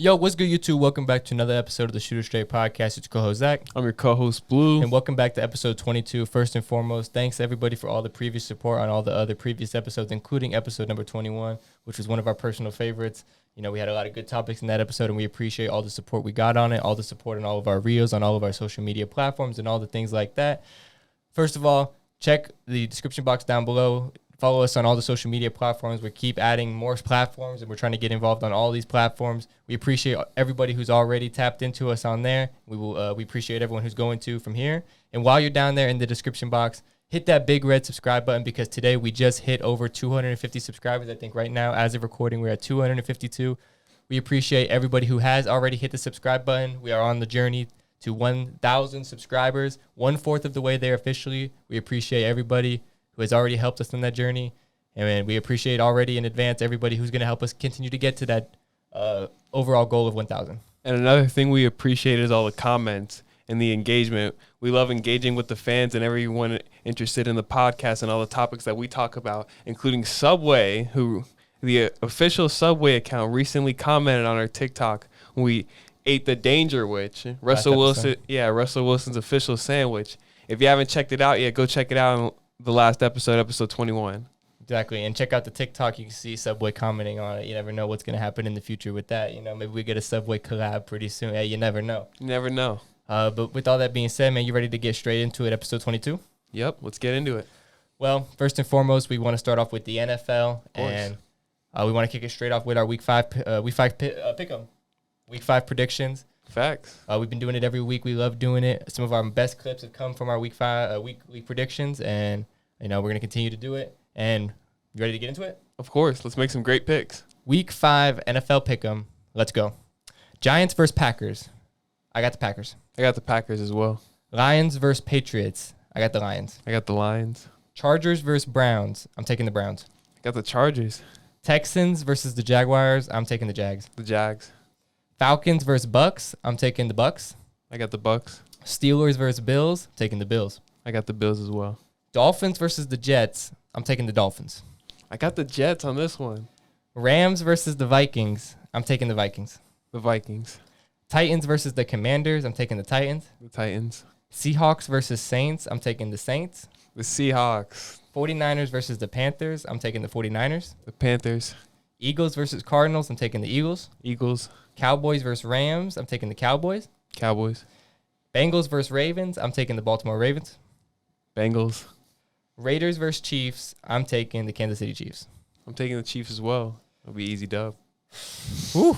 Yo, what's good, YouTube? Welcome back to another episode of the Shooter Straight Podcast. It's your co-host, Zach. I'm your co-host, Blue. And welcome back to episode 22. First and foremost, thanks, everybody, for all the previous support on all the other previous episodes, including episode number 21, which was one of our personal favorites. You know, we had a lot of good topics in that episode, and we appreciate all the support we got on it, all the support on all of our reels, on all of our social media platforms, and all the things like that. First of all, check the description box down below. Follow us on all the social media platforms. We keep adding more platforms, and we're trying to get involved on all these platforms. We appreciate everybody who's already tapped into us on there. We appreciate everyone who's going to from here. And while you're down there in the description box, hit that big red subscribe button, because today we just hit over 250 subscribers. I think right now, as of recording, we're at 252. We appreciate everybody who has already hit the subscribe button. We are on the journey to 1,000 subscribers, 1/4 of the way there officially. We appreciate everybody who has already helped us on that journey. And we appreciate already in advance everybody who's going to help us continue to get to that overall goal of 1,000. And another thing we appreciate is all the comments and the engagement. We love engaging with the fans and everyone interested in the podcast and all the topics that we talk about, including Subway, who the official Subway account recently commented on our TikTok when we ate the Danger Witch. Russell Wilson's official sandwich. If you haven't checked it out yet, go check it out on the last episode 21. Exactly. And check out the TikTok. You can see Subway commenting on it. You never know what's going to happen in the future with that. You know, maybe we get a Subway collab pretty soon. Hey, you never know. You never know. But with all that being said, man, you ready to get straight into it, episode 22? Yep, let's get into it. Well, first and foremost, we want to start off with the NFL. And we want to kick it straight off with our Week 5 pick-em. Week 5 predictions. Facts. We've been doing it every week. We love doing it. Some of our best clips have come from our Week 5 week predictions, and you know we're going to continue to do it. And you ready to get into it? Of course. Let's make some great picks. Week 5 NFL pick'em. Let's go. Giants versus Packers. I got the Packers. I got the Packers as well. Lions versus Patriots. I got the Lions. I got the Lions. Chargers versus Browns. I'm taking the Browns. I got the Chargers. Texans versus the Jaguars. I'm taking the Jags. The Jags. Falcons versus Bucks. I'm taking the Bucks. I got the Bucks. Steelers versus Bills. I'm taking the Bills. I got the Bills as well. Dolphins versus the Jets. I'm taking the Dolphins. I got the Jets on this one. Rams versus the Vikings. I'm taking the Vikings. The Vikings. Titans versus the Commanders. I'm taking the Titans. The Titans. Seahawks versus Saints. I'm taking the Saints. The Seahawks. 49ers versus the Panthers. I'm taking the 49ers. The Panthers. Eagles versus Cardinals. I'm taking the Eagles. Eagles. Cowboys versus Rams. I'm taking the Cowboys. Cowboys. Bengals versus Ravens. I'm taking the Baltimore Ravens. Bengals. Raiders versus Chiefs. I'm taking the Kansas City Chiefs. I'm taking the Chiefs as well. It'll be easy dub. Whew.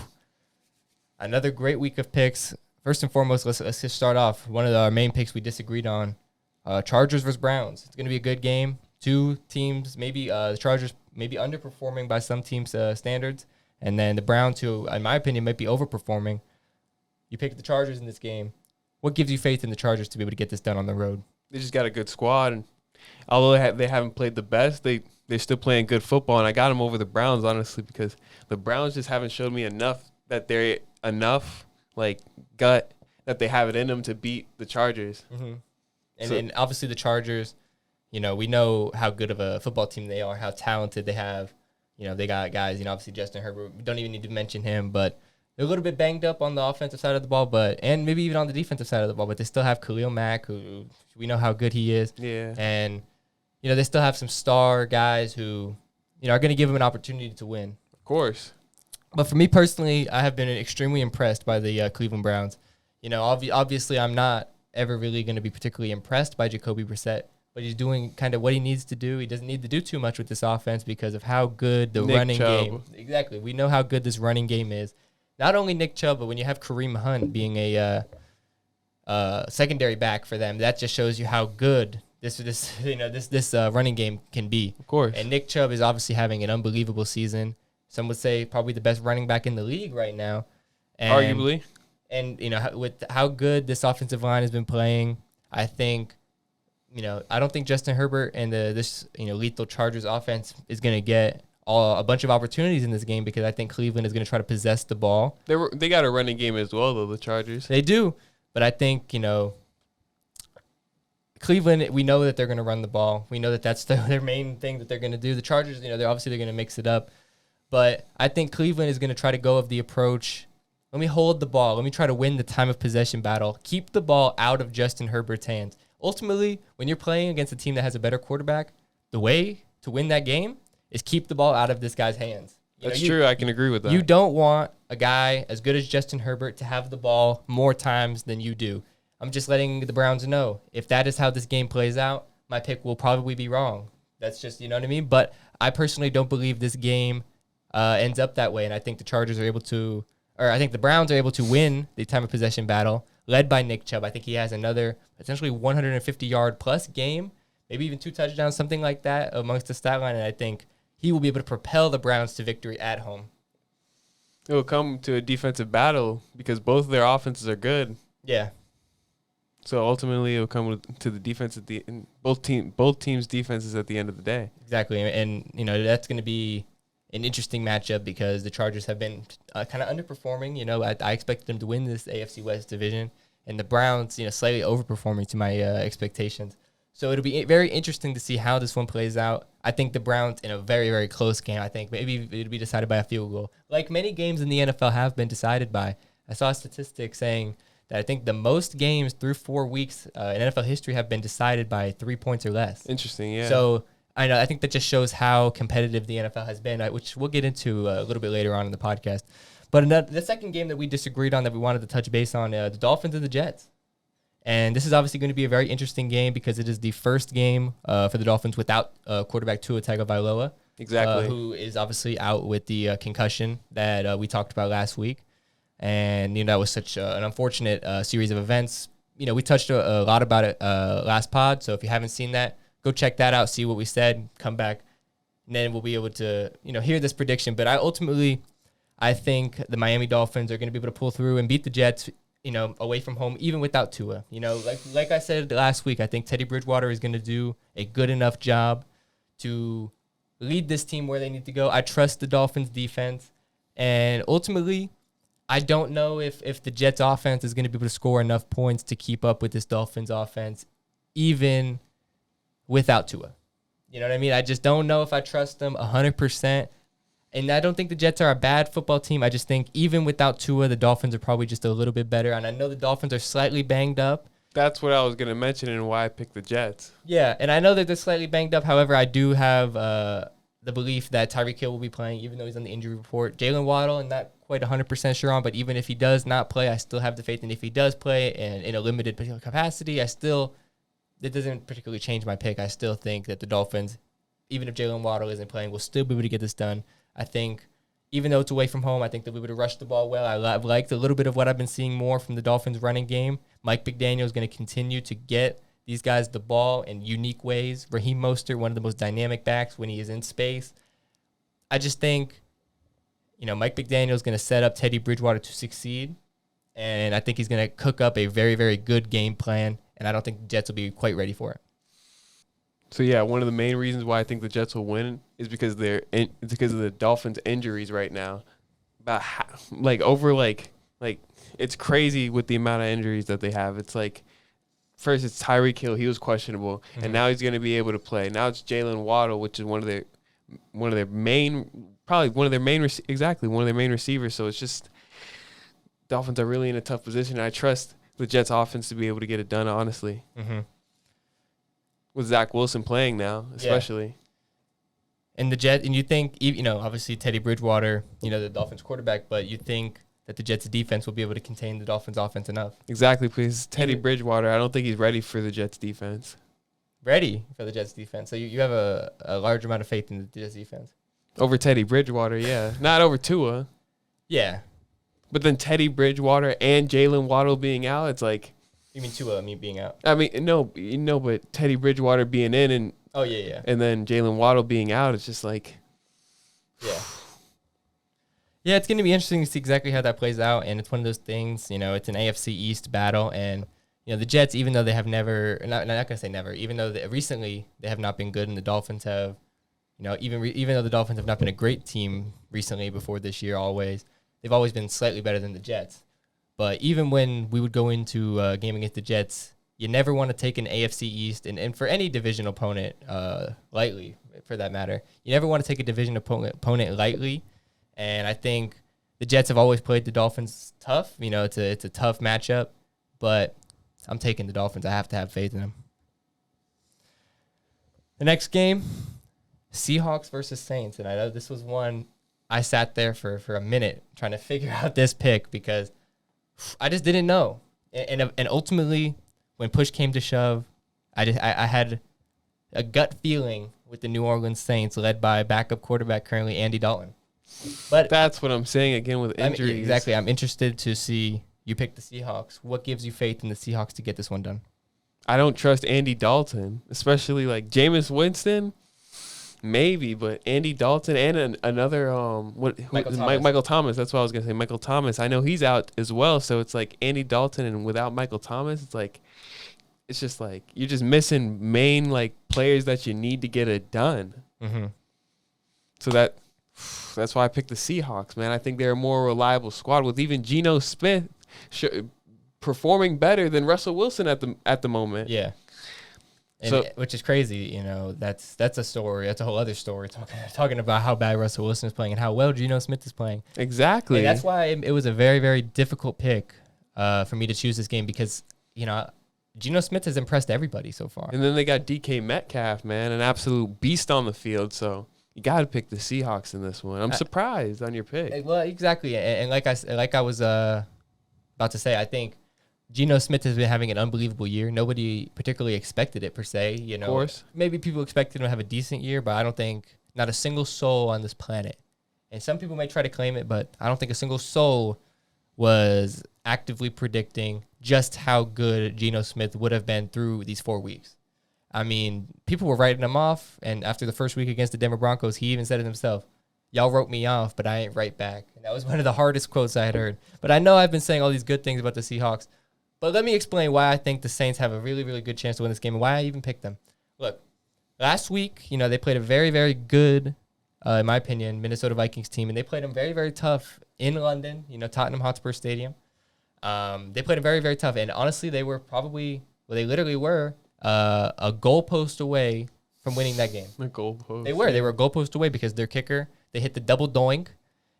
Another great week of picks. First and foremost, let's just start off. One of our main picks we disagreed on. Chargers versus Browns. It's going to be a good game. Two teams, maybe the Chargers maybe underperforming by some teams' standards. And then the Browns, who, in my opinion, might be overperforming. You pick the Chargers in this game. What gives you faith in the Chargers to be able to get this done on the road? They just got a good squad. And although they haven't played the best, they're still playing good football. And I got them over the Browns, honestly, because the Browns just haven't showed me enough that they're enough, like, gut that they have it in them to beat the Chargers. Mm-hmm. And obviously the Chargers, you know, we know how good of a football team they are, how talented they have. You know, they got guys, you know, obviously Justin Herbert. We don't even need to mention him, but they're a little bit banged up on the offensive side of the ball, and maybe even on the defensive side of the ball, but they still have Khalil Mack, who we know how good he is. Yeah. And, you know, they still have some star guys who, you know, are going to give them an opportunity to win. Of course. But for me personally, I have been extremely impressed by the Cleveland Browns. You know, obviously I'm not ever really going to be particularly impressed by Jacoby Brissett, but he's doing kind of what he needs to do. He doesn't need to do too much with this offense because of how good the running game. Exactly. We know how good this running game is. Not only Nick Chubb, but when you have Kareem Hunt being a secondary back for them, that just shows you how good this running game can be. Of course. And Nick Chubb is obviously having an unbelievable season. Some would say probably the best running back in the league right now. And, arguably. And, you know, with how good this offensive line has been playing, I think, you know, I don't think Justin Herbert and this lethal Chargers offense is going to get a bunch of opportunities in this game, because I think Cleveland is going to try to possess the ball. They got a running game as well, though, the Chargers. They do. But I think, you know, Cleveland, we know that they're going to run the ball. We know that that's their main thing that they're going to do. The Chargers, you know, they're going to mix it up. But I think Cleveland is going to try to go of the approach Let me hold the ball. Let me try to win the time of possession battle. Keep the ball out of Justin Herbert's hands. Ultimately, when you're playing against a team that has a better quarterback, the way to win that game is keep the ball out of this guy's hands. That's true. I can agree with that. You don't want a guy as good as Justin Herbert to have the ball more times than you do. I'm just letting the Browns know, if that is how this game plays out, my pick will probably be wrong. That's just, you know what I mean? But I personally don't believe this game ends up that way, and I think the the Browns are able to win the time of possession battle, led by Nick Chubb. I think he has another potentially 150-yard plus game, maybe even 2 touchdowns, something like that amongst the stat line, and I think he will be able to propel the Browns to victory at home. It will come to a defensive battle because both of their offenses are good. Yeah. So ultimately, it will come to the defense at the end. Both teams' defenses at the end of the day. Exactly, and you know that's going to be an interesting matchup because the Chargers have been kind of underperforming. You know, I expected them to win this AFC West division, and the Browns, you know, slightly overperforming to my expectations. So it'll be very interesting to see how this one plays out. I think the Browns in a very, very close game. I think maybe it'll be decided by a field goal, like many games in the NFL have been decided by. I saw a statistic saying that I think the most games through 4 weeks in NFL history have been decided by 3 points or less. Interesting, yeah. So I think that just shows how competitive the NFL has been, which we'll get into a little bit later on in the podcast. But the second game that we disagreed on that we wanted to touch base on, the Dolphins and the Jets. And this is obviously going to be a very interesting game because it is the first game for the Dolphins without quarterback Tua Tagovailoa. Exactly. Who is obviously out with the concussion that we talked about last week. And, you know, that was such an unfortunate series of events. You know, we touched a lot about it last pod. So if you haven't seen that, go check that out, see what we said, come back, and then we'll be able to, you know, hear this prediction. But I think the Miami Dolphins are going to be able to pull through and beat the Jets, you know, away from home, even without Tua. You know, like I said last week, I think Teddy Bridgewater is going to do a good enough job to lead this team where they need to go. I trust the Dolphins defense. And ultimately, I don't know if the Jets offense is going to be able to score enough points to keep up with this Dolphins offense, even without Tua. You know what I mean? I just don't know if I trust them 100%. And I don't think the Jets are a bad football team. I just think even without Tua, the Dolphins are probably just a little bit better. And I know the Dolphins are slightly banged up. That's what I was going to mention and why I picked the Jets. Yeah, and I know that they're slightly banged up. However, I do have the belief that Tyreek Hill will be playing, even though he's on the injury report. Jalen Waddle, I'm not quite 100% sure on, but even if he does not play, I still have the faith. And if he does play in a limited capacity, it doesn't particularly change my pick. I still think that the Dolphins, even if Jalen Waddle isn't playing, will still be able to get this done. I think even though it's away from home, I think they'll be able to rush the ball well. I've liked a little bit of what I've been seeing more from the Dolphins running game. Mike McDaniel is going to continue to get these guys the ball in unique ways. Raheem Mostert, one of the most dynamic backs when he is in space. I just think, you know, Mike McDaniel is going to set up Teddy Bridgewater to succeed, and I think he's going to cook up a very, very good game plan, and I don't think the Jets will be quite ready for it. So, yeah, one of the main reasons why I think the Jets will win is because of the Dolphins' injuries right now. It's crazy with the amount of injuries that they have. It's like, first it's Tyreek Hill, he was questionable, and now he's going to be able to play. Now it's Jalen Waddle, which is one of their main receivers. So it's just Dolphins are really in a tough position. And I trust the Jets offense to be able to get it done, honestly. Mm-hmm. With Zach Wilson playing now, especially. Yeah. And the Jets, and you think, you know, obviously Teddy Bridgewater, you know, the Dolphins quarterback, but you think that the Jets defense will be able to contain the Dolphins offense enough. Exactly, please. Teddy Bridgewater, I don't think he's ready for the Jets defense. Ready for the Jets defense. So you have a large amount of faith in the Jets defense. Over Teddy Bridgewater, yeah. Not over Tua. Yeah. But then Teddy Bridgewater and Jalen Waddle being out, it's like. You mean Tua, being out? I mean, no, but Teddy Bridgewater being in and. Oh, yeah. And then Jalen Waddle being out, it's just like. Yeah. Yeah, it's going to be interesting to see exactly how that plays out. And it's one of those things, you know, it's an AFC East battle. And, you know, the Jets, even though they have never, not going to say never, even though recently they have not been good and the Dolphins have, you know, even though the Dolphins have not been a great team recently before this year they've always been slightly better than the Jets. But even when we would go into a game against the Jets, you never want to take an AFC East, and for any division opponent lightly, for that matter. You never want to take a division opponent lightly. And I think The Jets have always played the Dolphins tough. It's a tough matchup, but I'm taking the Dolphins. I have to have faith in them. The next game, Seahawks versus Saints. And I know this was one I sat there for a minute trying to figure out this pick because I just didn't know. And ultimately, when push came to shove, I had a gut feeling with the New Orleans Saints led by backup quarterback currently Andy Dalton. But that's what I'm saying again with injuries. Exactly. I'm interested to see you pick the Seahawks. What gives you faith in the Seahawks to get this one done? I don't trust Andy Dalton, especially like Jameis Winston. Maybe, but Andy Dalton and another Michael Thomas. That's what I was gonna say. Michael Thomas. I know he's out as well. So it's like Andy Dalton and without Michael Thomas, it's just like you're just missing main like players that you need to get it done. Mm-hmm. So that's why I picked the Seahawks, man. I think they're a more reliable squad with even Geno Smith performing better than Russell Wilson at the moment. Yeah. And which is crazy, that's a story. That's a whole other story talking about how bad Russell Wilson is playing and how well Geno Smith is playing. Exactly. And that's why it was a very, very difficult pick for me to choose this game because, Geno Smith has impressed everybody so far. And then they got DK Metcalf, man, an absolute beast on the field. So you got to pick the Seahawks in this one. I'm surprised on your pick. Well, exactly. And like I was about to say, I think Geno Smith has been having an unbelievable year. Nobody particularly expected it, per se. Of course. Maybe people expected him to have a decent year, but I don't think not a single soul on this planet. And some people may try to claim it, but I don't think a single soul was actively predicting just how good Geno Smith would have been through these 4 weeks. I mean, people were writing him off, and after the first week against the Denver Broncos, he even said it himself. Y'all wrote me off, but I ain't right back. And that was one of the hardest quotes I had heard. But I know I've been saying all these good things about the Seahawks. But let me explain why I think the Saints have a really, really good chance to win this game and why I even picked them. Look, last week, they played a very, very good, in my opinion, Minnesota Vikings team, and they played them very, very tough in London, Tottenham Hotspur Stadium. They played them very, very tough, and honestly, they literally were a goalpost away from winning that game. A goalpost. They were a goalpost away because their kicker, they hit the double doink,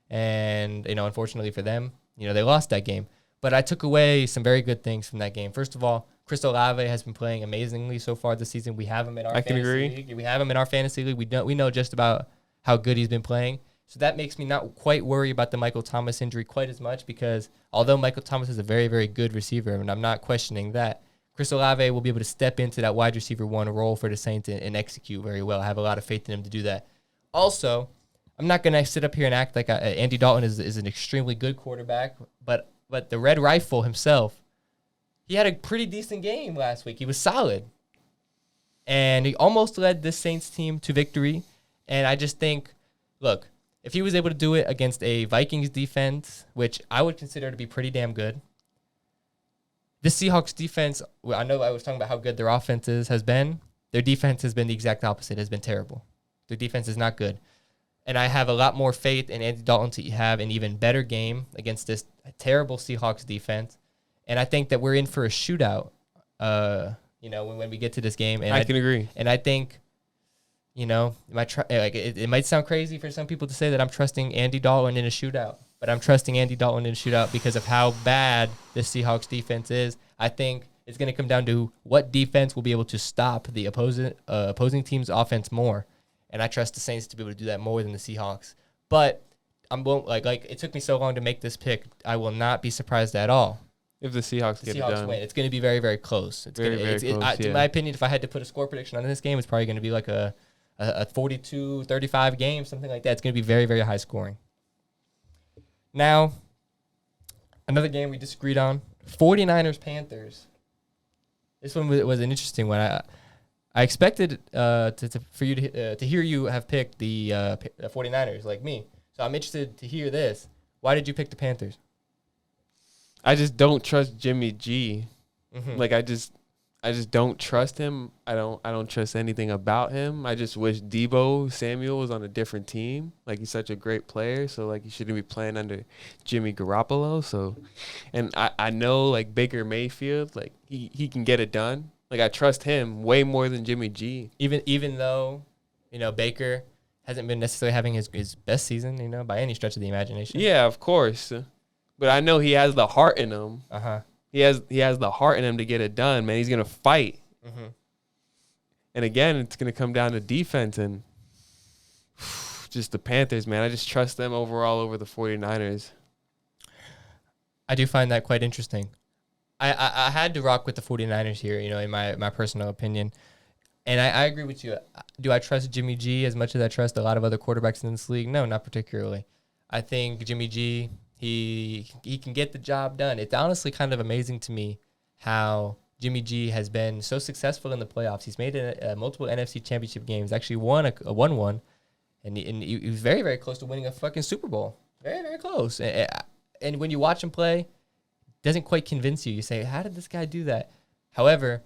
and, unfortunately for them, they lost that game. But I took away some very good things from that game. First of all, Chris Olave has been playing amazingly so far this season. We have him in our fantasy league. We have him in our fantasy league. We know just about how good he's been playing. So that makes me not quite worry about the Michael Thomas injury quite as much because although Michael Thomas is a very, very good receiver, and I'm not questioning that, Chris Olave will be able to step into that wide receiver one role for the Saints and execute very well. I have a lot of faith in him to do that. Also, I'm not going to sit up here and act like Andy Dalton is an extremely good quarterback, but the Red Rifle himself, he had a pretty decent game last week. He was solid. And he almost led this Saints team to victory. And I just think, look, if he was able to do it against a Vikings defense, which I would consider to be pretty damn good, this Seahawks defense, I know I was talking about how good their offense has been. Their defense has been the exact opposite. It has been terrible. Their defense is not good. And I have a lot more faith in Andy Dalton to have an even better game against this terrible Seahawks defense. And I think that we're in for a shootout, when we get to this game. And I can agree. And I think, it might sound crazy for some people to say that I'm trusting Andy Dalton in a shootout. But I'm trusting Andy Dalton in a shootout because of how bad this Seahawks defense is. I think it's going to come down to what defense will be able to stop the opposing team's offense more. And I trust the Saints to be able to do that more than the Seahawks. But it took me so long to make this pick. I will not be surprised at all if the Seahawks get it done. Win. It's going to be very, very close. In my opinion, if I had to put a score prediction on this game, it's probably going to be like a 42-35 game, something like that. It's going to be very, very high scoring. Now, another game we disagreed on, 49ers-Panthers. This one was an interesting one. I expected for you to hear you have picked the 49ers like me. So I'm interested to hear this. Why did you pick the Panthers? I just don't trust Jimmy G. Mm-hmm. Like I just don't trust him. I don't trust anything about him. I just wish Deebo Samuel was on a different team. Like he's such a great player, so like he shouldn't be playing under Jimmy Garoppolo. So, and I know like Baker Mayfield, like he can get it done. Like I trust him way more than Jimmy G. Even though, Baker hasn't been necessarily having his best season, by any stretch of the imagination. Yeah, of course. But I know he has the heart in him. Uh-huh. He has the heart in him to get it done, man. He's going to fight. Mm-hmm. And again, it's going to come down to defense and just the Panthers, man. I just trust them overall over the 49ers. I do find that quite interesting. I had to rock with the 49ers here, in my personal opinion. And I agree with you. Do I trust Jimmy G as much as I trust a lot of other quarterbacks in this league? No, not particularly. I think Jimmy G, he can get the job done. It's honestly kind of amazing to me how Jimmy G has been so successful in the playoffs. He's made multiple NFC championship games, actually won one, and he was very, very close to winning a fucking Super Bowl. Very, very close. And when you watch him play, it doesn't quite convince you. You say, how did this guy do that? However,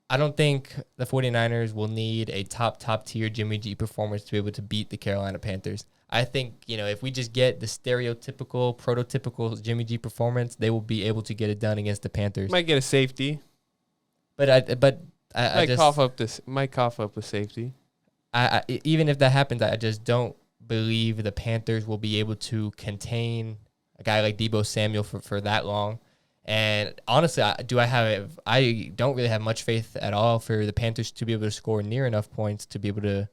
I don't think the 49ers will need a top tier Jimmy G performance to be able to beat the Carolina Panthers. I think, if we just get the stereotypical, prototypical Jimmy G performance, they will be able to get it done against the Panthers. Might get a safety. Might cough up a safety. Even if that happens, I just don't believe the Panthers will be able to contain a guy like Deebo Samuel for that long. And honestly, I don't really have much faith at all for the Panthers to be able to score near enough points to be able to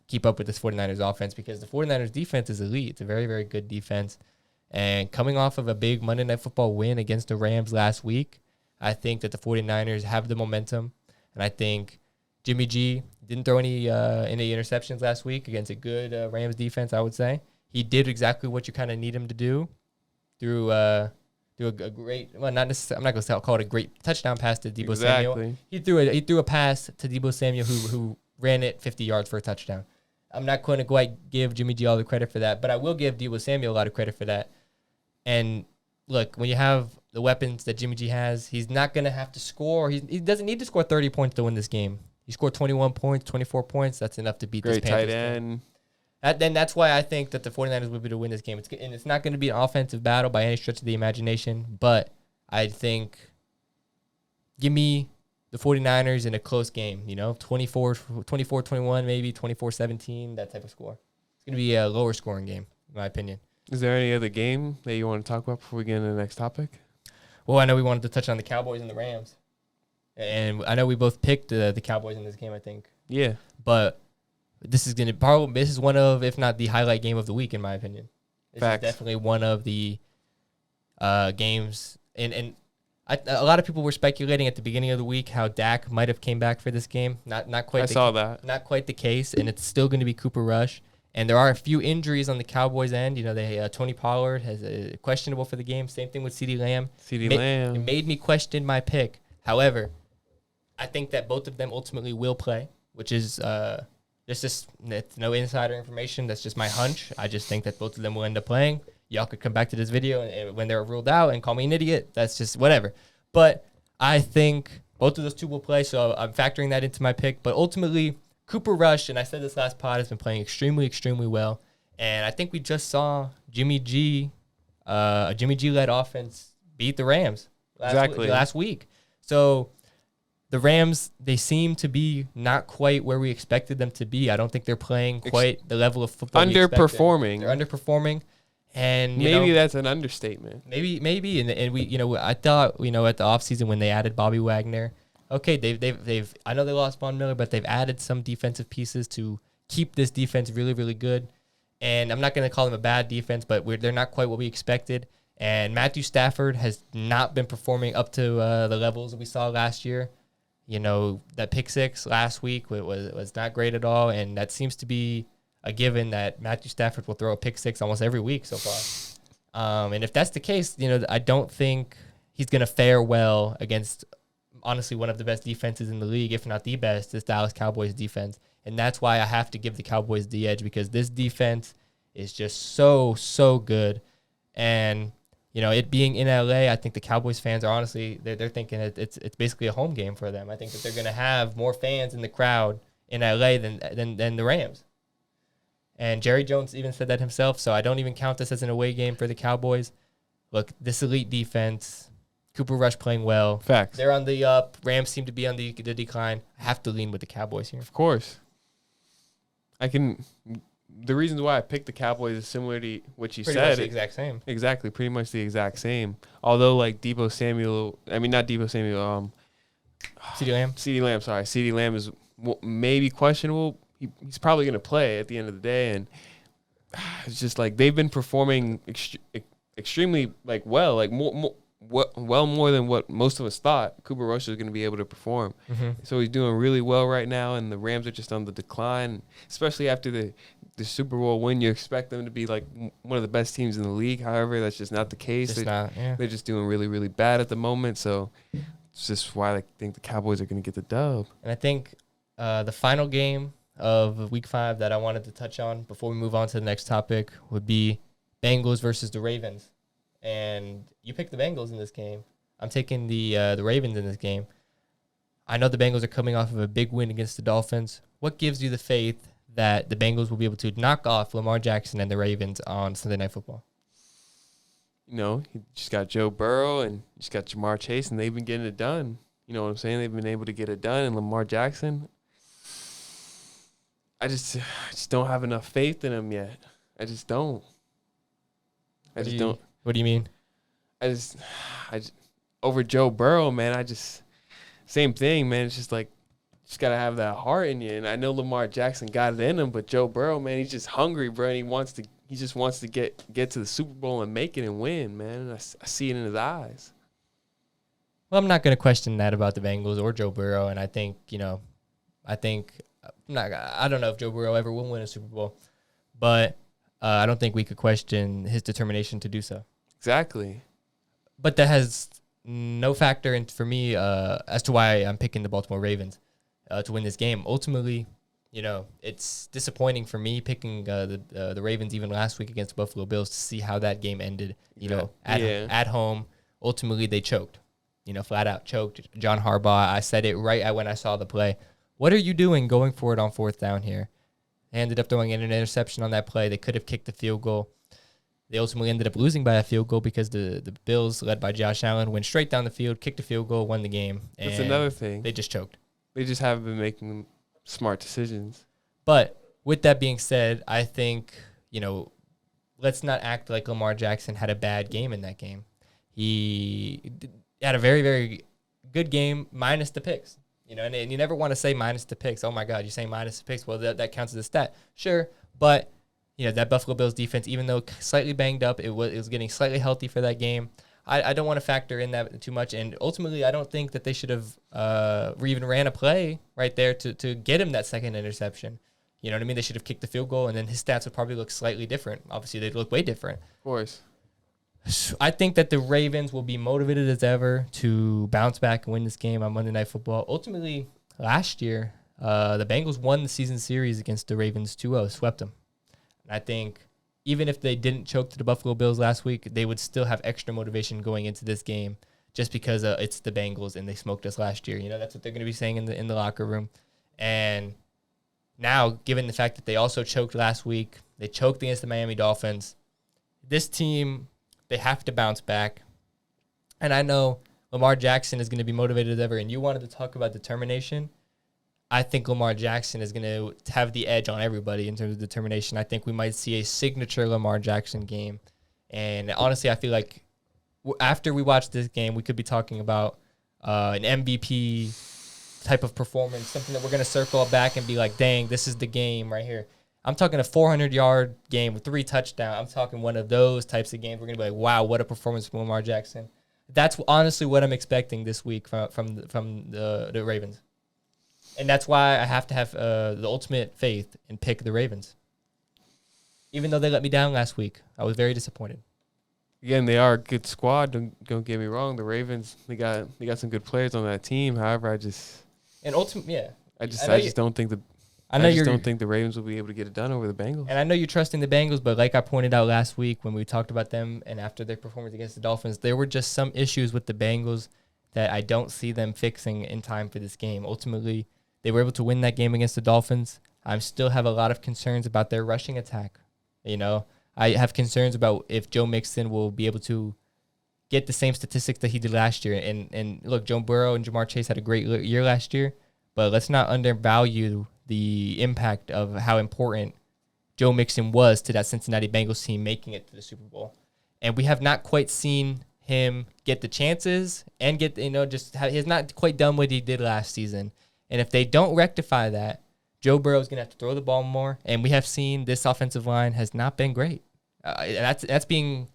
keep up with this 49ers offense, because the 49ers defense is elite. It's a very, very good defense. And coming off of a big Monday Night Football win against the Rams last week, I think that the 49ers have the momentum. And I think Jimmy G didn't throw any interceptions last week against a good Rams defense, I would say. He did exactly what you kind of need him to do through a great, well, not necessarily, I'm not going to call it a great touchdown pass to Deebo Samuel. He threw a pass to Deebo Samuel who ran it 50 yards for a touchdown. I'm not going to quite give Jimmy G all the credit for that, but I will give Deebo Samuel a lot of credit for that. And look, when you have the weapons that Jimmy G has, he's not going to have to score. He doesn't need to score 30 points to win this game. He scored 21 points, 24 points. That's enough to beat this Panthers tight end. Then that's why I think that the 49ers will be to win this game. It's not going to be an offensive battle by any stretch of the imagination, but I think give me the 49ers in a close game, 24-21 maybe, 24-17, that type of score. It's going to be a lower scoring game, in my opinion. Is there any other game that you want to talk about before we get into the next topic? Well, I know we wanted to touch on the Cowboys and the Rams. And I know we both picked the Cowboys in this game, I think. Yeah. But this is one of, if not the highlight game of the week, in my opinion. This Facts. is definitely one of the games. And a lot of people were speculating at the beginning of the week how Dak might have came back for this game. Not quite. Saw that. Not quite the case, and it's still going to be Cooper Rush. And there are a few injuries on the Cowboys' end. Tony Pollard has questionable for the game. Same thing with CeeDee Lamb. It made me question my pick. However, I think that both of them ultimately will play, which is it's no insider information. That's just my hunch. I just think that both of them will end up playing. Y'all could come back to this video and when they're ruled out and call me an idiot. That's just whatever. But I think both of those two will play, so I'm factoring that into my pick. But ultimately, Cooper Rush, and I said this last pod, has been playing extremely, extremely well. And I think we just saw Jimmy G, a Jimmy G-led offense beat the Rams last week. So the Rams, they seem to be not quite where we expected them to be. I don't think they're playing quite the level of football underperforming. They're underperforming. And maybe that's an understatement. Maybe, and we, I thought, at the offseason when they added Bobby Wagner, okay, they've I know they lost Von Miller, but they've added some defensive pieces to keep this defense really, really good. And I'm not going to call them a bad defense, but they're not quite what we expected. And Matthew Stafford has not been performing up to the levels we saw last year. That pick six last week was not great at all, and that seems to be a given that Matthew Stafford will throw a pick six almost every week so far. And if that's the case, I don't think he's going to fare well against, honestly, one of the best defenses in the league, if not the best, this Dallas Cowboys defense. And that's why I have to give the Cowboys the edge, because this defense is just so, so good. And, it being in LA, I think the Cowboys fans are honestly, they're thinking it's basically a home game for them. I think that they're going to have more fans in the crowd in LA than the Rams. And Jerry Jones even said that himself, so I don't even count this as an away game for the Cowboys. Look, this elite defense, Cooper Rush playing well. Facts. They're on the up. Rams seem to be on the decline. I have to lean with the Cowboys here. Of course. The reasons why I picked the Cowboys is similar to what you Pretty said. much the exact same. Exactly, pretty much the exact same. Although, like, not Debo Samuel. CeeDee Lamb, sorry. CeeDee Lamb is maybe questionable. He's probably going to play at the end of the day. And it's just, like, they've been performing extremely, like, well. Like, more than what most of us thought Cooper Rush was going to be able to perform. Mm-hmm. So he's doing really well right now, and the Rams are just on the decline, especially after the Super Bowl win. You expect them to be like one of the best teams in the league. However, that's just not the case. They're just doing really, really bad at the moment. So it's just why I think the Cowboys are going to get the dub. And I think the final game of Week 5 that I wanted to touch on before we move on to the next topic would be Bengals versus the Ravens. And you picked the Bengals in this game. I'm taking the Ravens in this game. I know the Bengals are coming off of a big win against the Dolphins. What gives you the faith that the Bengals will be able to knock off Lamar Jackson and the Ravens on Sunday Night Football? You just got Joe Burrow and you just got Jamar Chase, and they've been getting it done. You know what I'm saying? They've been able to get it done. And Lamar Jackson, I just don't have enough faith in him yet. I just don't. What do you mean? I just over Joe Burrow, man, same thing, man. It's just like, just got to have that heart in you. And I know Lamar Jackson got it in him, but Joe Burrow, man, he's just hungry, bro. And he just wants to get to the Super Bowl and make it and win, man. And I see it in his eyes. Well, I'm not going to question that about the Bengals or Joe Burrow. And I think, I don't know if Joe Burrow ever will win a Super Bowl, but I don't think we could question his determination to do so. Exactly. But that has no factor for me as to why I'm picking the Baltimore Ravens to win this game. Ultimately, it's disappointing for me picking the Ravens even last week against the Buffalo Bills to see how that game ended. At home, ultimately they choked. Flat out choked. John Harbaugh, I said it right when I saw the play. What are you doing going for it on 4th down here? They ended up throwing in an interception on that play. They could have kicked the field goal. They ultimately ended up losing by a field goal because the Bills, led by Josh Allen, went straight down the field, kicked a field goal, won the game. That's another thing. They just choked. They just haven't been making smart decisions. But with that being said, I think, let's not act like Lamar Jackson had a bad game in that game. He had a very, very good game minus the picks. And you never want to say minus the picks. Oh, my God, you're saying minus the picks. Well, that counts as a stat. Sure, but that Buffalo Bills defense, even though slightly banged up, it was getting slightly healthy for that game. I don't want to factor in that too much. And ultimately, I don't think that they should have even ran a play right there to get him that second interception. You know what I mean? They should have kicked the field goal, and then his stats would probably look slightly different. Obviously, they'd look way different. Of course. I think that the Ravens will be motivated as ever to bounce back and win this game on Monday Night Football. Ultimately, last year, the Bengals won the season series against the Ravens 2-0, swept them. And I think even if they didn't choke to the Buffalo Bills last week, they would still have extra motivation going into this game just because it's the Bengals and they smoked us last year. That's what they're going to be saying in the locker room. And now, given the fact that they also choked last week, they choked against the Miami Dolphins, this team, they have to bounce back. And I know Lamar Jackson is going to be motivated as ever, and you wanted to talk about determination. I think Lamar Jackson is going to have the edge on everybody in terms of determination. I think we might see a signature Lamar Jackson game. And honestly, I feel like after we watch this game, we could be talking about an MVP type of performance, something that we're going to circle back and be like, dang, this is the game right here. I'm talking a 400-yard game with 3 touchdowns. I'm talking one of those types of games. We're going to be like, wow, what a performance from Lamar Jackson. That's honestly what I'm expecting this week from the Ravens. And that's why I have to have the ultimate faith and pick the Ravens. Even though they let me down last week, I was very disappointed. Again, they are a good squad. Don't get me wrong. The Ravens, they got some good players on that team. However, I just don't think the Ravens will be able to get it done over the Bengals. And I know you're trusting the Bengals, but like I pointed out last week when we talked about them and after their performance against the Dolphins, there were just some issues with the Bengals that I don't see them fixing in time for this game. Ultimately, they were able to win that game against the Dolphins. I still have a lot of concerns about their rushing attack. I have concerns about if Joe Mixon will be able to get the same statistics that he did last year. And look, Joe Burrow and Jamar Chase had a great year last year, but let's not undervalue the impact of how important Joe Mixon was to that Cincinnati Bengals team making it to the Super Bowl. And we have not quite seen him get the chances and get, he's not quite done what he did last season. And if they don't rectify that, Joe Burrow is going to have to throw the ball more. And we have seen this offensive line has not been great. That's being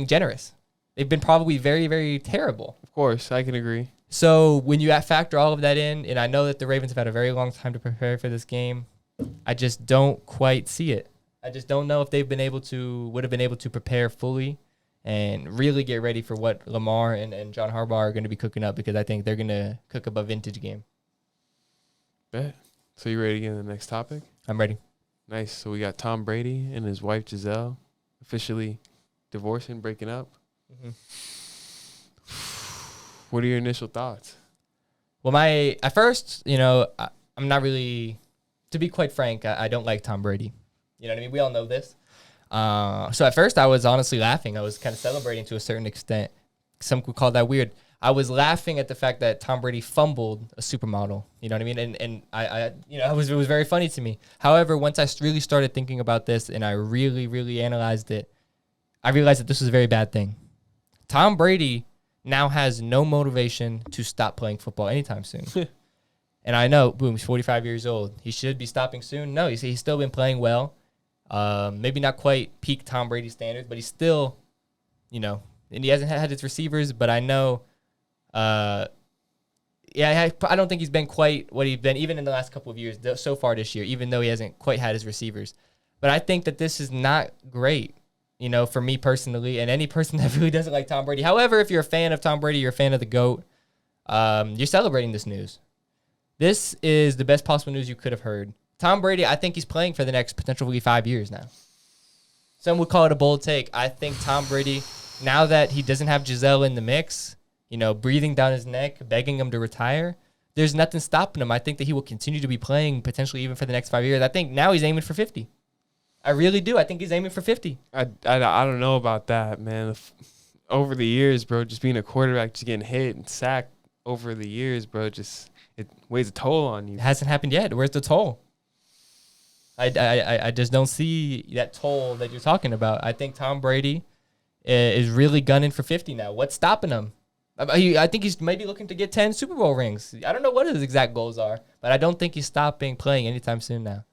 generous. They've been probably very, very terrible. Of course, I can agree. So when you factor all of that in, and I know that the Ravens have had a very long time to prepare for this game, I just don't quite see it. I just don't know if would have been able to prepare fully and really get ready for what Lamar and John Harbaugh are going to be cooking up, because I think they're going to cook up a vintage game. Bet. So you ready to get into the next topic? I'm ready. Nice. So we got Tom Brady and his wife Giselle officially divorcing, breaking up. Mm-hmm. What are your initial thoughts? Well, at first, I'm not really, to be quite frank, I don't like Tom Brady. You know what I mean? We all know this. So at first I was honestly laughing. I was kind of celebrating to a certain extent. Some would call that weird. I was laughing at the fact that Tom Brady fumbled a supermodel. You know what I mean? And it was very funny to me. However, once I really started thinking about this and I really, really analyzed it, I realized that this was a very bad thing. Tom Brady now has no motivation to stop playing football anytime soon. And I know, boom, he's 45 years old. He should be stopping soon. No, he's still been playing well. Maybe not quite peak Tom Brady standards, but he's still, and he hasn't had his receivers, but I know, I don't think he's been quite what he's been even in the last couple of years so far this year, even though he hasn't quite had his receivers. But I think that this is not great, for me personally, and any person that really doesn't like Tom Brady. However, if you're a fan of Tom Brady, you're a fan of the GOAT, you're celebrating this news. This is the best possible news you could have heard. Tom Brady, I think he's playing for the next potentially 5 years now. Some would call it a bold take. I think Tom Brady, now that he doesn't have Giselle in the mix, breathing down his neck, begging him to retire, there's nothing stopping him. I think that he will continue to be playing potentially even for the next 5 years. I think now he's aiming for 50. I really do. I think he's aiming for 50. I don't know about that, man. Over the years, bro, just being a quarterback, just getting hit and sacked over the years, bro, it weighs a toll on you. It hasn't happened yet. Where's the toll? I just don't see that toll that you're talking about. I think Tom Brady is really gunning for 50 now. What's stopping him? I think he's maybe looking to get 10 Super Bowl rings. I don't know what his exact goals are, but I don't think he's stopping playing anytime soon now.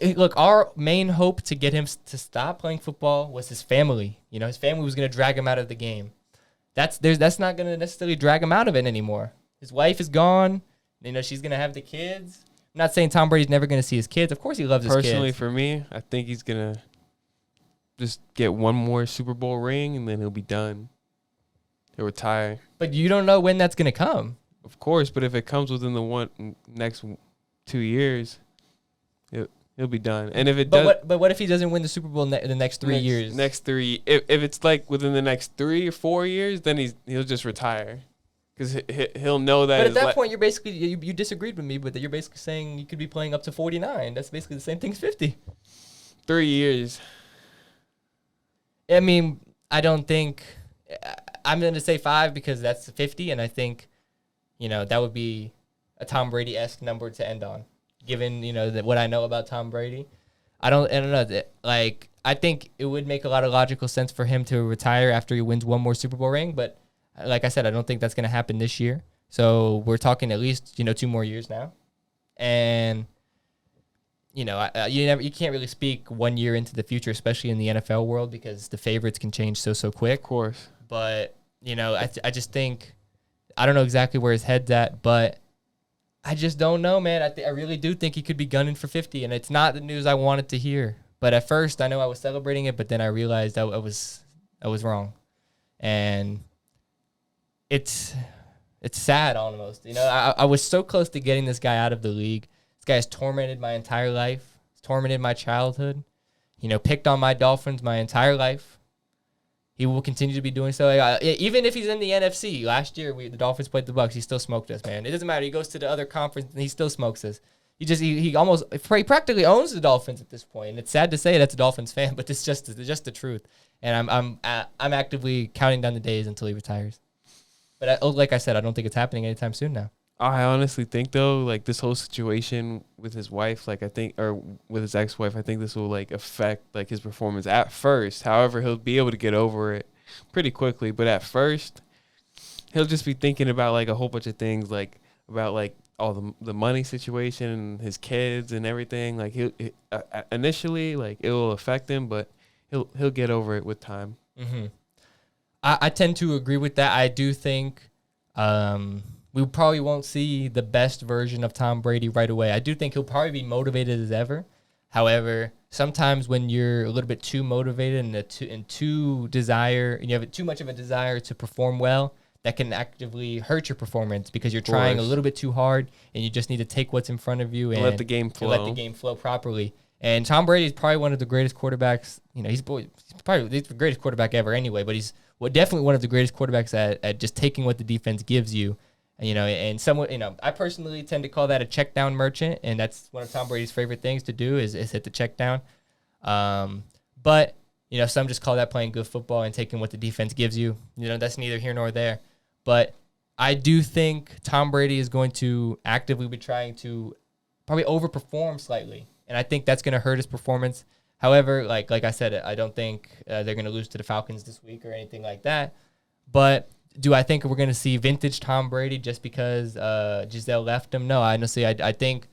Look, our main hope to get him to stop playing football was his family. His family was going to drag him out of the game. That's not going to necessarily drag him out of it anymore. His wife is gone. She's going to have the kids. I'm not saying Tom Brady's never going to see his kids. Of course he loves his kids. Personally, for me, I think he's going to just get one more Super Bowl ring, and then he'll be done. He'll retire. But you don't know when that's going to come. Of course, but if it comes within the next 2 years, he'll be done. And if it does, but what if he doesn't win the Super Bowl in the next 3 years? Next 3, if it's like within the next 3 or 4 years, then he'll just retire. Because he'll know that. But at that point, you're basically, you disagreed with me, but you're basically saying you could be playing up to 49. That's basically the same thing as 50. 3 years. I mean, I don't think, I'm going to say 5 because that's 50, and I think, that would be a Tom Brady-esque number to end on, given, what I know about Tom Brady. I don't know. I think it would make a lot of logical sense for him to retire after he wins one more Super Bowl ring, but like I said, I don't think that's going to happen this year. So we're talking at least, 2 more years now. And, you can't really speak 1 year into the future, especially in the NFL world, because the favorites can change so quick. Of course. But, I just think, I don't know exactly where his head's at, but I just don't know, man. I really do think he could be gunning for 50, and it's not the news I wanted to hear. But at first, I know I was celebrating it, but then I realized I was wrong. And it's sad almost. I was so close to getting this guy out of the league. This guy has tormented my entire life. He's tormented my childhood. Picked on my Dolphins my entire life. He will continue to be doing so. Even if he's in the NFC, last year the Dolphins played the Bucs. He still smoked us, man. It doesn't matter. He goes to the other conference and he still smokes us. He practically owns the Dolphins at this point. And it's sad to say that's a Dolphins fan, but it's just the truth. And I'm actively counting down the days until he retires. But like I said, I don't think it's happening anytime soon now. I honestly think though, like this whole situation with his wife, like I think, or with his ex-wife, I think this will like affect like his performance at first. However, he'll be able to get over it pretty quickly. But at first, he'll just be thinking about like a whole bunch of things, like about like all the money situation, and his kids and everything. Like initially, like it will affect him, but he'll get over it with time. Mm-hmm. I tend to agree with that. I do think we probably won't see the best version of Tom Brady right away. I do think he'll probably be motivated as ever. However, sometimes when you're a little bit too motivated and you have too much of a desire to perform well, that can actively hurt your performance because you're trying a little bit too hard, and you just need to take what's in front of you and let the game flow. Let the game flow properly. And Tom Brady is probably one of the greatest quarterbacks. He's probably the greatest quarterback ever anyway, but he's definitely one of the greatest quarterbacks at just taking what the defense gives you. And somewhat, I personally tend to call that a check down merchant, and that's one of Tom Brady's favorite things to do is hit the check down. But some just call that playing good football and taking what the defense gives you. That's neither here nor there. But I do think Tom Brady is going to actively be trying to probably overperform slightly, and I think that's going to hurt his performance. However, like I said, I don't think they're going to lose to the Falcons this week or anything like that. But do I think we're going to see vintage Tom Brady just because Giselle left him? No, honestly, I think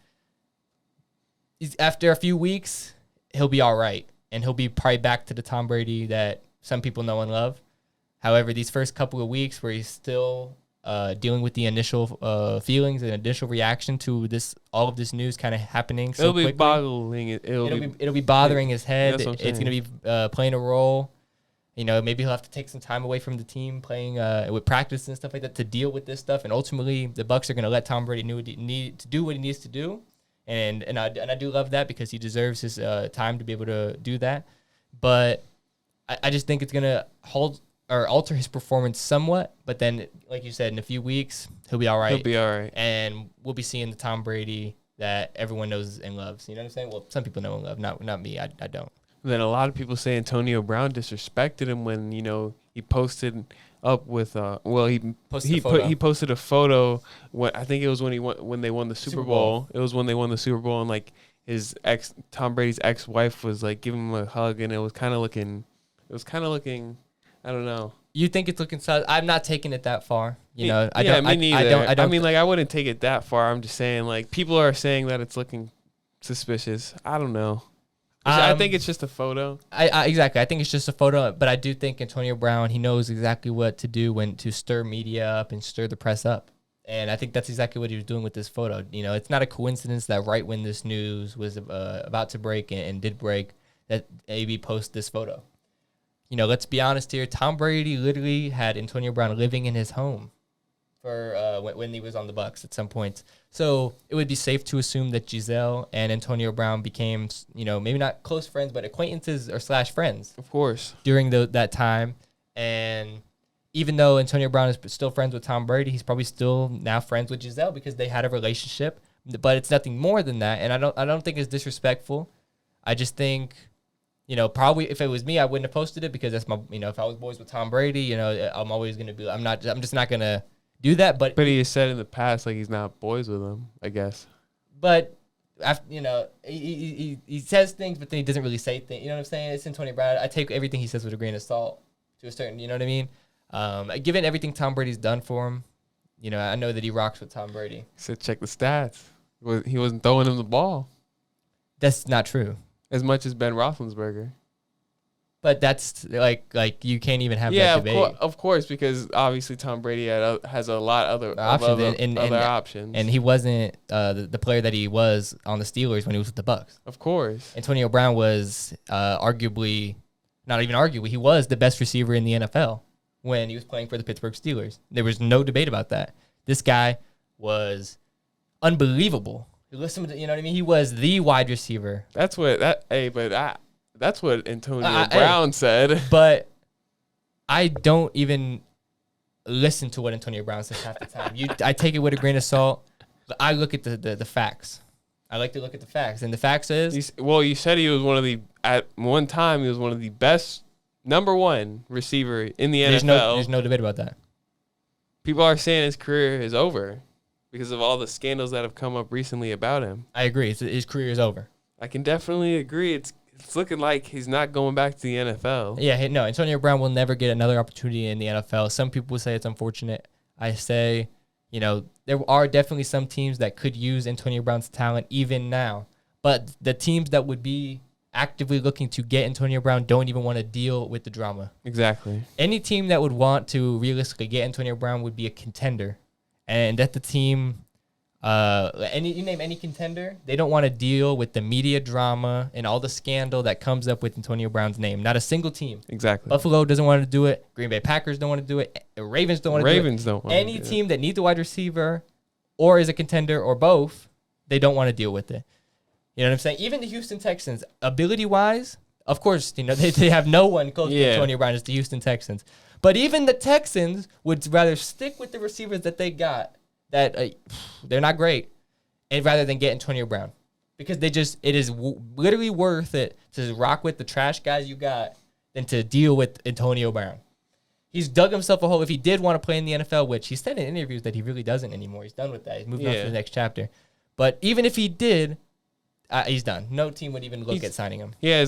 after a few weeks, he'll be all right, and he'll be probably back to the Tom Brady that some people know and love. However, these first couple of weeks where he's still dealing with the initial feelings and initial reaction to all of this news kind of happening so quickly. It'll be bothering his head. It's going to be playing a role. Maybe he'll have to take some time away from the team playing with practice and stuff like that to deal with this stuff. And ultimately, the Bucs are going to let Tom Brady need to do what he needs to do. And I do love that because he deserves his time to be able to do that. But I just think it's going to alter his performance somewhat, but then, like you said, in a few weeks, he'll be all right. He'll be all right. And we'll be seeing the Tom Brady that everyone knows and loves. You know what I'm saying? Well, some people know and love, not me. I don't. Then a lot of people say Antonio Brown disrespected him when, he posted up with he posted a photo I think it was when they won the Super Bowl. It was when they won the Super Bowl, and like Tom Brady's ex-wife was like giving him a hug, and it was kind of looking I don't know. You think it's looking sus? I'm not taking it that far. Me neither. I mean, like, I wouldn't take it that far. I'm just saying, like, people are saying that it's looking suspicious. I don't know. I think it's just a photo. Exactly. I think it's just a photo, but I do think Antonio Brown, he knows exactly what to do when to stir media up and stir the press up. And I think that's exactly what he was doing with this photo. It's not a coincidence that right when this news was about to break and did break, that AB post this photo. Let's be honest here. Tom Brady literally had Antonio Brown living in his home for when he was on the Bucs at some point. So it would be safe to assume that Giselle and Antonio Brown became, maybe not close friends, but acquaintances or / friends. Of course. During that time. And even though Antonio Brown is still friends with Tom Brady, he's probably still now friends with Giselle because they had a relationship. But it's nothing more than that. And I don't think it's disrespectful. I just think... probably if it was me, I wouldn't have posted it because that's my, if I was boys with Tom Brady, I'm always going to be, I'm just not going to do that. But he has said in the past, like, he's not boys with him, I guess. But, after, he says things, but then he doesn't really say things. You know what I'm saying? It's Antonio Brown. I take everything he says with a grain of salt to a certain, you know what I mean? Given everything Tom Brady's done for him, I know that he rocks with Tom Brady. He said, check the stats. He wasn't throwing him the ball. That's not true. As much as Ben Roethlisberger. But that's like you can't even have that debate. Yeah, of course, because obviously Tom Brady has a lot of other options. And he wasn't the player that he was on the Steelers when he was with the Bucs. Of course. Antonio Brown was not even arguably, he was the best receiver in the NFL when he was playing for the Pittsburgh Steelers. There was no debate about that. This guy was unbelievable. Listen, you know what I mean? He was the wide receiver. That's what Antonio Brown said. But I don't even listen to what Antonio Brown says half the time. I take it with a grain of salt. I look at the facts. I like to look at the facts, and the facts is you said he was at one time he was one of the best number one receiver in the NFL. There's no debate about that. People are saying his career is over. because of all the scandals that have come up recently about him. I agree. His career is over. I can definitely agree. It's looking like he's not going back to the NFL. Yeah, no, Antonio Brown will never get another opportunity in the NFL. Some people would say it's unfortunate. I say, there are definitely some teams that could use Antonio Brown's talent even now. But the teams that would be actively looking to get Antonio Brown don't even want to deal with the drama. Exactly. Any team that would want to realistically get Antonio Brown would be a contender. And that the team, you name any contender, they don't want to deal with the media drama and all the scandal that comes up with Antonio Brown's name. Not a single team. Exactly. Buffalo doesn't want to do it. Green Bay Packers don't want to do it. Ravens don't want to do it. Ravens don't want to do it. Any team that needs a wide receiver or is a contender or both, they don't want to deal with it. You know what I'm saying? Even the Houston Texans, ability-wise, of course, they have no one close to Antonio Brown. It's the Houston Texans. But even the Texans would rather stick with the receivers that they got, that they're not great, and rather than get Antonio Brown. Because it is literally worth it to rock with the trash guys you got than to deal with Antonio Brown. He's dug himself a hole. If he did want to play in the NFL, which he said in interviews that he really doesn't anymore. He's done with that. He's moving on to the next chapter. But even if he did, he's done. No team would even look at signing him. Yeah,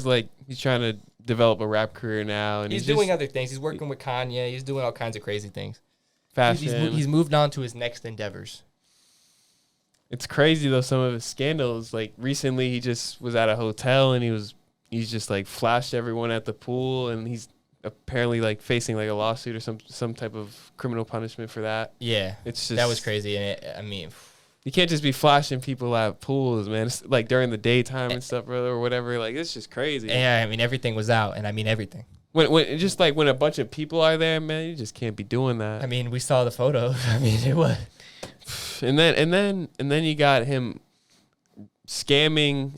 he's trying to develop a rap career now, and he's doing other things. He's working with Kanye. He's doing all kinds of crazy things. Fashion. He's moved on to his next endeavors. It's crazy though, some of his scandals. Like recently, he just was at a hotel and he's just like flashed everyone at the pool, and he's apparently like facing like a lawsuit or some type of criminal punishment for that. Yeah, it's just that was crazy. And you can't just be flashing people at pools, man. It's like during the daytime and stuff, brother, or whatever. Like it's just crazy. Yeah, everything was out, and everything. When just like when a bunch of people are there, man, you just can't be doing that. We saw the photos. It was. And then you got him scamming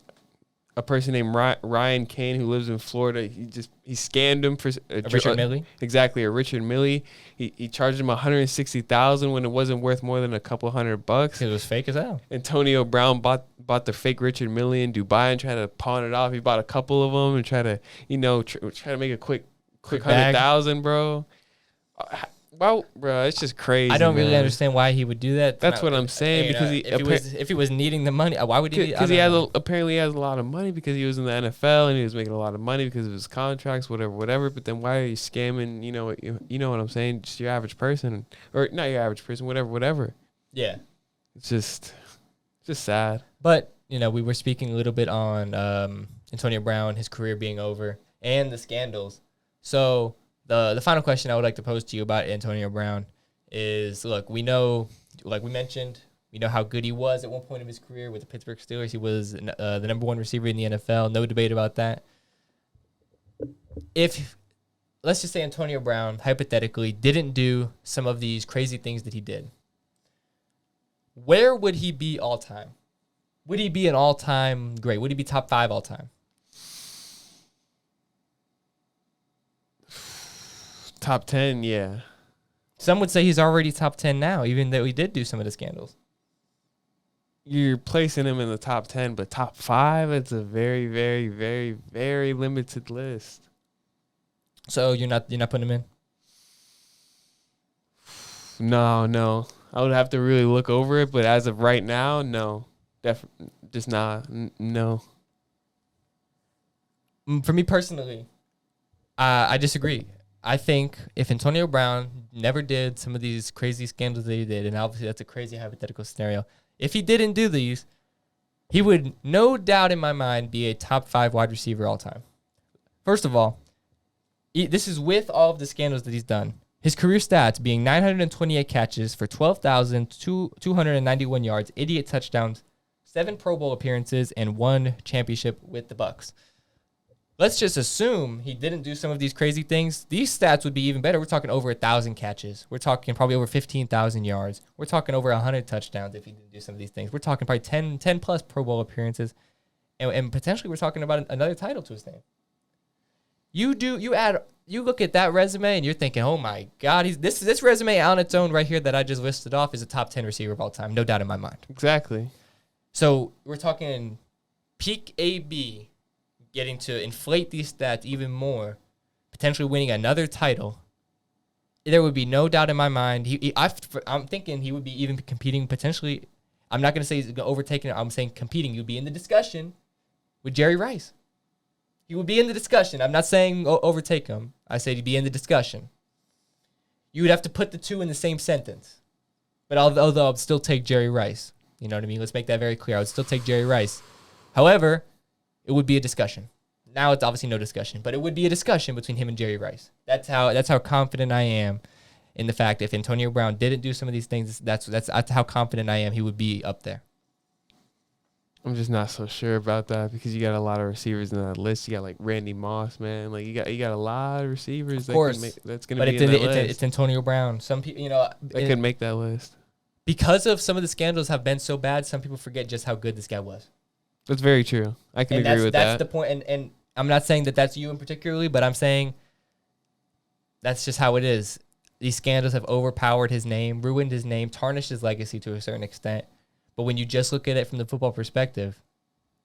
a person named Ryan Kane who lives in Florida. He scammed him for Richard Millie. Exactly, a Richard Millie. He charged him $160,000 when it wasn't worth more than a couple $100. It was fake as hell. Antonio Brown bought the fake Richard Millie in Dubai and tried to pawn it off. He bought a couple of them and try to make a quick $100,000, bro. Well, bro, it's just crazy. I don't really understand why he would do that. That's what I'm saying. Because if he was needing the money, why would he? Because apparently he has a lot of money because he was in the NFL and he was making a lot of money because of his contracts, whatever. But then why are you scamming? You know what I'm saying? Just your average person, or not your average person, whatever. Yeah, it's just sad. But we were speaking a little bit on Antonio Brown, his career being over, and the scandals. So. The final question I would like to pose to you about Antonio Brown is, look, we know, like we mentioned, we know how good he was at one point of his career with the Pittsburgh Steelers. He was the number one receiver in the NFL. No debate about that. If, let's just say Antonio Brown, hypothetically, didn't do some of these crazy things that he did, where would he be all time? Would he be an all-time great? Would he be top 5 all time? Top 10, yeah. Some would say he's already top 10 now, even though he did do some of the scandals. You're placing him in the top 10, but top 5, it's a very, very, very, very limited list. So you're not putting him in? No. I would have to really look over it, but as of right now, no. Just not. No. For me personally, I disagree. I think if Antonio Brown never did some of these crazy scandals that he did, and obviously that's a crazy hypothetical scenario, if he didn't do these, he would no doubt in my mind be a top 5 wide receiver all time. First of all, this is with all of the scandals that he's done. His career stats being 928 catches for 12,291 yards, 88 touchdowns, 7 Pro Bowl appearances, and 1 championship with the Bucs. Let's just assume he didn't do some of these crazy things. These stats would be even better. We're talking over 1,000 catches. We're talking probably over 15,000 yards. We're talking over 100 touchdowns if he didn't do some of these things. We're talking probably 10 plus Pro Bowl appearances. And potentially we're talking about another title to his name. You look at that resume and you're thinking, oh my God, this resume on its own right here that I just listed off is a top 10 receiver of all time. No doubt in my mind. Exactly. So we're talking peak AB, getting to inflate these stats even more, potentially winning another title. there would be no doubt in my mind. I'm thinking he would be even competing potentially. I'm not going to say he's going to overtake it. I'm saying competing. You'd be in the discussion with Jerry Rice. He would be in the discussion. I'm not saying overtake him. I said he'd be in the discussion. You would have to put the two in the same sentence. But although I'd still take Jerry Rice. You know what I mean? Let's make that very clear. I would still take Jerry Rice. However, it would be a discussion. Now it's obviously no discussion, but it would be a discussion between him and Jerry Rice. That's how confident I am in the fact if Antonio Brown didn't do some of these things, that's how confident I am he would be up there. I'm just not so sure about that because you got a lot of receivers in that list. You got like Randy Moss, man. Like you got a lot of receivers. Of course, that's going to be in that list. It's Antonio Brown. Some people, they could make that list because of some of the scandals have been so bad. Some people forget just how good this guy was. That's very true. I can agree with that. That's the point. And I'm not saying that that's you in particularly, but I'm saying that's just how it is. These scandals have overpowered his name, ruined his name, tarnished his legacy to a certain extent. But when you just look at it from the football perspective,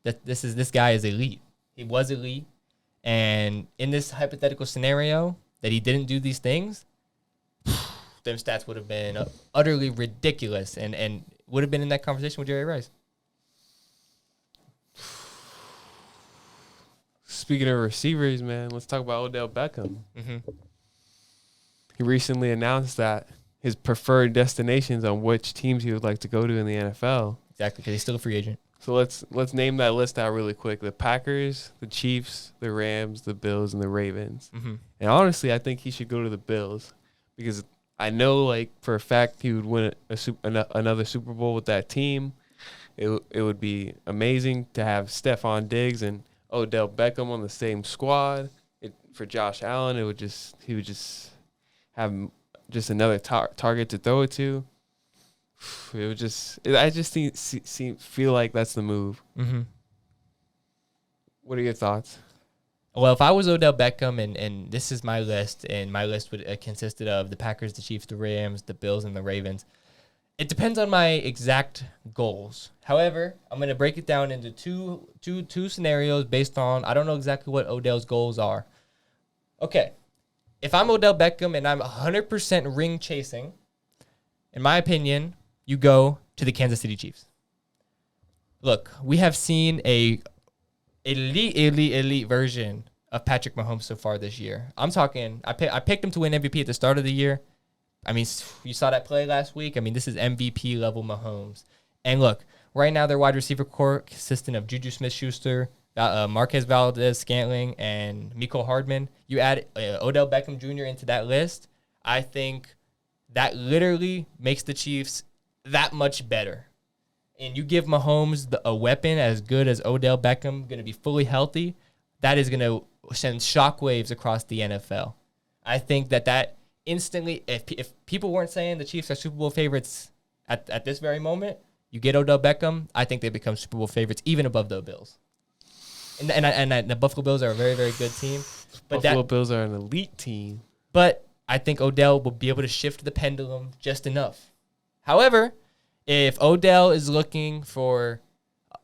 this guy is elite. He was elite. And in this hypothetical scenario that he didn't do these things, them stats would have been utterly ridiculous and would have been in that conversation with Jerry Rice. Speaking of receivers, man, let's talk about Odell Beckham. Mm-hmm. He recently announced that his preferred destinations on which teams he would like to go to in the NFL. Exactly, because he's still a free agent. So let's name that list out really quick. The Packers, the Chiefs, the Rams, the Bills, and the Ravens. Mm-hmm. And honestly, I think he should go to the Bills because I know, like, for a fact he would win another Super Bowl with that team. It would be amazing to have Stephon Diggs and Odell Beckham on the same squad. For Josh Allen, he would just have just another target to throw it to. I just feel like that's the move. Mm-hmm. What are your thoughts? Well, if I was Odell Beckham, and this is my list, and my list would consisted of the Packers, the Chiefs, the Rams, the Bills, and the Ravens. It depends on my exact goals. However, I'm going to break it down into two scenarios based on, I don't know exactly what Odell's goals are. Okay. If I'm Odell Beckham and I'm 100% ring chasing, in my opinion, you go to the Kansas City Chiefs. Look, we have seen a elite version of Patrick Mahomes so far this year. I'm talking, I picked him to win MVP at the start of the year. I mean, you saw that play last week. I mean, this is MVP level Mahomes. And look, right now their wide receiver core consisting of Juju Smith-Schuster, Marquez Valdez-Scantling, and Mecole Hardman. You add Odell Beckham Jr. into that list, I think that literally makes the Chiefs that much better. And you give Mahomes a weapon as good as Odell Beckham, going to be fully healthy, that is going to send shockwaves across the NFL. I think that instantly, if people weren't saying the Chiefs are Super Bowl favorites at this very moment, you get Odell Beckham, I think they become Super Bowl favorites even above the Bills. And the Buffalo Bills are a very, very good team. But Buffalo Bills are an elite team. But I think Odell will be able to shift the pendulum just enough. However, if Odell is looking for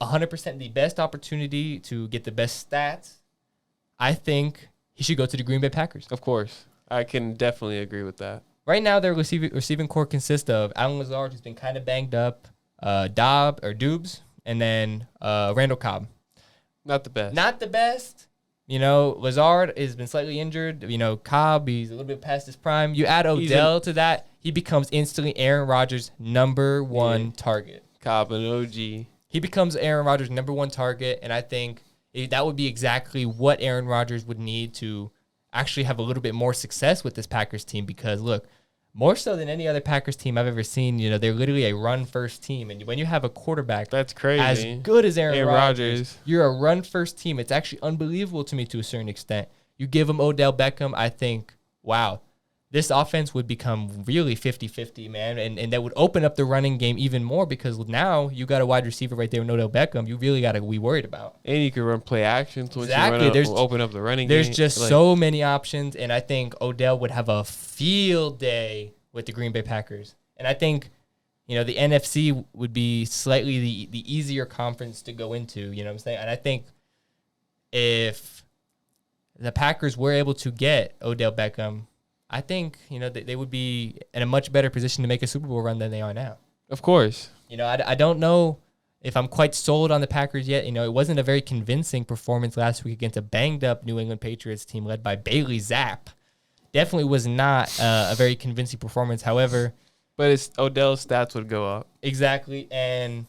100% the best opportunity to get the best stats, I think he should go to the Green Bay Packers. Of course. I can definitely agree with that. Right now, their receiving core consists of Allen Lazard, who's been kind of banged up, Doubs, and then Randall Cobb. Not the best. Not the best. Lazard has been slightly injured. Cobb, he's a little bit past his prime. You add Odell to that, he becomes instantly Aaron Rodgers' number one target. Cobb and OG. He becomes Aaron Rodgers' number one target, and I think that would be exactly what Aaron Rodgers would need to actually have a little bit more success with this Packers team because, look, more so than any other Packers team I've ever seen, they're literally a run-first team. And when you have a quarterback that's crazy as good as Aaron Rodgers, you're a run-first team. It's actually unbelievable to me to a certain extent. You give him Odell Beckham, I think, wow, this offense would become really 50-50, man. And that would open up the running game even more because now you got a wide receiver right there with Odell Beckham you really got to be worried about. And you can run play actions once exactly. you open up the running game. There's just so many options, and I think Odell would have a field day with the Green Bay Packers. And I think, the NFC would be slightly the easier conference to go into, you know what I'm saying? And I think if the Packers were able to get Odell Beckham, I think, they would be in a much better position to make a Super Bowl run than they are now. Of course. I don't know if I'm quite sold on the Packers yet. It wasn't a very convincing performance last week against a banged-up New England Patriots team led by Bailey Zapp. Definitely was not a very convincing performance. However, but Odell's stats would go up. Exactly, and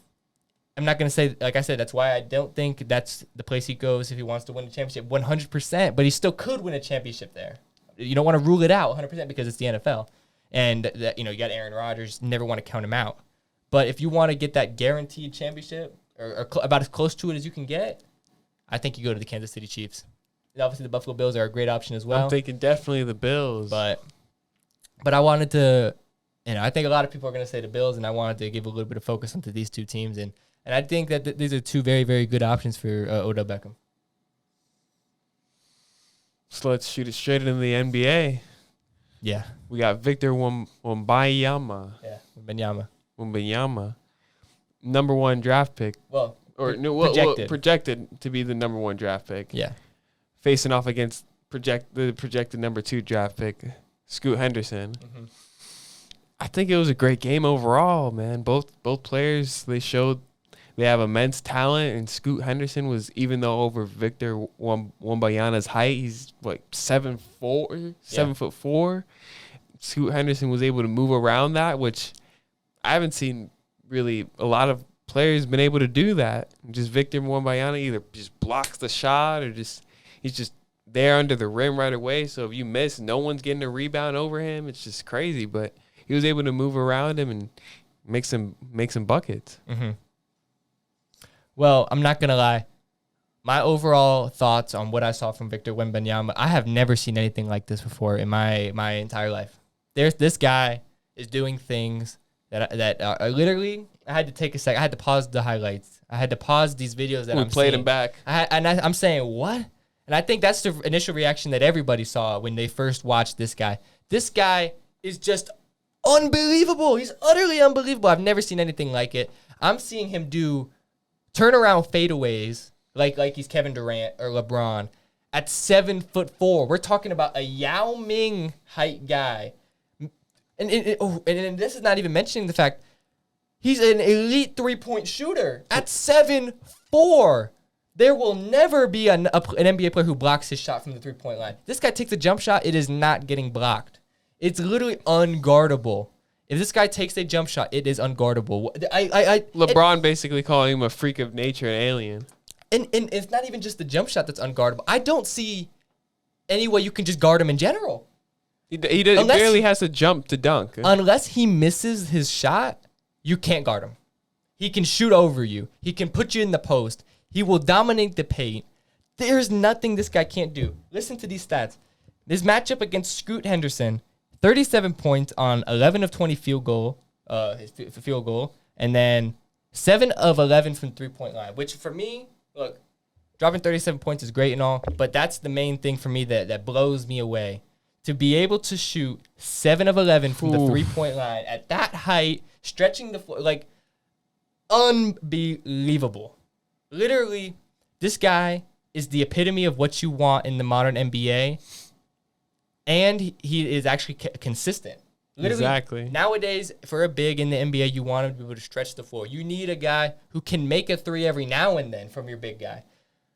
I'm not going to say, like I said, that's why I don't think that's the place he goes if he wants to win a championship 100%, but he still could win a championship there. You don't want to rule it out 100% because it's the NFL. And, you got Aaron Rodgers, never want to count him out. But if you want to get that guaranteed championship, or about as close to it as you can get, I think you go to the Kansas City Chiefs. And obviously, the Buffalo Bills are a great option as well. I'm thinking definitely the Bills. But I wanted to, I think a lot of people are going to say the Bills, and I wanted to give a little bit of focus onto these two teams. And I think that these are two very, very good options for Odell Beckham. So let's shoot it straight into the NBA. Yeah. We got Victor Wembanyama. Yeah, Wembanyama. Number 1 draft pick. Projected to be the number 1 draft pick. Yeah. Facing off against the projected number 2 draft pick, Scoot Henderson. Mm-hmm. I think it was a great game overall, man. Both players, they showed they have immense talent, and Scoot Henderson was, even though over Victor Wembanyama's height, he's like 7'4". Scoot Henderson was able to move around that, which I haven't seen really a lot of players been able to do that. Just Victor Wembanyama either just blocks the shot or he's just there under the rim right away. So if you miss, no one's getting a rebound over him. It's just crazy, but he was able to move around him and make some buckets. Mm-hmm. Well, I'm not going to lie. My overall thoughts on what I saw from Victor Wembanyama, I have never seen anything like this before in my entire life. This guy is doing things that are literally, I had to take a second. I had to pause the highlights. I had to pause these videos that I'm played seeing. them back. I'm saying, what? And I think that's the initial reaction that everybody saw when they first watched this guy. This guy is just unbelievable. He's utterly unbelievable. I've never seen anything like it. I'm seeing him do turnaround fadeaways like he's Kevin Durant or LeBron at 7'4". We're talking about a Yao Ming height guy. And this is not even mentioning the fact he's an elite three-point shooter at 7'4". There will never be an NBA player who blocks his shot from the three-point line. This guy takes a jump shot, it is not getting blocked. It's literally unguardable. If this guy takes a jump shot, it is unguardable. LeBron basically calling him a freak of nature, an alien. And it's not even just the jump shot that's unguardable. I don't see any way you can just guard him in general. He barely has to jump to dunk. Unless he misses his shot, you can't guard him. He can shoot over you. He can put you in the post. He will dominate the paint. There's nothing this guy can't do. Listen to these stats. This matchup against Scoot Henderson, 37 points on 11 of 20 field goal, and then 7 of 11 from three-point line, which for me, look, dropping 37 points is great and all, but that's the main thing for me that blows me away. To be able to shoot 7 of 11 from the three-point line at that height, stretching the floor, like, unbelievable. Literally, this guy is the epitome of what you want in the modern NBA, and he is actually consistent. Literally, exactly. Nowadays, for a big in the NBA, you want him to be able to stretch the floor. You need a guy who can make a three every now and then from your big guy.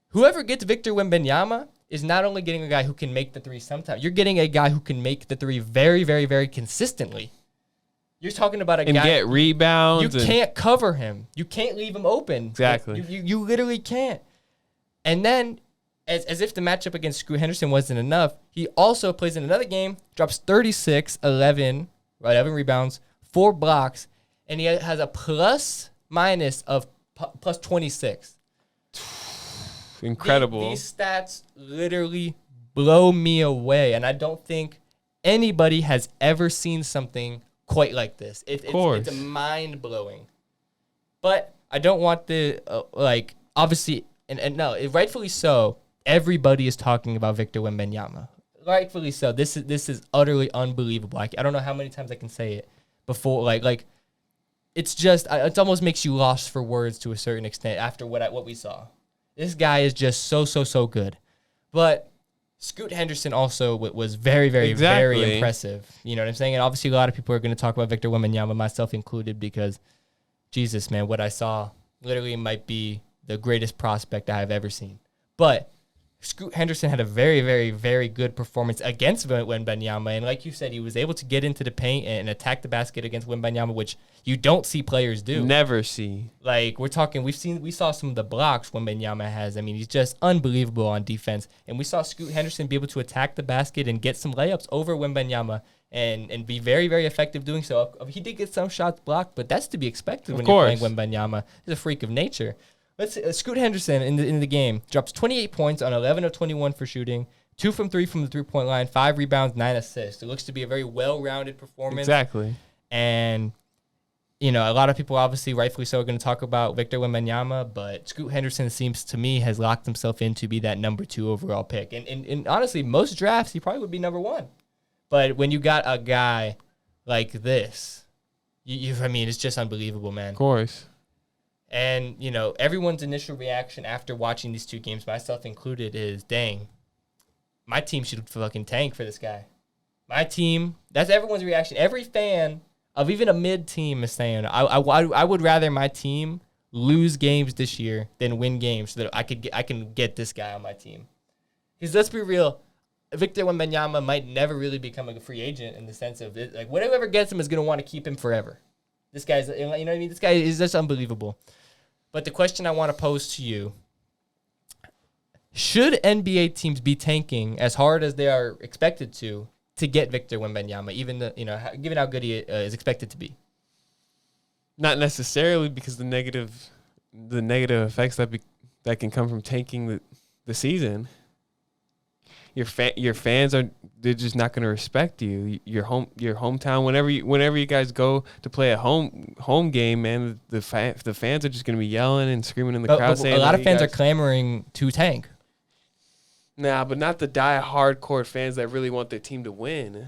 Whoever gets Victor Wembanyama is not only getting a guy who can make the three sometimes, you're getting a guy who can make the three very, very, very consistently. You're talking about a guy. And get rebounds. You can't cover him. You can't leave him open. Exactly. You literally can't. And then, as if the matchup against Scoot Henderson wasn't enough, he also plays in another game, drops 36, 11 rebounds, 4 blocks, and he has a plus-minus of plus 26. Incredible. These stats literally blow me away, and I don't think anybody has ever seen something quite like this. It's mind-blowing. But I don't want the, obviously, and no, rightfully so, everybody is talking about Victor Wembanyama. Rightfully so. This is utterly unbelievable. I don't know how many times I can say it before. It's just, it almost makes you lost for words to a certain extent after what we saw. This guy is just so good. But Scoot Henderson also was very, very, Exactly. very impressive. You know what I'm saying? And obviously, a lot of people are going to talk about Victor Wembanyama, myself included, because, Jesus, man, what I saw literally might be the greatest prospect I have ever seen. But Scoot Henderson had a very, very, very good performance against Wembanyama. And like you said, he was able to get into the paint and attack the basket against Wembanyama, which you don't see players do. Never see. Like, we saw some of the blocks Wembanyama has. I mean, he's just unbelievable on defense. And we saw Scoot Henderson be able to attack the basket and get some layups over Wembanyama and be very, very effective doing so. He did get some shots blocked, but that's to be expected when you're playing Wembanyama. He's a freak of nature. Let's see, Scoot Henderson in the game drops 28 points on 11 of 21 for shooting, 2 from 3 from the 3-point line, 5 rebounds, 9 assists. It looks to be a very well-rounded performance. Exactly. And, you know, a lot of people obviously, rightfully so, are going to talk about Victor Wembanyama, but Scoot Henderson seems to me has locked himself in to be that number 2 overall pick. And honestly, most drafts, he probably would be number 1. But when you got a guy like this, I mean, it's just unbelievable, man. Of course. And, you know, everyone's initial reaction after watching these 2 games, myself included, is, dang, my team should fucking tank for this guy. My team, that's everyone's reaction. Every fan of even a mid team is saying, I would rather my team lose games this year than win games so that I can get this guy on my team. Because let's be real, Victor Wembanyama might never really become a free agent in the sense of, like, whatever gets him is going to want to keep him forever. This guy's, you know what I mean? This guy is just unbelievable. But the question I want to pose to you, should NBA teams be tanking as hard as they are expected to get Victor Wembanyama, even given how good he is expected to be? Not necessarily, because the negative effects that can come from tanking the season. Your fans they're just not going to respect you. Your hometown. Whenever you guys go to play a home game, man, the fans are just going to be yelling and screaming in the crowd. Saying a lot of fans are clamoring to tank. Nah, but not the hardcore fans that really want their team to win.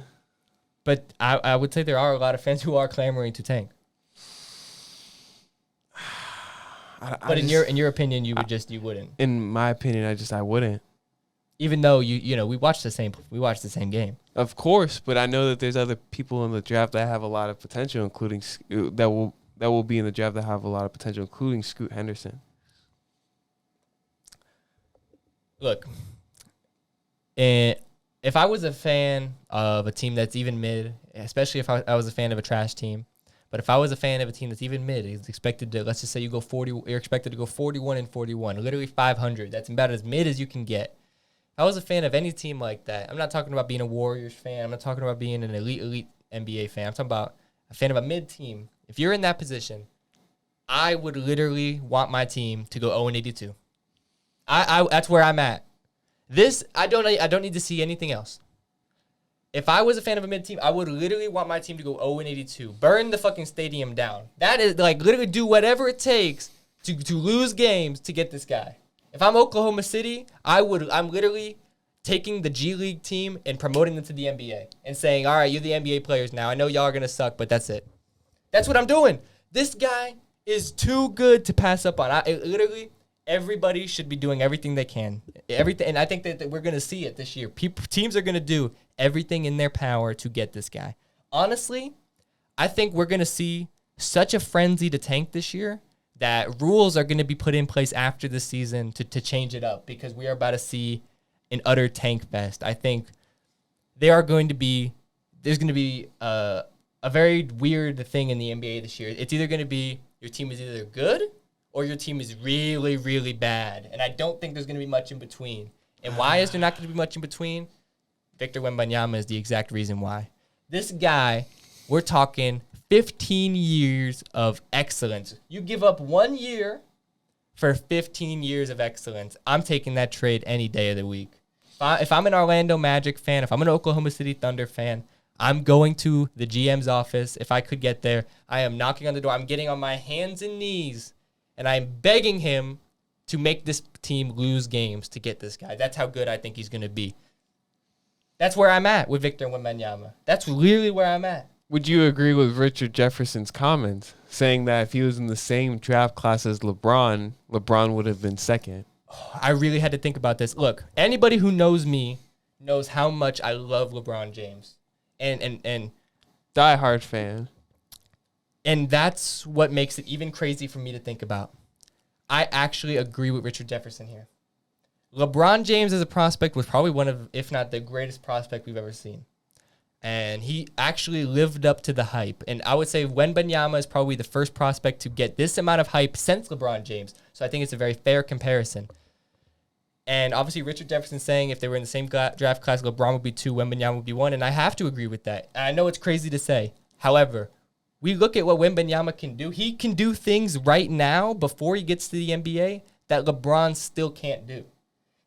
But I would say there are a lot of fans who are clamoring to tank. But in your opinion, you wouldn't. In my opinion, I wouldn't. Even though we watched the same game. Of course, but I know that there's other people in the draft that have a lot of potential, including that will be in the draft that have a lot of potential, including Scoot Henderson. Look, if I was a fan of a team that's even mid, especially if I was a fan of a trash team, but if I was a fan of a team that's even mid, it's expected to, let's just say you're expected to go 41-41, literally 500. That's about as mid as you can get. I was a fan of any team like that. I'm not talking about being a Warriors fan. I'm not talking about being an elite NBA fan. I'm talking about a fan of a mid team. If you're in that position, I would literally want my team to go 0-82. That's where I'm at. I don't need to see anything else. If I was a fan of a mid team, I would literally want my team to go 0-82. Burn the fucking stadium down. That is, like, literally do whatever it takes to lose games to get this guy. If I'm Oklahoma City, I'm literally taking the G League team and promoting them to the NBA and saying, all right, you're the NBA players now. I know y'all are going to suck, but that's it. That's what I'm doing. This guy is too good to pass up on. Literally, everybody should be doing everything they can. And I think that we're going to see it this year. Teams are going to do everything in their power to get this guy. Honestly, I think we're going to see such a frenzy to tank this year that rules are going to be put in place after the season to change it up, because we are about to see an utter tank fest. I think there's going to be a very weird thing in the NBA this year. It's either going to be your team is either good or your team is really, really bad. And I don't think there's going to be much in between. And why is there not going to be much in between? Victor Wembanyama is the exact reason why. This guy, we're talking 15 years of excellence. You give up 1 year for 15 years of excellence. I'm taking that trade any day of the week. If I'm an Orlando Magic fan, if I'm an Oklahoma City Thunder fan, I'm going to the GM's office. If I could get there, I am knocking on the door. I'm getting on my hands and knees, and I'm begging him to make this team lose games to get this guy. That's how good I think he's going to be. That's where I'm at with Victor Wembanyama. That's really where I'm at. Would you agree with Richard Jefferson's comments, saying that if he was in the same draft class as LeBron would have been second? I really had to think about this. Look, anybody who knows me knows how much I love LeBron James. And diehard fan. And that's what makes it even crazy for me to think about. I actually agree with Richard Jefferson here. LeBron James as a prospect was probably one of, if not the greatest prospect we've ever seen. And he actually lived up to the hype. And I would say Wembanyama is probably the first prospect to get this amount of hype since LeBron James. So I think it's a very fair comparison. And obviously Richard Jefferson saying if they were in the same draft class, LeBron would be 2, Wembanyama would be 1. And I have to agree with that. And I know it's crazy to say. However, we look at what Wembanyama can do. He can do things right now before he gets to the NBA that LeBron still can't do.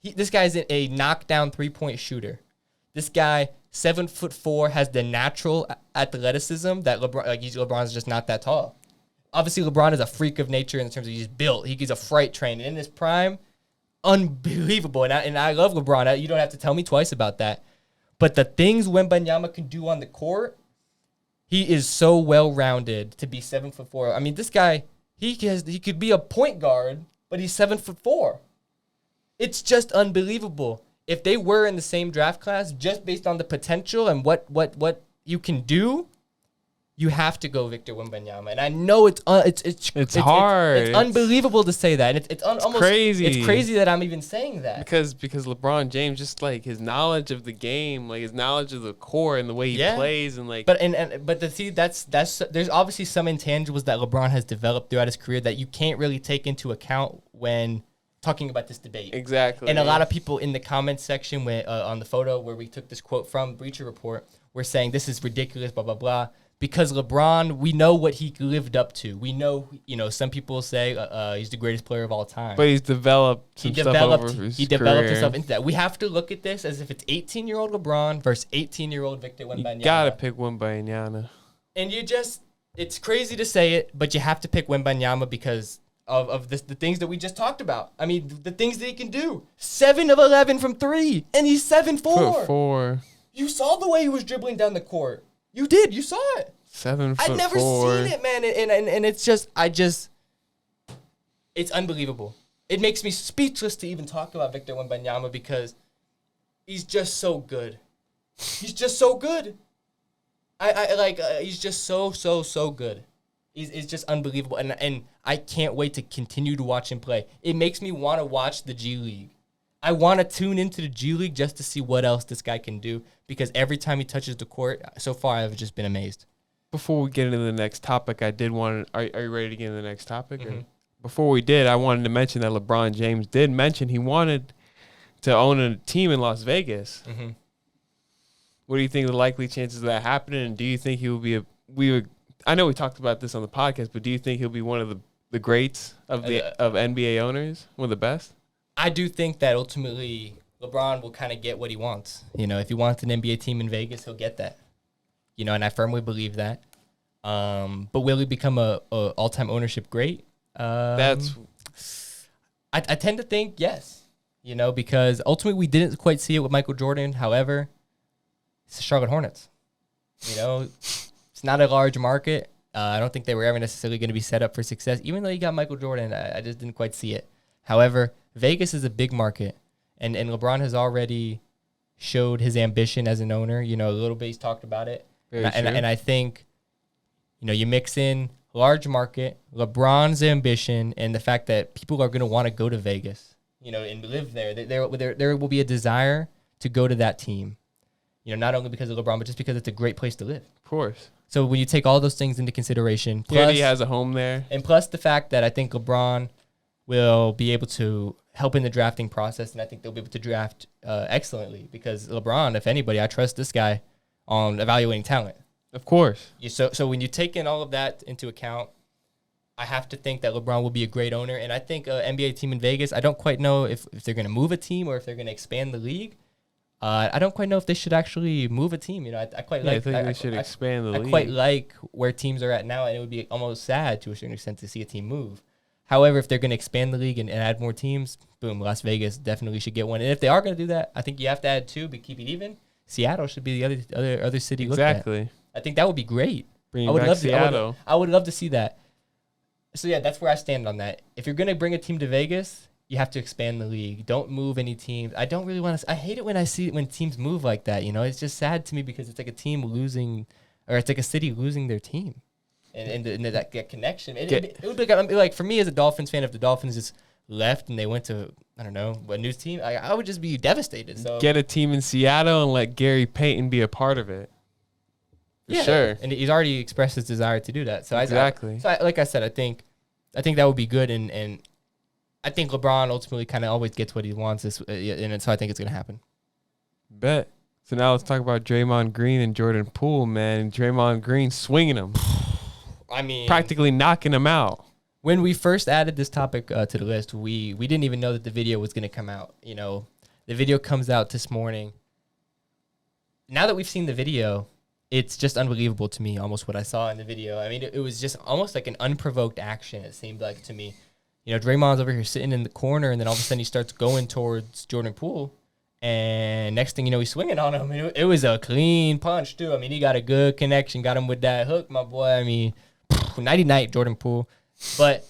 This guy's a knockdown three-point shooter. This guy, 7'4", has the natural athleticism that LeBron's just not that tall. Obviously, LeBron is a freak of nature in terms of he's built. He's a freight train. In his prime, unbelievable. And I love LeBron. You don't have to tell me twice about that. But the things Wembanyama can do on the court, he is so well-rounded to be 7'4". I mean, this guy, he could be a point guard, but he's 7'4". It's just unbelievable. If they were in the same draft class, just based on the potential and what you can do, you have to go Victor Wembanyama. And I know it's hard. It's unbelievable to say that. And it's almost crazy. It's crazy that I'm even saying that. Because LeBron James, just like his knowledge of the game, like his knowledge of the core and the way he plays, and like. But to see that's there's obviously some intangibles that LeBron has developed throughout his career that you can't really take into account when talking about this debate. Exactly. And a lot of people in the comments section on the photo where we took this quote from Bleacher Report were saying this is ridiculous, blah, blah, blah. Because LeBron, we know what he lived up to. We know, some people say he's the greatest player of all time. But he's developed some stuff over his career. He developed himself into that. We have to look at this as if it's 18-year-old LeBron versus 18-year-old Victor Wembanyama. You got to pick Wembanyama. And it's crazy to say it, but you have to pick Wembanyama because of the things that we just talked about. I mean, the things that he can do. 7 of 11 from 3, and he's 7'4". 4. You saw the way he was dribbling down the court. You did. You saw it. 7'4". I've never seen it, man. And it's just, it's unbelievable. It makes me speechless to even talk about Victor Wembanyama because he's just so good. He's just so good. He's just so good. It's just unbelievable. And I can't wait to continue to watch him play. It makes me want to watch the G League. I want to tune into the G League just to see what else this guy can do because every time he touches the court, so far I've just been amazed. Before we get into the next topic, I did want to... Are you ready to get into the next topic? Mm-hmm. Before we did, I wanted to mention that LeBron James did mention he wanted to own a team in Las Vegas. Mm-hmm. What do you think the likely chances of that happening? And do you think he will be I know we talked about this on the podcast, but do you think he'll be one of the greats of NBA owners, one of the best? I do think that ultimately LeBron will kind of get what he wants. If he wants an NBA team in Vegas, he'll get that. And I firmly believe that. But will he become a all-time ownership great? I tend to think yes. Because ultimately we didn't quite see it with Michael Jordan. However, it's the Charlotte Hornets. It's not a large market. I don't think they were ever necessarily going to be set up for success. Even though you got Michael Jordan, I just didn't quite see it. However, Vegas is a big market, and LeBron has already showed his ambition as an owner. A little bit he's talked about it. And I think, you mix in large market, LeBron's ambition, and the fact that people are going to want to go to Vegas, and live there. There will be a desire to go to that team, not only because of LeBron, but just because it's a great place to live. Of course. So when you take all those things into consideration, plus, he has a home there. And plus the fact that I think LeBron will be able to help in the drafting process, and I think they'll be able to draft excellently because LeBron, if anybody, I trust this guy on evaluating talent. Of course. So when you take in all of that into account, I have to think that LeBron will be a great owner. And I think an NBA team in Vegas, I don't quite know if they're going to move a team or if they're going to expand the league. I don't quite know if they should actually move a team. I think they should expand the league. I quite like where teams are at now, and it would be almost sad to a certain extent to see a team move. However, if they're going to expand the league and add more teams, boom, Las Vegas definitely should get one. And if they are going to do that, I think you have to add 2 but keep it even. Seattle should be the other city looked at. Exactly. I think that would be great. I would love Seattle. I would love to see that. So, yeah, that's where I stand on that. If you're going to bring a team to Vegas, you have to expand the league. Don't move any teams. I don't really want to. I hate it when I see when teams move like that. It's just sad to me because it's like a team losing, or it's like a city losing their team, and that connection. It would be like for me as a Dolphins fan, if the Dolphins just left and they went to I don't know a new team, I would just be devastated. So get a team in Seattle and let Gary Payton be a part of it. For sure. And he's already expressed his desire to do that. So exactly. Like I said, I think that would be good, and I think LeBron ultimately kind of always gets what he wants, and so I think it's going to happen. Bet. So now let's talk about Draymond Green and Jordan Poole, man. Draymond Green swinging him. I mean, practically knocking him out. When we first added this topic to the list, we didn't even know that the video was going to come out. The video comes out this morning. Now that we've seen the video, it's just unbelievable to me, almost what I saw in the video. I mean, it was just almost like an unprovoked action, it seemed like to me. Draymond's over here sitting in the corner, and then all of a sudden he starts going towards Jordan Poole. And next thing you know, he's swinging on him. It was a clean punch, too. I mean, he got a good connection, got him with that hook, my boy. I mean, nighty-night, Jordan Poole. But,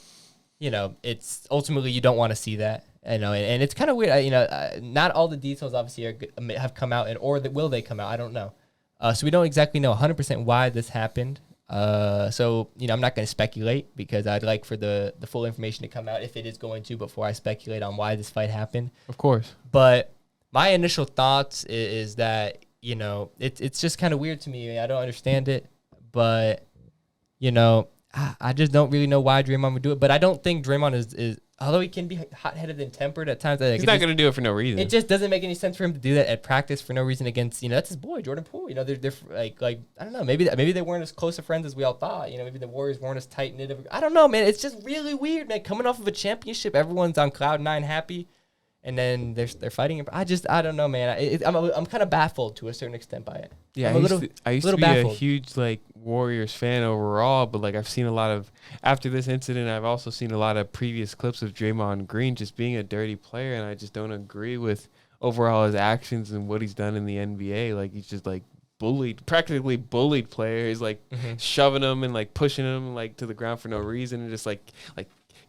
it's ultimately you don't want to see that. And it's kind of weird. Not all the details, obviously, have come out, will they come out? I don't know. So we don't exactly know 100% why this happened. So I'm not going to speculate because I'd like for the full information to come out if it is going to before I speculate on why this fight happened. Of course. But my initial thoughts is that, it's just kind of weird to me. I don't understand it, but, I just don't really know why Draymond would do it. But I don't think Draymond is although he can be hot-headed and tempered at times. He's not going to do it for no reason. It just doesn't make any sense for him to do that at practice for no reason against, that's his boy, Jordan Poole. They're like I don't know, maybe they weren't as close of friends as we all thought. Maybe the Warriors weren't as tight-knit. I don't know, man. It's just really weird, man. Coming off of a championship, everyone's on cloud nine happy, and then they're fighting. I don't know, man. I'm kind of baffled to a certain extent by it. Yeah, I used to be baffled. A huge Warriors fan overall, but I've seen a lot of after this incident. I've also seen a lot of previous clips of Draymond Green just being a dirty player, and I just don't agree with overall his actions and what he's done in the NBA. He's just practically bullied players, shoving them and pushing them to the ground for no reason, and just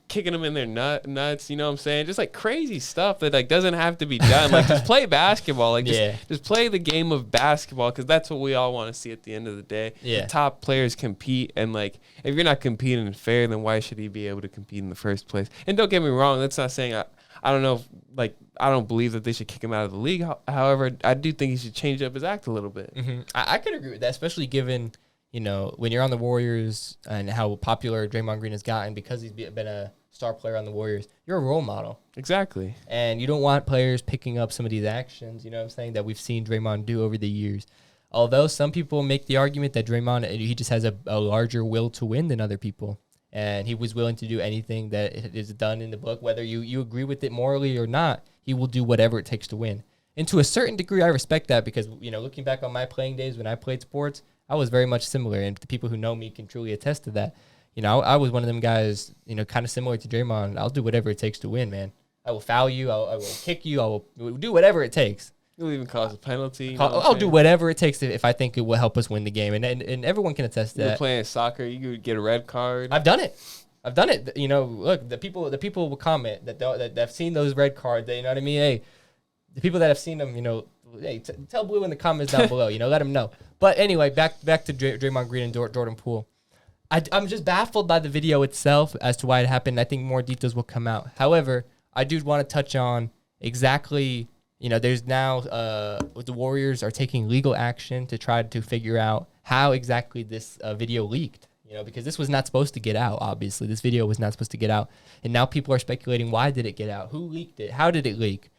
kicking them in their nuts, you know what I'm saying? Just crazy stuff that doesn't have to be done. Just play basketball. Just play the game of basketball because that's what we all want to see at the end of the day. Yeah. The top players compete, and if you're not competing fair, then why should he be able to compete in the first place? And don't get me wrong, that's not saying I don't know if, I don't believe that they should kick him out of the league. However, I do think he should change up his act a little bit. Mm-hmm. I could agree with that, especially given when you're on the Warriors and how popular Draymond Green has gotten because he's been a star player on the Warriors. You're a role model. Exactly. And you don't want players picking up some of these actions, that we've seen Draymond do over the years. Although some people make the argument that Draymond, he just has a larger will to win than other people. And he was willing to do anything that is done in the book, whether you agree with it morally or not, he will do whatever it takes to win. And to a certain degree, I respect that because, looking back on my playing days when I played sports, I was very much similar. And the people who know me can truly attest to that. I was one of them guys, kind of similar to Draymond. I'll do whatever it takes to win, man. I will foul you. I will kick you. I will do whatever it takes. You'll even cause a penalty. I'll do whatever it takes if I think it will help us win the game. And everyone can attest to that. You're playing soccer, you could get a red card. I've done it. Look, the people will comment that have seen those red cards. You know what I mean? Hey, the people that have seen them, hey, tell Blue in the comments down below. Let them know. But anyway, back to Draymond Green and Jordan Poole. I'm just baffled by the video itself as to why it happened. I think more details will come out. However, I do want to touch on exactly, there's now the Warriors are taking legal action to try to figure out how exactly this video leaked, because this was not supposed to get out, obviously. This video was not supposed to get out. And now people are speculating, why did it get out? Who leaked it? How did it leak?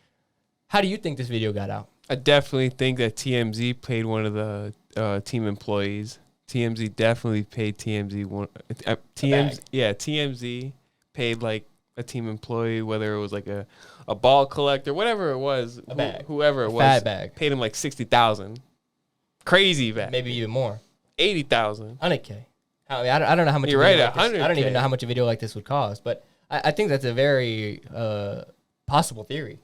How do you think this video got out? I definitely think that TMZ paid one of the team employees. TMZ definitely paid TMZ one. TMZ paid a team employee, whether it was a ball collector, whatever it was, whoever it was, fat bag, paid him $60,000. Crazy bag, maybe even more, 80,000. 100K. I don't know how much. You're right, 100K. I don't even know how much a video like this would cost, but I think that's a very possible theory.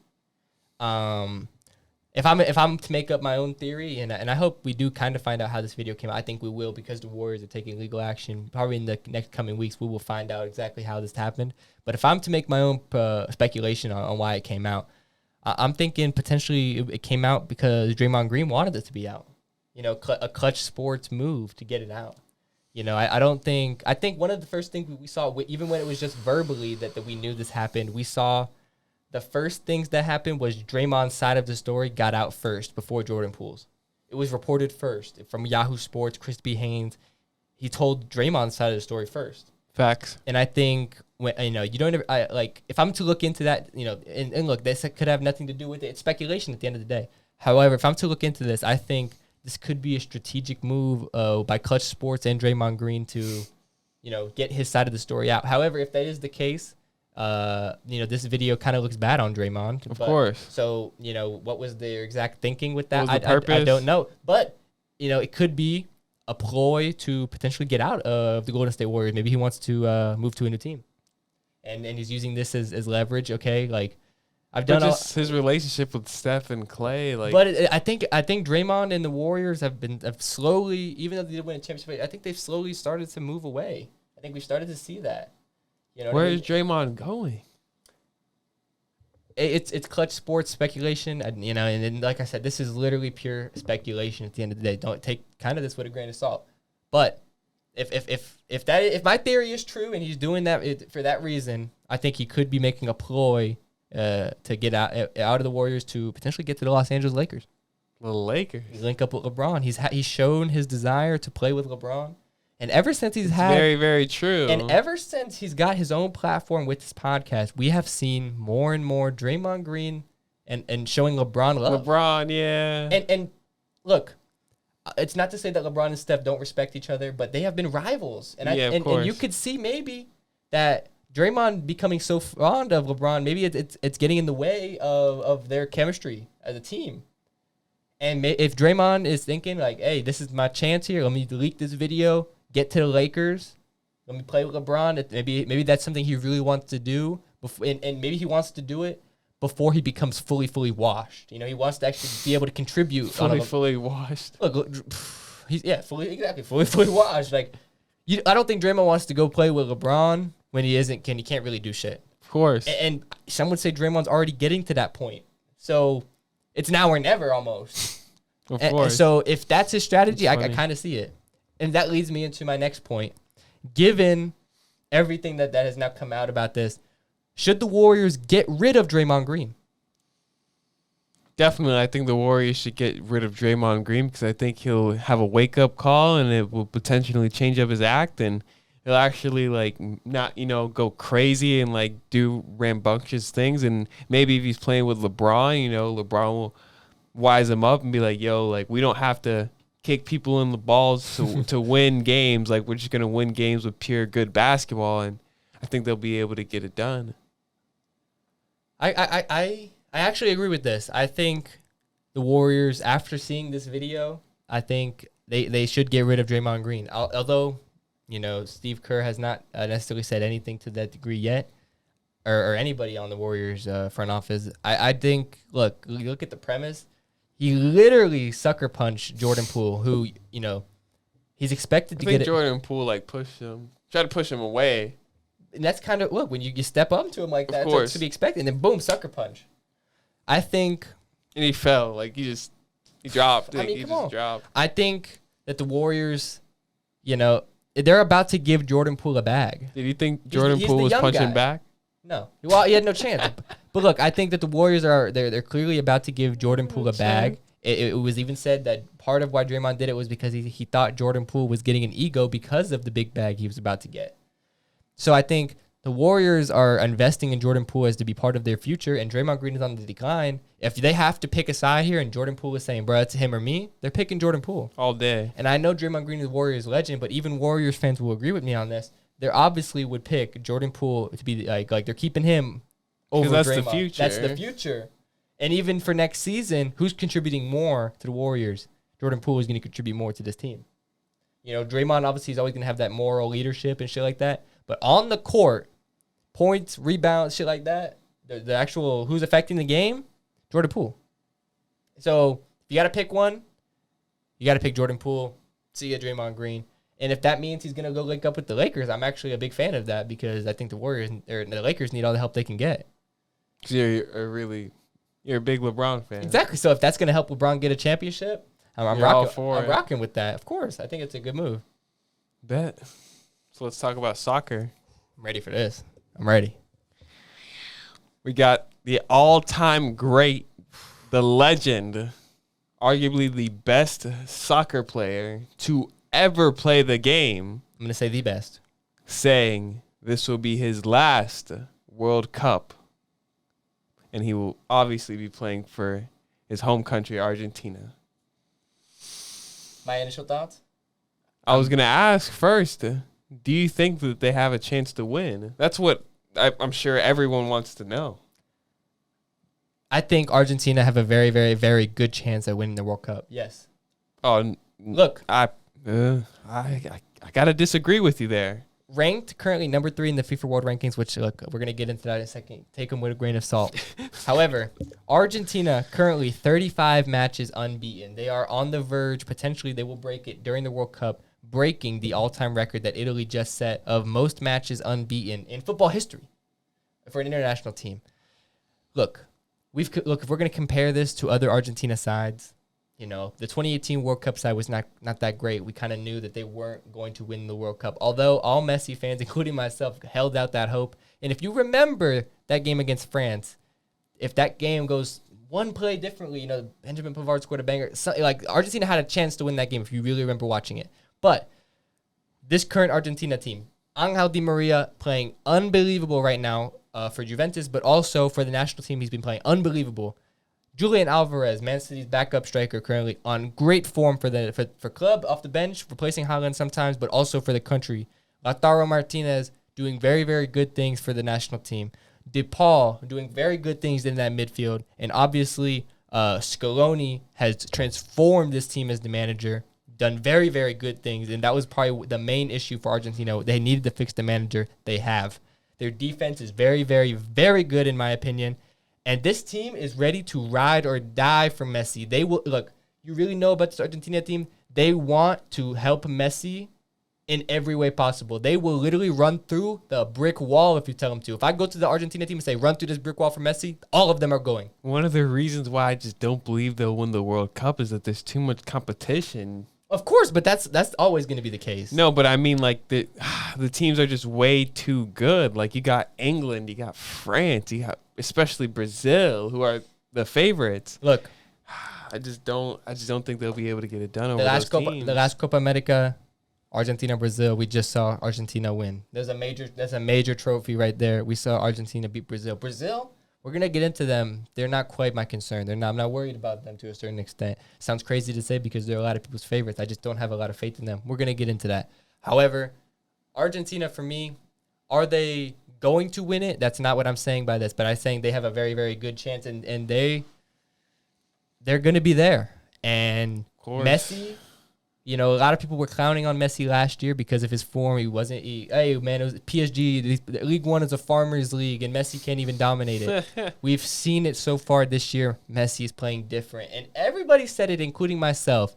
if I'm to make up my own theory, and I hope we do kind of find out how this video came out. I think we will, because the Warriors are taking legal action. Probably in the next coming weeks, we will find out exactly how this happened. But if I'm to make my own speculation on why it came out, I'm thinking potentially it came out because Draymond Green wanted it to be out. A clutch sports move to get it out. I think one of the first things we saw, even when it was just verbally that we knew this happened, we saw the first things that happened was Draymond's side of the story got out first before Jordan Poole's. It was reported first from Yahoo Sports. Chris B. Haynes, he told Draymond's side of the story first. Facts. And I think when you don't ever, if I'm to look into that, and look, this could have nothing to do with it. It's speculation at the end of the day. However, if I'm to look into this, I think this could be a strategic move by Clutch Sports and Draymond Green to, get his side of the story out. However, if that is the case, this video kind of looks bad on Draymond. Of course. So, what was their exact thinking with that? What was the purpose? I don't know. But, it could be a ploy to potentially get out of the Golden State Warriors. Maybe he wants to move to a new team. And he's using this as leverage, okay? Like, I've done just his relationship with Steph and Clay, like. But I think Draymond and the Warriors have slowly, even though they did win a championship, I think they've slowly started to move away. I think we started to see that. Where is Draymond going? It's Clutch Sports speculation, and like I said, this is literally pure speculation. At the end of the day, don't take kind of this with a grain of salt. But if my theory is true and he's doing that for that reason, I think he could be making a ploy to get out of the Warriors to potentially get to the Los Angeles Lakers. The Lakers. Link up with LeBron. He's shown his desire to play with LeBron. And ever since he's had... Very, very true. And ever since he's got his own platform with this podcast, we have seen more and more Draymond Green and showing LeBron love. LeBron, yeah. And look, it's not to say that LeBron and Steph don't respect each other, but they have been rivals. And and you could see maybe that Draymond becoming so fond of LeBron, maybe it's getting in the way of their chemistry as a team. And if Draymond is thinking like, hey, this is my chance here, let me leak this video, get to the Lakers, let me play with LeBron. Maybe that's something he really wants to do, and maybe he wants to do it before he becomes fully washed. He wants to actually be able to contribute. Fully washed. Look, he's fully washed. Like, I don't think Draymond wants to go play with LeBron when he can't really do shit. Of course. And some would say Draymond's already getting to that point. So it's now or never almost. Of course. And so if that's his strategy, I kind of see it. And that leads me into my next point. Given everything that has now come out about this, should the Warriors get rid of Draymond Green? Definitely, I think the Warriors should get rid of Draymond Green because I think he'll have a wake-up call and it will potentially change up his act and he'll actually, like, not, go crazy and, like, do rambunctious things. And maybe if he's playing with LeBron, LeBron will wise him up and be like, yo, like, we don't have to kick people in the balls to win games. Like, we're just going to win games with pure good basketball. And I think they'll be able to get it done. I actually agree with this. I think the Warriors, after seeing this video, I think they should get rid of Draymond Green. Although, Steve Kerr has not necessarily said anything to that degree yet, or anybody on the Warriors front office. I think, look at the premise. He literally sucker punched Jordan Poole, who, he's expected to get it. Jordan Poole, tried to push him away. And that's kind of, look, when you step up to him like that, it's to be expected. And then, boom, sucker punch. I think. And he fell. Like, he dropped. Come on. Dropped. I think that the Warriors, they're about to give Jordan Poole a bag. Did you think Jordan Poole was punching back? No. Well, he had no chance. But look, I think that the Warriors they're clearly about to give Jordan Poole a bag. It was even said that part of why Draymond did it was because he thought Jordan Poole was getting an ego because of the big bag he was about to get. So I think the Warriors are investing in Jordan Poole as to be part of their future, and Draymond Green is on the decline. If they have to pick a side here and Jordan Poole is saying, bro, it's him or me, they're picking Jordan Poole. All day. And I know Draymond Green is a Warriors legend, but even Warriors fans will agree with me on this. They obviously would pick Jordan Poole to be like they're keeping him over Draymond. That's the future. That's the future. And even for next season, who's contributing more to the Warriors? Jordan Poole is going to contribute more to this team. Draymond obviously is always going to have that moral leadership and shit like that. But on the court, points, rebounds, shit like that, the actual who's affecting the game, Jordan Poole. So if you got to pick one, you got to pick Jordan Poole. See ya, Draymond Green. And if that means he's going to go link up with the Lakers, I'm actually a big fan of that because I think the Lakers need all the help they can get. So you're a big LeBron fan. Exactly. So if that's going to help LeBron get a championship, I'm rocking with that. Of course. I think it's a good move. Bet. So let's talk about soccer. I'm ready for this. I'm ready. We got the all-time great, the legend, arguably the best soccer player to ever play the game. I'm going to say the best. Saying this will be his last World Cup. And he will obviously be playing for his home country, Argentina. My initial thoughts? I was going to ask first, do you think that they have a chance to win? That's what I'm sure everyone wants to know. I think Argentina have a very, very, very good chance at winning the World Cup. Yes. Oh, look, I gotta disagree with you there. Ranked currently number 3 in the FIFA World Rankings, which look, we're gonna get into that in a second. Take them with a grain of salt. However, Argentina currently 35 matches unbeaten. They are on the verge. Potentially, they will break it during the World Cup, breaking the all-time record that Italy just set of most matches unbeaten in football history for an international team. Look, if we're going to compare this to other Argentina sides, the 2018 World Cup side was not that great. We kind of knew that they weren't going to win the World Cup, although all Messi fans, including myself, held out that hope. And if you remember that game against France, if that game goes one play differently, Benjamin Pavard scored a banger. Argentina had a chance to win that game if you really remember watching it. But this current Argentina team, Angel Di Maria playing unbelievable right now for Juventus, but also for the national team, he's been playing unbelievable. Julian Alvarez, Man City's backup striker, currently on great form for club off the bench, replacing Haaland sometimes, but also for the country. Lautaro Martinez doing very, very good things for the national team. DePaul doing very good things in that midfield. And obviously, Scaloni has transformed this team as the manager, done very, very good things. And that was probably the main issue for Argentina. They needed to fix the manager. They have. Their defense is very, very, very good, in my opinion. And this team is ready to ride or die for Messi. They will look. You really know about this Argentina team. They want to help Messi in every way possible. They will literally run through the brick wall if you tell them to. If I go to the Argentina team and say, run through this brick wall for Messi, all of them are going. One of the reasons why I just don't believe they'll win the World Cup is that there's too much competition. Of course, but that's always going to be the case. No, but I mean, like, the teams are just way too good. Like, you got England, you got France, you got especially Brazil, who are the favorites. Look, I just don't think they'll be able to get it done over those teams. The last Copa America, Argentina, Brazil, we just saw Argentina win. That's a major trophy right there. We saw Argentina beat Brazil. Brazil, we're going to get into them. They're not quite my concern. I'm not worried about them to a certain extent. Sounds crazy to say because they're a lot of people's favorites. I just don't have a lot of faith in them. We're going to get into that. However, Argentina, for me, are they going to win it? That's not what I'm saying by this, but I'm saying they have a very, very good chance, and they're going to be there. And Messi, a lot of people were clowning on Messi last year because of his form. It was PSG. League One is a farmer's league, and Messi can't even dominate it. We've seen it so far this year. Messi is playing different, and everybody said it, including myself.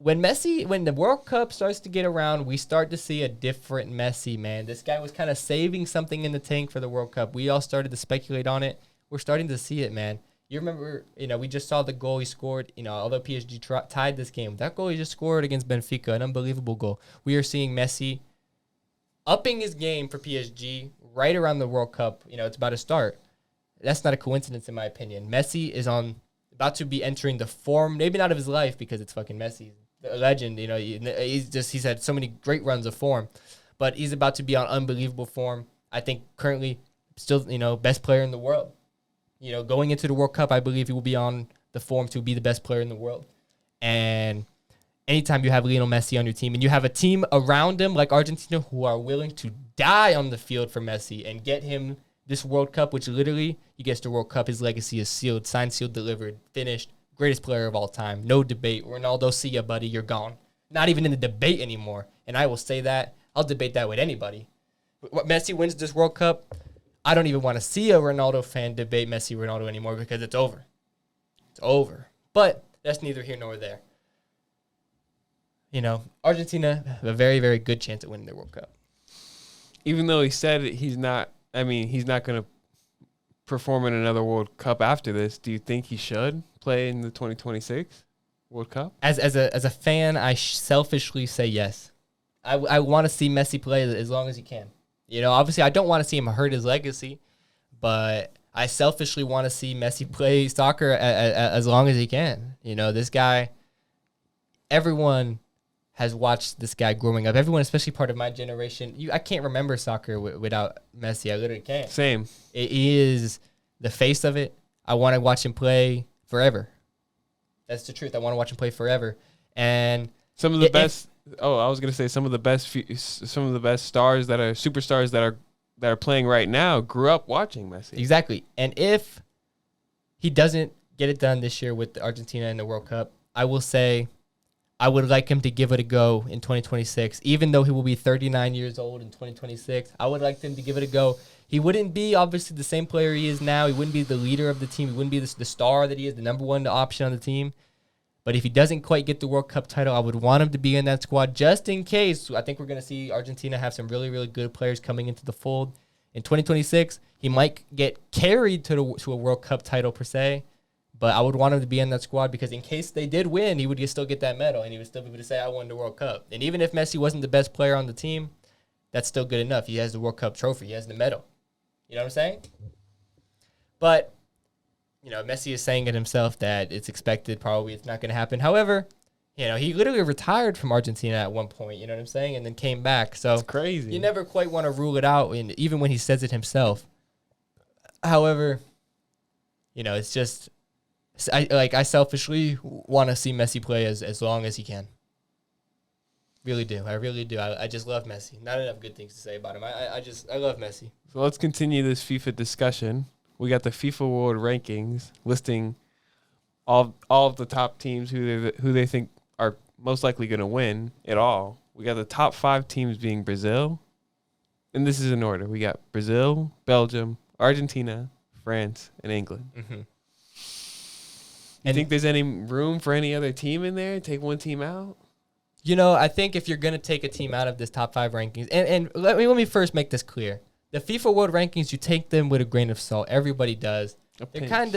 When the World Cup starts to get around, we start to see a different Messi, man. This guy was kind of saving something in the tank for the World Cup. We all started to speculate on it. We're starting to see it, man. You remember, we just saw the goal he scored, although PSG tied this game. That goal he just scored against Benfica, an unbelievable goal. We are seeing Messi upping his game for PSG right around the World Cup. It's about to start. That's not a coincidence, in my opinion. Messi is about to be entering the form, maybe not of his life because it's fucking Messi. A legend, he's had so many great runs of form, but he's about to be on unbelievable form. I think currently still, best player in the world. Going into the World Cup, I believe he will be on the form to be the best player in the world. And anytime you have Lionel Messi on your team and you have a team around him like Argentina who are willing to die on the field for Messi and get him this World Cup, which literally he gets the World Cup, his legacy is sealed, signed, sealed, delivered, finished. Greatest player of all time. No debate. Ronaldo, see ya, buddy. You're gone. Not even in the debate anymore. And I will say that. I'll debate that with anybody. Messi wins this World Cup. I don't even want to see a Ronaldo fan debate Messi Ronaldo anymore because it's over. It's over. But that's neither here nor there. You know, Argentina have a very, very good chance at winning their World Cup. Even though he said he's not going to perform in another World Cup after this, do you think he should play in the 2026 World Cup? As a fan, I selfishly say yes. I want to see Messi play as long as he can. You know, obviously, I don't want to see him hurt his legacy, but I selfishly want to see Messi play soccer as long as he can. You know, this guy, everyone has watched this guy growing up. Everyone, especially part of my generation, I can't remember soccer without Messi. I literally can't. Same. He is the face of it. I want to watch him play forever. That's the truth. I want to watch him play forever. And some of the best. I was gonna say some of the best stars that are superstars that are playing right now grew up watching Messi. Exactly. And if he doesn't get it done this year with Argentina in the World Cup, I will say I would like him to give it a go in 2026. Even though he will be 39 years old in 2026, I would like him to give it a go. He wouldn't be obviously the same player he is now. He wouldn't be the leader of the team. He wouldn't be the star that he is, the number one option on the team. But if he doesn't quite get the World Cup title, I would want him to be in that squad just in case. I think we're going to see Argentina have some really, really good players coming into the fold. In 2026, he might get carried to a World Cup title per se, but I would want him to be in that squad because in case they did win, he would still get that medal, and he would still be able to say, I won the World Cup. And even if Messi wasn't the best player on the team, that's still good enough. He has the World Cup trophy. He has the medal. You know what I'm saying? But you know, Messi is saying it himself that it's expected, probably it's not going to happen. However, you know, he literally retired from Argentina at one point, you know what I'm saying, and then came back. So it's crazy. You never quite want to rule it out, and even when he says it himself. However, you know, it's just, I selfishly want to see Messi play as long as he can. Really do. I really do. I just love Messi. Not enough good things to say about him. I love Messi. So let's continue this FIFA discussion. We got the FIFA World Rankings listing all of the top teams who they think are most likely going to win it all. We got the top 5 teams being Brazil, and this is in order. We got Brazil, Belgium, Argentina, France, and England. Mm-hmm. You think there's any room for any other team in there? Take one team out? You know, I think if you're going to take a team out of this top 5 rankings, and let me first make this clear. The FIFA World Rankings, you take them with a grain of salt. Everybody does. They're kind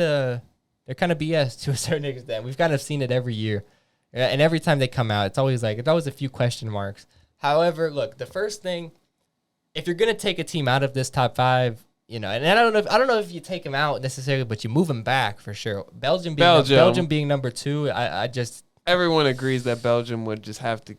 of BS to a certain extent. We've kind of seen it every year, and every time they come out, it's always a few question marks. However, look, the first thing, if you're gonna take a team out of this top 5, you know, and I don't know if you take them out necessarily, but you move them back for sure. Belgium being number 2, I just everyone agrees that Belgium would just have to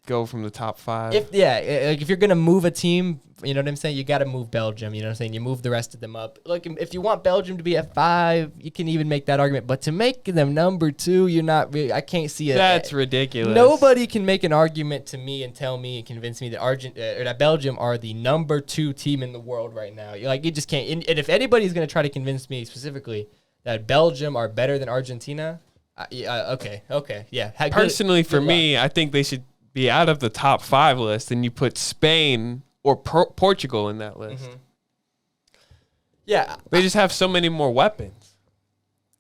go from the top 5. If you're gonna move a team, you know what I'm saying, you got to move Belgium. You know what I'm saying, you move the rest of them up. Look, if you want Belgium to be at 5, you can even make that argument. But to make them number 2, you're not really. I can't see it. That's ridiculous. Nobody can make an argument to me and tell me and convince me that that Belgium are the number 2 team in the world right now. You just can't. And if anybody's gonna try to convince me specifically that Belgium are better than Argentina, okay, yeah. Personally, for me, I think they should be out of the top 5 list, and you put Spain or Portugal in that list. Mm-hmm. Yeah. They just have so many more weapons.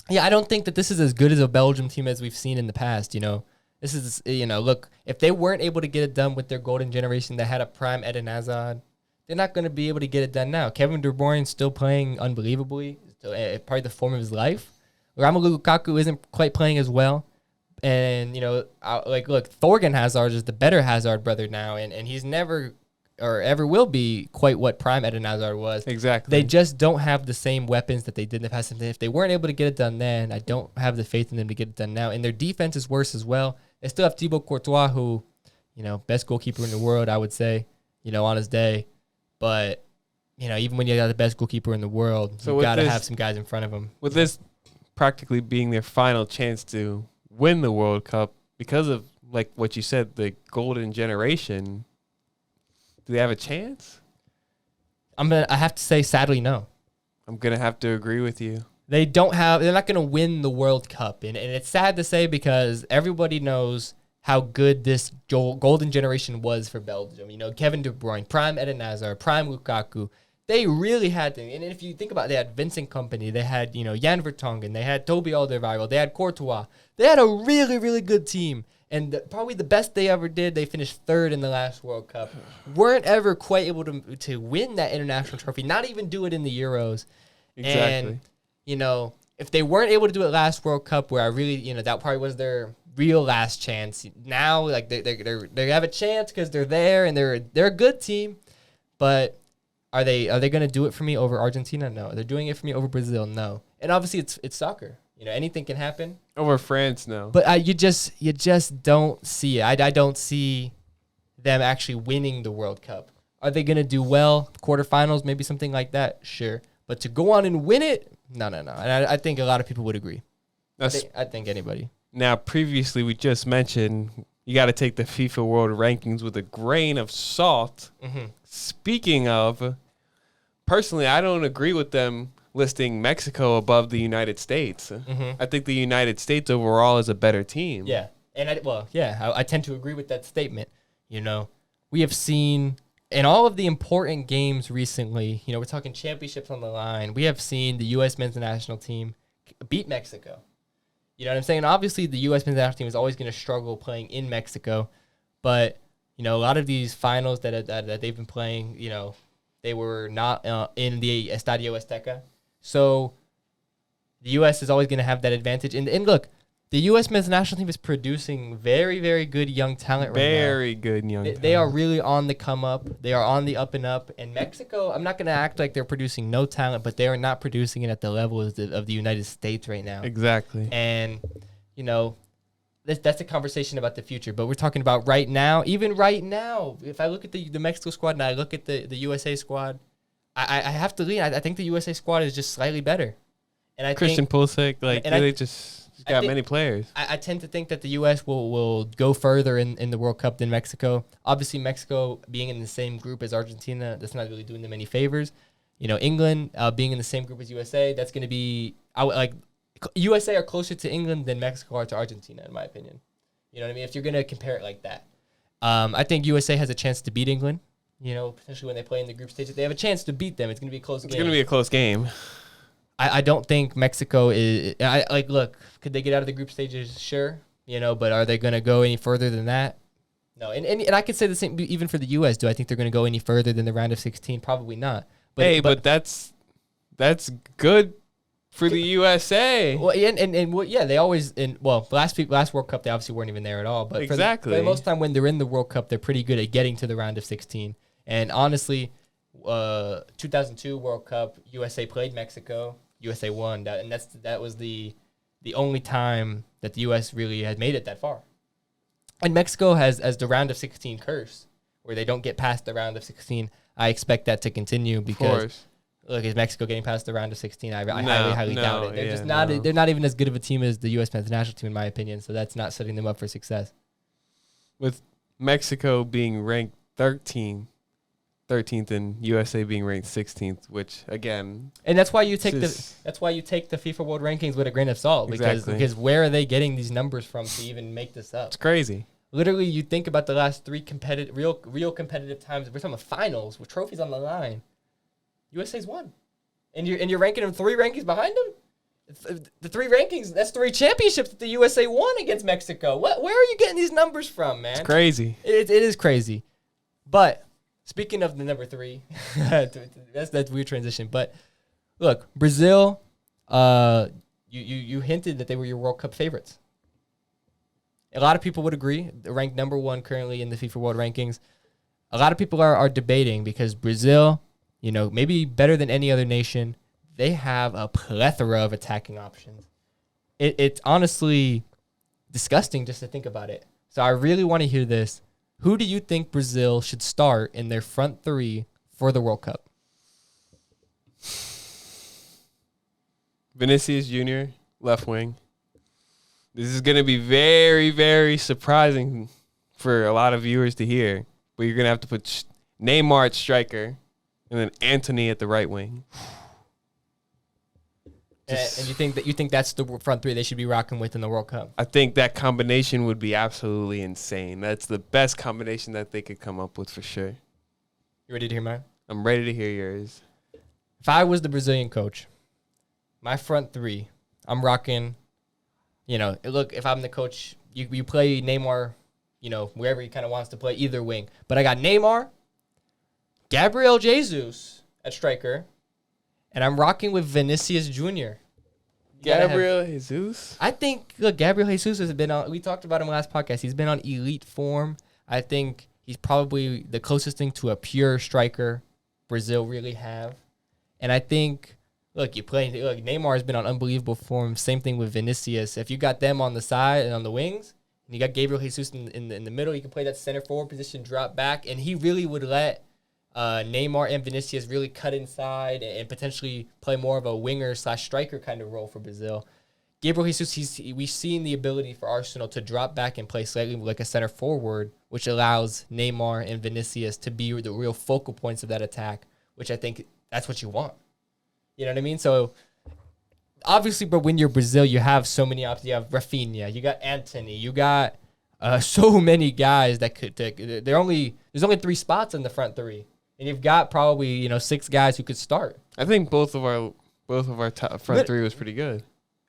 Yeah, I don't think that this is as good as a Belgium team as we've seen in the past, you know. This is, you know, look, if they weren't able to get it done with their golden generation that had a prime Eden Hazard, they're not going to be able to get it done now. Kevin De Bruyne still playing unbelievably, probably the form of his life. Romelu Lukaku isn't quite playing as well. And, you know, look, Thorgan Hazard is the better Hazard brother now, and he's never or ever will be quite what prime Eden Hazard was. Exactly. They just don't have the same weapons that they did in the past. And if they weren't able to get it done then, I don't have the faith in them to get it done now. And their defense is worse as well. They still have Thibaut Courtois, who, you know, best goalkeeper in the world, I would say, you know, on his day. But, you know, even when you got the best goalkeeper in the world, you got to have some guys in front of him. With this practically being their final chance to win the World Cup, because of, like what you said, the golden generation, do they have a chance? I have to say, sadly, no. I'm going to have to agree with you. They're not going to win the World Cup. And it's sad to say because everybody knows how good this golden generation was for Belgium. You know, Kevin De Bruyne, prime Eden Hazard, prime Lukaku, They really had to. And if you think about it, they had Vincent Kompany, they had, Jan Vertonghen, they had Toby Alderweireld, they had Courtois. They had a really, really good team. And probably the best they ever did, they finished third in the last World Cup. Weren't ever quite able to win that international trophy, not even do it in the Euros. Exactly. And, if they weren't able to do it last World Cup, where I really, that probably was their real last chance. Now, like they have a chance because they're there and they're a good team. But are they going to do it for me over Argentina? No. They're doing it for me over Brazil? No. And obviously it's soccer. Anything can happen. Over France, no. But you just don't see it. I don't see them actually winning the World Cup. Are they going to do well? Quarterfinals, maybe something like that? Sure. But to go on and win it? No. And I think a lot of people would agree. I think anybody. Now, previously, we just mentioned you got to take the FIFA World Rankings with a grain of salt. Mm-hmm. Speaking of, personally, I don't agree with them listing Mexico above the United States. Mm-hmm. I think the United States overall is a better team. Yeah. And I tend to agree with that statement. We have seen in all of the important games recently, we're talking championships on the line. We have seen the U.S. men's national team beat Mexico. You know what I'm saying? Obviously, the U.S. men's national team is always going to struggle playing in Mexico. But, a lot of these finals that they've been playing, they were not in the Estadio Azteca. So the U.S. is always going to have that advantage. And look, the U.S. men's national team is producing very, very good young talent right now. Very good young talent. They are really on the come up. They are on the up and up. And Mexico, I'm not going to act like they're producing no talent, but they are not producing it at the level of the United States right now. Exactly. And, that's a conversation about the future. But we're talking about right now. Even right now, if I look at the Mexico squad and I look at the USA squad, I have to lean. I think the USA squad is just slightly better. And Christian Pulisic, they just got many players. I tend to think that the U.S. will go further in the World Cup than Mexico. Obviously, Mexico being in the same group as Argentina, that's not really doing them any favors. England being in the same group as USA, that's going to be USA are closer to England than Mexico are to Argentina, in my opinion. You know what I mean? If you're going to compare it like that. I think USA has a chance to beat England. Potentially when they play in the group stage, if they have a chance to beat them, it's going to be a close game. It's going to be a close game. I don't think Mexico is. Look, could they get out of the group stages? Sure, but are they going to go any further than that? No, and I could say the same even for the U.S. Do I think they're going to go any further than the round of 16? Probably not. But that's good for the USA. Well, they always last World Cup they obviously weren't even there at all. But exactly, for the most time when they're in the World Cup, they're pretty good at getting to the round of 16. And honestly, 2002 World Cup, USA played Mexico. USA won, that was the only time that the U.S. really had made it that far. And Mexico has the round of 16 curse, where they don't get past the round of 16. I expect that to continue because, look, is Mexico getting past the round of 16? I highly doubt it. They're just not. They're not even as good of a team as the U.S. men's national team, in my opinion. So that's not setting them up for success. With Mexico being ranked 13th and USA being ranked 16th, which again, and that's why you take the FIFA World Rankings with a grain of salt, because where are they getting these numbers from to even make this up? It's crazy. Literally, you think about the last three real competitive times. We're talking about finals with trophies on the line. USA's won, and you're ranking them 3 rankings behind them. The 3 rankings, that's 3 championships that the USA won against Mexico. Where are you getting these numbers from, man? It's crazy. It is crazy, but. Speaking of the number 3, that's weird transition. But look, Brazil, you hinted that they were your World Cup favorites. A lot of people would agree. They're ranked number 1 currently in the FIFA World Rankings. A lot of people are debating because Brazil, maybe better than any other nation, they have a plethora of attacking options. It's honestly disgusting just to think about it. So I really want to hear this. Who do you think Brazil should start in their front 3 for the World Cup? Vinicius Jr., left wing. This is going to be very, very surprising for a lot of viewers to hear. But you're going to have to put Neymar at striker and then Antony at the right wing. And you think that's the front 3 they should be rocking with in the World Cup? I think that combination would be absolutely insane. That's the best combination that they could come up with for sure. You ready to hear mine? I'm ready to hear yours. if I was the Brazilian coach, my front three, I'm rocking, look, if I'm the coach, you play Neymar, wherever he kind of wants to play, either wing. But I got Neymar, Gabriel Jesus at striker, and I'm rocking with Vinicius Jr. Gabriel Jesus? I think, look, Gabriel Jesus has been on, we talked about him last podcast. He's been on elite form. I think he's probably the closest thing to a pure striker Brazil really have. And I think, look, Neymar has been on unbelievable form. Same thing with Vinicius. If you got them on the side and on the wings, and you got Gabriel Jesus in the middle, you can play that center forward position, drop back, and he really would let Neymar and Vinicius really cut inside and potentially play more of a winger/striker kind of role for Brazil. Gabriel Jesus, we've seen the ability for Arsenal to drop back and play slightly like a center forward, which allows Neymar and Vinicius to be the real focal points of that attack, which I think that's what you want. You know what I mean? So, obviously, but when you're Brazil, you have so many options. You have Rafinha, you got Antony, you got so many guys that could take. There's only 3 spots in the front three, and you've got probably 6 guys who could start. I think both of our front three was pretty good.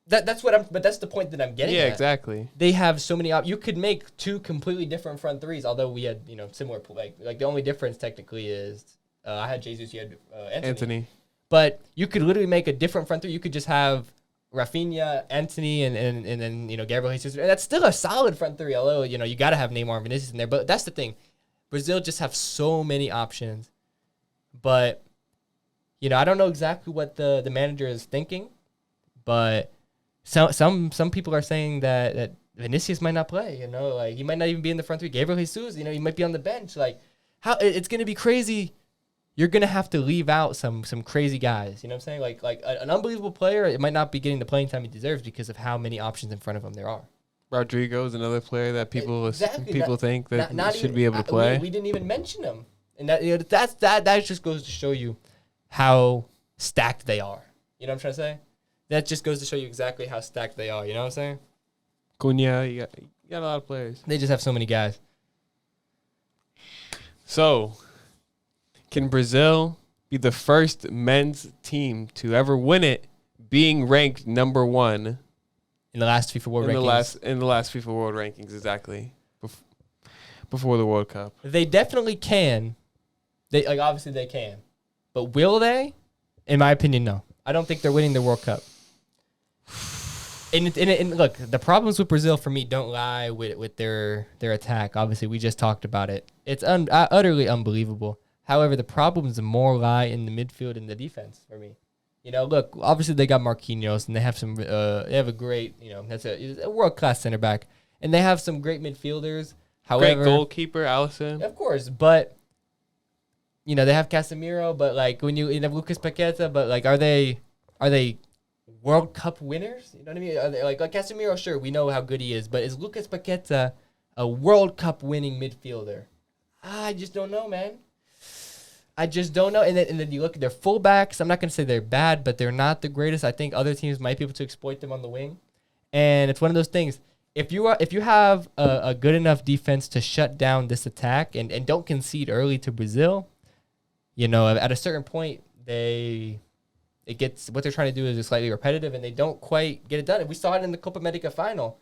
That's the point that I'm getting at. Yeah, exactly. They have so many you could make 2 completely different front threes, although we had, similar, like the only difference technically is I had Jesus, you had Antony. But you could literally make a different front three. You could just have Rafinha, Antony, and then, Gabriel Jesus. And that's still a solid front three, although, you got to have Neymar and Vinicius in there. But that's the thing. Brazil just have so many options. But, I don't know exactly what the manager is thinking, but some people are saying that Vinicius might not play, like he might not even be in the front three. Gabriel Jesus, he might be on the bench. Like, how it's going to be crazy. You're going to have to leave out some crazy guys, you know what I'm saying? Like an unbelievable player, it might not be getting the playing time he deserves because of how many options in front of him there are. Rodrigo is another player that people think that should even be able to play. We didn't even mention him. And that just goes to show you how stacked they are. You know what I'm trying to say? That just goes to show you exactly how stacked they are. You know what I'm saying? Cunha, you got a lot of players. They just have so many guys. So, can Brazil be the first men's team to ever win it, being ranked number 1 in the last FIFA World Rankings? In the last FIFA World Rankings, exactly. Before the World Cup. They definitely can. Obviously they can. But will they? In my opinion, no. I don't think they're winning the World Cup. And look, the problems with Brazil for me don't lie with their attack. Obviously, we just talked about it. It's utterly unbelievable. However, the problems more lie in the midfield and the defense for me. Look, obviously they got Marquinhos and they have they have a great, that's a world-class center back. And they have some great midfielders. However, great goalkeeper, Alisson. Of course, but they have Casemiro, but like when you have Lucas Paqueta, but like are they World Cup winners? You know what I mean? Are they, like Casemiro, sure, we know how good he is, but is Lucas Paqueta a World Cup winning midfielder? I just don't know, man. I just don't know. And then you look at their fullbacks. I'm not going to say they're bad, but they're not the greatest. I think other teams might be able to exploit them on the wing. And it's one of those things. If you have a good enough defense to shut down this attack and don't concede early to Brazil, at a certain point what they're trying to do is just slightly repetitive and they don't quite get it done. And we saw it in the Copa America final.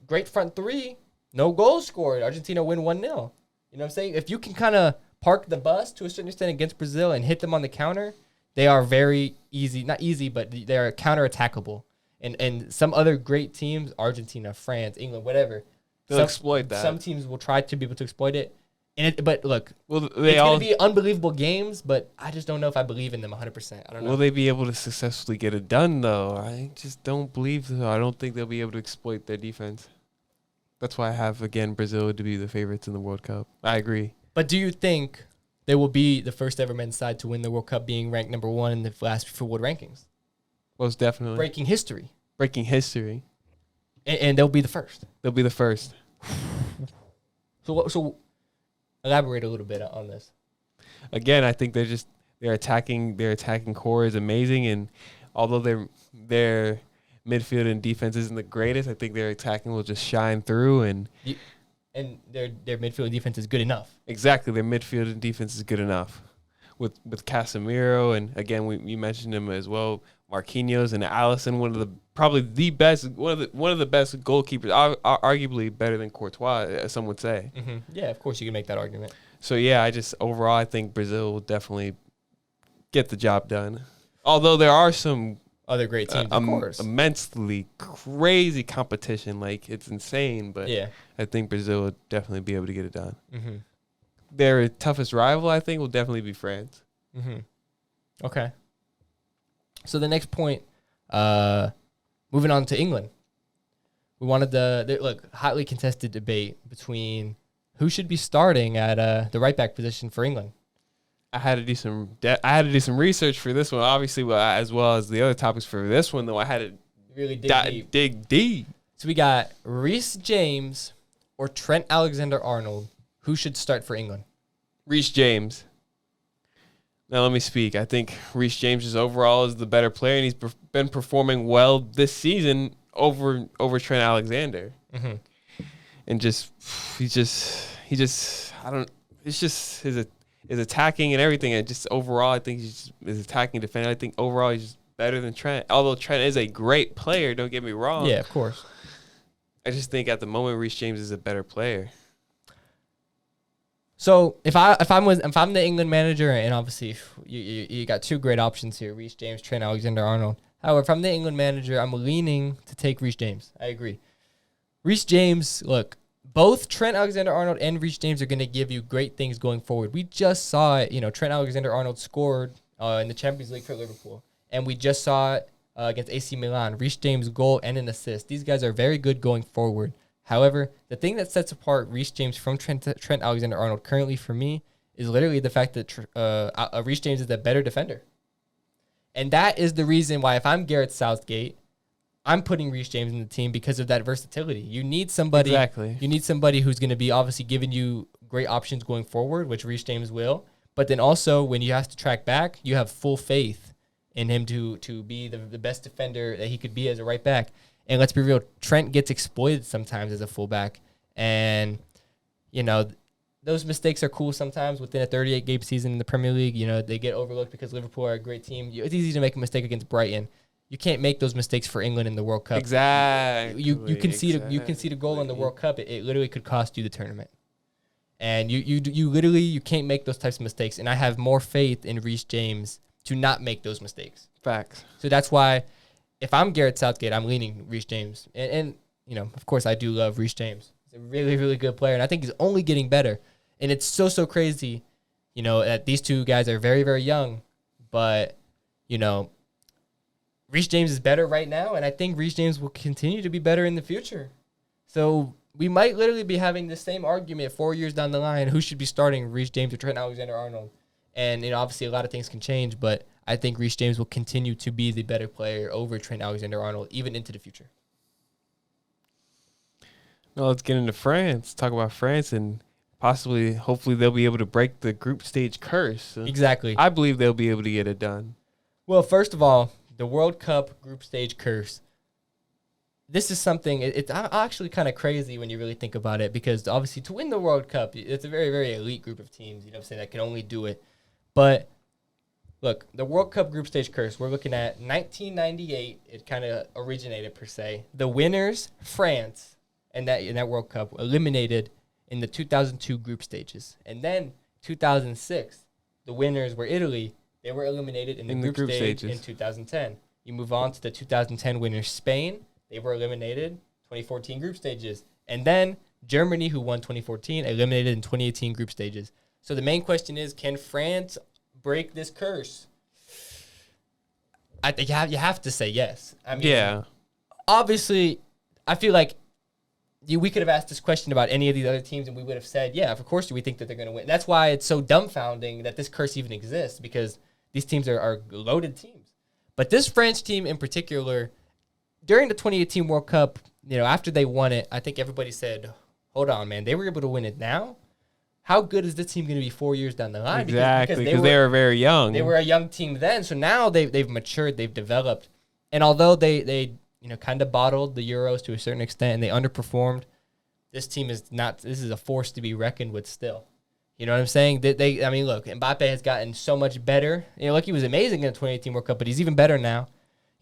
Great front three, no goals scored. Argentina win 1-0. You know what I'm saying? If you can kind of park the bus to a certain extent against Brazil and hit them on the counter, they are very easy. Not easy, but they are counter-attackable. And some other great teams, Argentina, France, England, whatever. They'll exploit that. Some teams will try to be able to exploit it. But look, it's going to be unbelievable games, but I just don't know if I believe in them 100%. I don't know. Will they be able to successfully get it done, though? I just don't believe so. I don't think they'll be able to exploit their defense. That's why I have, again, Brazil to be the favorites in the World Cup. I agree. But do you think they will be the first ever men's side to win the World Cup, being ranked number 1 in the last FIFA World Rankings? Most definitely. Breaking history. And they'll be the first. They'll be the first. So elaborate a little bit on this. Again, I think their attacking core is amazing, and although their midfield and defense isn't the greatest, I think their attacking will just shine through and their midfield and defense is good enough. Exactly, their midfield and defense is good enough. with Casemiro, and again we mentioned him as well. Marquinhos and Alisson, one of the best goalkeepers, arguably better than Courtois, as some would say. Mm-hmm. Yeah, of course you can make that argument. So yeah, overall I think Brazil will definitely get the job done. Although there are some other great teams, of course, immensely crazy competition, like it's insane. But yeah, I think Brazil will definitely be able to get it done. Mm-hmm. Their toughest rival, I think, will definitely be France. Mm-hmm. Okay. So the next point, moving on to England. We wanted hotly contested debate between who should be starting at the right back position for England. I had to do some research for this one, obviously, as well as the other topics for this one. Though I had to really dig deep. So we got Reece James or Trent Alexander-Arnold. Who should start for England? Reece James. Now let me speak. I think Reece James is the better player, and he's been performing well this season over Trent Alexander. Mm-hmm. And it's just his attacking and everything. And just overall, I think his attacking defender. I think overall he's just better than Trent. Although Trent is a great player, don't get me wrong. Yeah, of course. I just think at the moment Reece James is a better player. So if I'm the England manager, and obviously you got two great options here, Reece James, Trent Alexander-Arnold. However, if I'm the England manager, I'm leaning to take Reece James. I agree. Reece James, look, both Trent Alexander-Arnold and Reece James are going to give you great things going forward. We just saw it. Trent Alexander-Arnold scored in the Champions League for Liverpool, and we just saw it against AC Milan. Reece James' goal and an assist. These guys are very good going forward. However, the thing that sets apart Reece James from Trent Alexander-Arnold currently for me is literally the fact that Reece James is a better defender. And that is the reason why if I'm Gareth Southgate, I'm putting Reece James in the team because of that versatility. You need somebody. Exactly. You need somebody who's going to be obviously giving you great options going forward, which Reece James will. But then also when you have to track back, you have full faith in him to be the best defender that he could be as a right back. And let's be real, Trent gets exploited sometimes as a fullback. And, those mistakes are cool sometimes within a 38-game season in the Premier League. They get overlooked because Liverpool are a great team. It's easy to make a mistake against Brighton. You can't make those mistakes for England in the World Cup. Exactly. You can see the goal in the World Cup. It literally could cost you the tournament. And you can't make those types of mistakes. And I have more faith in Reece James to not make those mistakes. Facts. So that's why if I'm Gareth Southgate, I'm leaning Reece James. And of course, I do love Reece James. He's a really, really good player, and I think he's only getting better. And it's so crazy, that these two guys are very, very young. But, Reece James is better right now, and I think Reece James will continue to be better in the future. So we might literally be having the same argument 4 years down the line, who should be starting, Reece James or Trent Alexander-Arnold. And, obviously a lot of things can change, but I think Reece James will continue to be the better player over Trent Alexander-Arnold, even into the future. Now let's get into France. Talk about France, and hopefully they'll be able to break the group stage curse. Exactly. I believe they'll be able to get it done. Well, first of all, the World Cup group stage curse. This is something, it's actually kind of crazy when you really think about it, because obviously to win the World Cup, it's a very, very elite group of teams, that can only do it. But look, the World Cup group stage curse, we're looking at 1998. It kind of originated, per se. The winners, France, in that World Cup, eliminated in the 2002 group stages. And then 2006, the winners were Italy. They were eliminated in the group stage stages in 2010. You move on to the 2010 winners, Spain. They were eliminated 2014 group stages. And then Germany, who won 2014, eliminated in 2018 group stages. So the main question is, can France break this curse? I think you have to say yes. I mean, yeah. Obviously, I feel like we could have asked this question about any of these other teams, and we would have said, yeah, of course we think that they're going to win. That's why it's so dumbfounding that this curse even exists, because these teams are loaded teams. But this French team in particular, during the 2018 World Cup, after they won it, I think everybody said, hold on, man, they were able to win it now? How good is this team going to be 4 years down the line? Exactly, because they were very young. They were a young team then, so now they've matured, they've developed. And although they kind of bottled the Euros to a certain extent and they underperformed, this team is not. This is a force to be reckoned with still. You know what I'm saying? I mean, look, Mbappe has gotten so much better. Look, he was amazing in the 2018 World Cup, but he's even better now.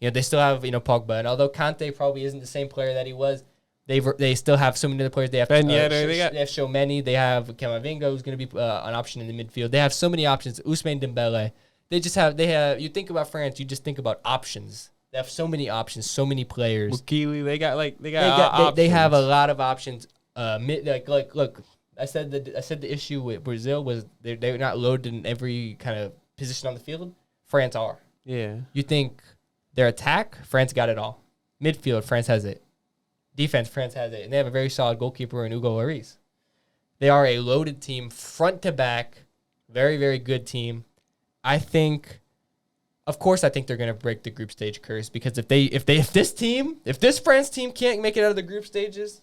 They still have, Pogba. And although Kante probably isn't the same player that he was, they still have so many other players. They have Ben Yedder. They have Tchouameni. They have Camavinga, who's going to be an option in the midfield. They have so many options. Ousmane Dembele. They have. You think about France, you just think about options. They have so many options, so many players. Mukili, they got they have a lot of options. Look, I said the issue with Brazil was they're not loaded in every kind of position on the field. France are. Yeah. You think their attack, France got it all. Midfield, France has it. Defense, France has it. And they have a very solid goalkeeper in Hugo Lloris. They are a loaded team, front to back, very, very good team. I think they're going to break the group stage curse because if this France team can't make it out of the group stages,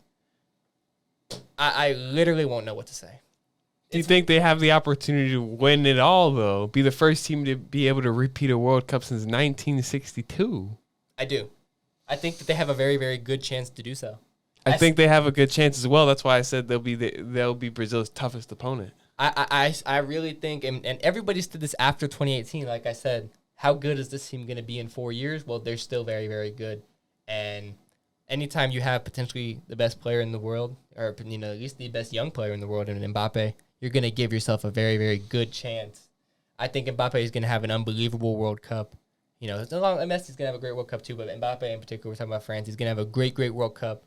I literally won't know what to say. Do you think they have the opportunity to win it all, though? Be the first team to be able to repeat a World Cup since 1962? I do. I think that they have a very, very good chance to do so. I think they have a good chance as well. That's why I said they'll be Brazil's toughest opponent. I really think, and everybody said this after 2018, like I said, how good is this team going to be in 4 years? Well, they're still very, very good. And anytime you have potentially the best player in the world, or at least the best young player in the world in Mbappe, you're going to give yourself a very, very good chance. I think Mbappe is going to have an unbelievable World Cup. Messi's going to have a great World Cup too, but Mbappe in particular, we're talking about France, he's going to have a great, great World Cup,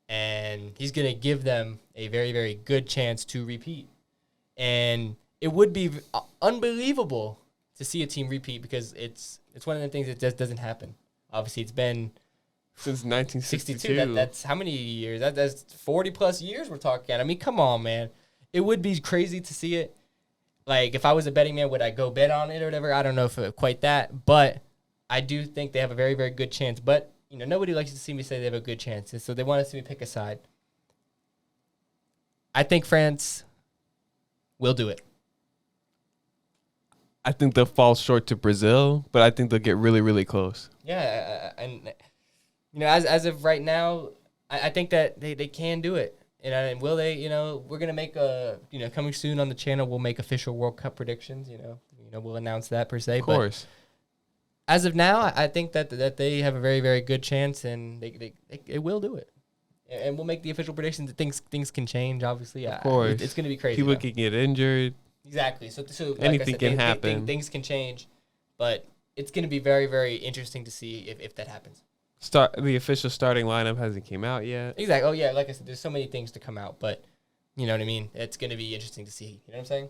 and he's going to give them a very, very good chance to repeat. And it would be unbelievable to see a team repeat because it's one of the things that just doesn't happen. Obviously, it's been since 1962. That's how many years? That's 40-plus years we're talking. I mean, come on, man. It would be crazy to see it. Like, if I was a betting man, would I go bet on it or whatever? I don't know if it quite that, but I do think they have a very, very good chance. But, nobody likes to see me say they have a good chance, so they want to see me pick a side. I think France will do it. I think they'll fall short to Brazil, but I think they'll get really, really close. Yeah, and as of right now, I think that they can do it. And will they? We're gonna make coming soon on the channel. We'll make official World Cup predictions. We'll announce that per se. Of course. But as of now, I think that they have a very, very good chance, and they will do it. And we'll make the official predictions. Things can change, obviously. Of course, it's gonna be crazy. People can get injured. Exactly. So like anything I said, can happen. Things can change, but it's gonna be very, very interesting to see if that happens. The official starting lineup hasn't came out yet. Exactly. Oh yeah, like I said, there's so many things to come out, but you know what I mean. It's gonna be interesting to see. You know what I'm saying?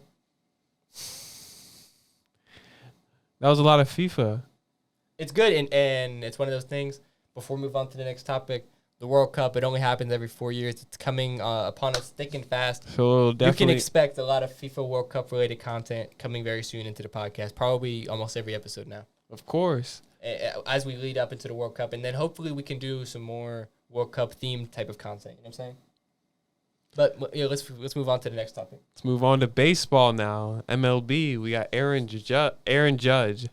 That was a lot of FIFA. It's good, and it's one of those things. Before we move on to the next topic, the World Cup, it only happens every 4 years. It's coming upon us thick and fast. So definitely, you can expect a lot of FIFA World Cup related content coming very soon into the podcast. Probably almost every episode now. Of course. As we lead up into the World Cup, and then hopefully we can do some more World Cup themed type of content. You know what I'm saying? But let's move on to the next topic. Let's move on to baseball now. MLB, we got Aaron Judge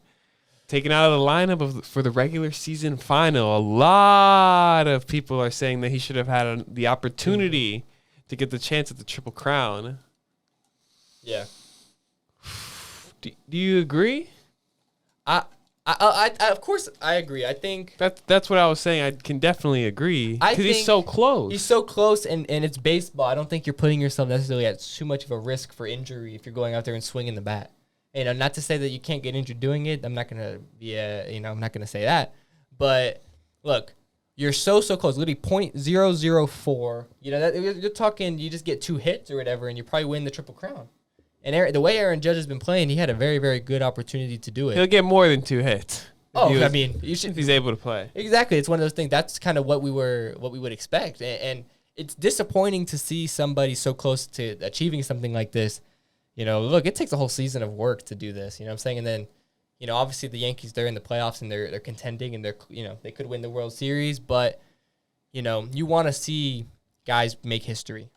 taken out of the lineup for the regular season final. A lot of people are saying that he should have had the opportunity to get the chance at the Triple Crown. Yeah. Do you agree? I of course I agree. I think that's what I was saying. I can definitely agree because he's so close. He's so close, and it's baseball. I don't think you're putting yourself necessarily at too much of a risk for injury if you're going out there and swinging the bat. Not to say that you can't get injured doing it. I'm not gonna I'm not gonna say that. But look, you're so close. Literally .004. You're talking. You just get 2 hits or whatever, and you probably win the Triple Crown. And the way Aaron Judge has been playing, he had a very, very good opportunity to do it. He'll get more than 2 hits. If he's able to play. Exactly. It's one of those things. That's kind of what we would expect. And it's disappointing to see somebody so close to achieving something like this. Look, it takes a whole season of work to do this. You know what I'm saying? And then, obviously the Yankees, they're in the playoffs and they're contending and they could win the World Series. But, you want to see guys make history.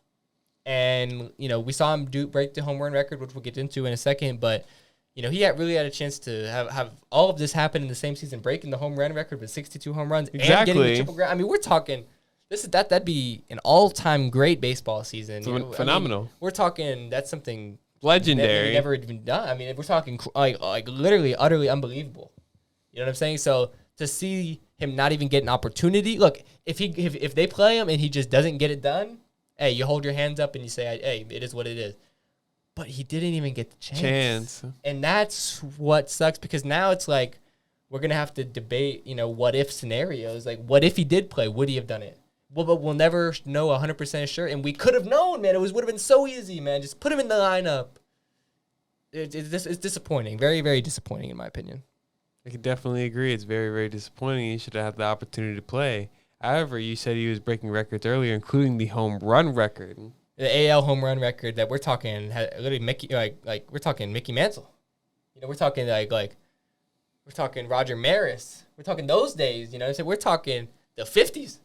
And, we saw him break the home run record, which we'll get into in a second. But, he really had a chance to have all of this happen in the same season, breaking the home run record with 62 home runs and getting the Triple Crown. I mean, we're talking that'd be an all-time great baseball season. Phenomenal. We're talking that's something Legendary. Never even done. I mean, we're talking like literally, utterly unbelievable. You know what I'm saying? So to see him not even get an opportunity, look, if they play him and he just doesn't get it done, hey, you hold your hands up and you say, hey, it is what it is. But he didn't even get the chance. And that's what sucks, because now it's like we're going to have to debate, what if scenarios. Like, what if he did play? Would he have done it? Well, but we'll never know 100% sure. And we could have known, man. It would have been so easy, man. Just put him in the lineup. It's disappointing. Very, very disappointing, in my opinion. I can definitely agree. It's very, very disappointing. He should have had the opportunity to play. However, you said he was breaking records earlier, including the home run record. The AL home run record that we're talking, literally Mickey, like we're talking Mickey Mantle. We're talking like we're talking Roger Maris. We're talking those days. So we're talking the 50s.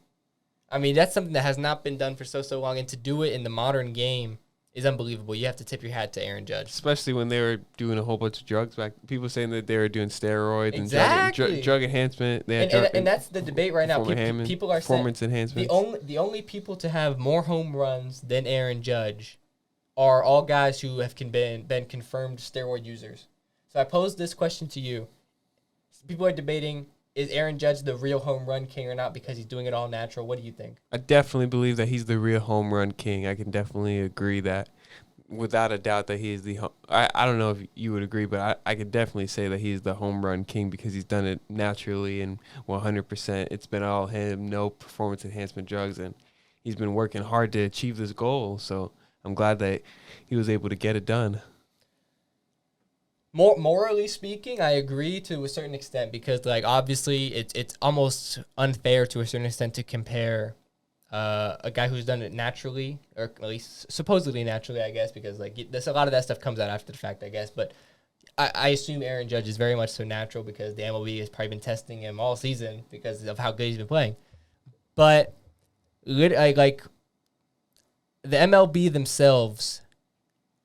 I mean, that's something that has not been done for so long, and to do it in the modern game is unbelievable. You have to tip your hat to Aaron Judge. Especially when they were doing a whole bunch of drugs back. People saying that they were doing steroids exactly. and drug enhancement. And that's the debate right now. People are saying performance enhancements. The only people to have more home runs than Aaron Judge are all guys who have been confirmed steroid users. So I posed this question to you. People are debating, is Aaron Judge the real home run king or not, because he's doing it all natural? What do you think? I definitely believe that he's the real home run king. I can definitely agree that, without a doubt, that he is the I don't know if you would agree, but I could definitely say that he's the home run king, because he's done it naturally and 100%. It's been all him, no performance enhancement drugs, and he's been working hard to achieve this goal. So I'm glad that he was able to get it done. Morally speaking, I agree to a certain extent, because obviously it's almost unfair to a certain extent to compare a guy who's done it naturally, or at least supposedly naturally, I guess, because there's a lot of that stuff comes out after the fact, I guess. But I assume Aaron Judge is very much so natural, because the MLB has probably been testing him all season because of how good he's been playing. But the MLB themselves,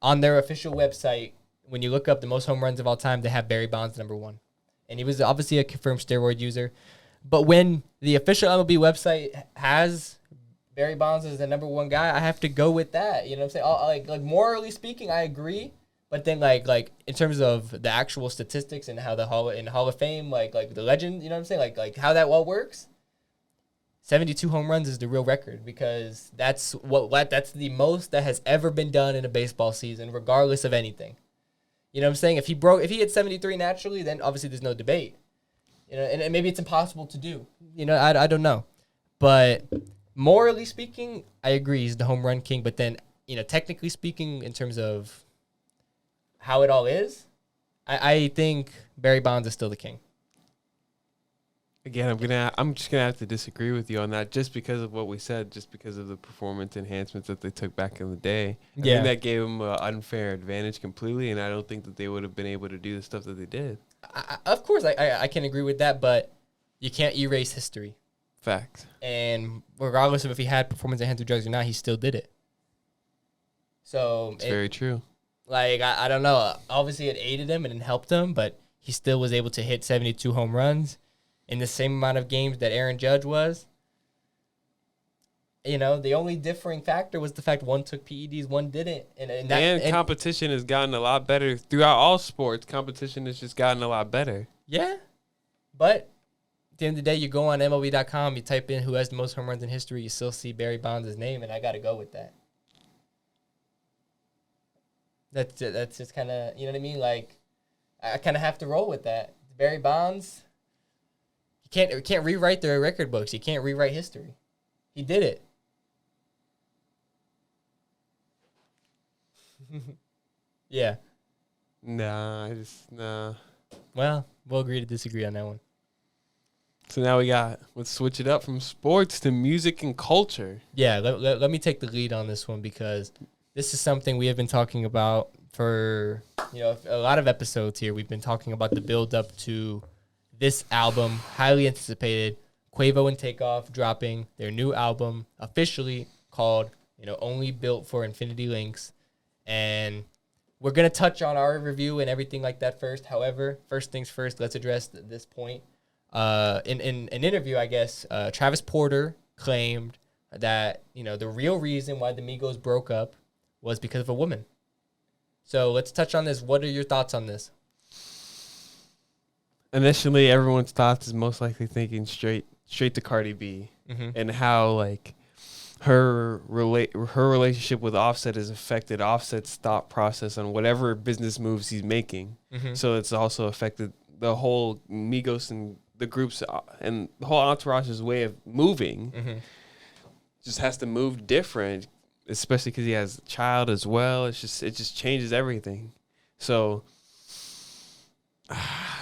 on their official website, when you look up the most home runs of all time, they have Barry Bonds number 1. And he was obviously a confirmed steroid user. But when the official MLB website has Barry Bonds as the number 1 guy, I have to go with that. You know what I'm saying? Morally speaking, I agree. But then in terms of the actual statistics and how the Hall of Fame, the legend, you know what I'm saying? Like how that all works. 72 home runs is the real record, because that's that's the most that has ever been done in a baseball season, regardless of anything. You know what I'm saying? If he hit 73 naturally, then obviously there's no debate. And maybe it's impossible to do. I don't know. But morally speaking, I agree, he's the home run king. But then, technically speaking, in terms of how it all is, I think Barry Bonds is still the king. Again, I'm just gonna have to disagree with you on that, just because of what we said, just because of the performance enhancements that they took back in the day. I think that gave them an unfair advantage completely, and I don't think that they would have been able to do the stuff that they did. Of course, I can agree with that, but you can't erase history. Fact. And regardless of if he had performance enhancing drugs or not, he still did it. So it's very true. I don't know. Obviously, it aided him and it helped him, but he still was able to hit 72 home runs in the same amount of games that Aaron Judge was. The only differing factor was the fact one took PEDs, one didn't. And competition has gotten a lot better. Throughout all sports, competition has just gotten a lot better. Yeah. But at the end of the day, you go on MLB.com, you type in who has the most home runs in history, you still see Barry Bonds' name, and I got to go with that. That's just kind of, you know what I mean? I kind of have to roll with that. Barry Bonds, you can't rewrite the record books. You can't rewrite history. He did it. Yeah. Nah. Well, we'll agree to disagree on that one. So now let's switch it up from sports to music and culture. Yeah, let me take the lead on this one, because this is something we have been talking about for a lot of episodes here. We've been talking about the build up to this album, highly anticipated, Quavo and Takeoff dropping their new album, officially called, Only Built for Infinity Links. And we're going to touch on our review and everything like that first. However, first things first, let's address this point. In an interview, I guess, Travis Porter claimed that, the real reason why the Migos broke up was because of a woman. So let's touch on this. What are your thoughts on this? Initially, everyone's thoughts is most likely thinking straight to Cardi B, and how like her relationship with Offset has affected Offset's thought process on whatever business moves he's making. So it's also affected the whole Migos and the groups and the whole entourage's way of moving. Just has to move different, especially because he has a child as well. It just changes everything. So,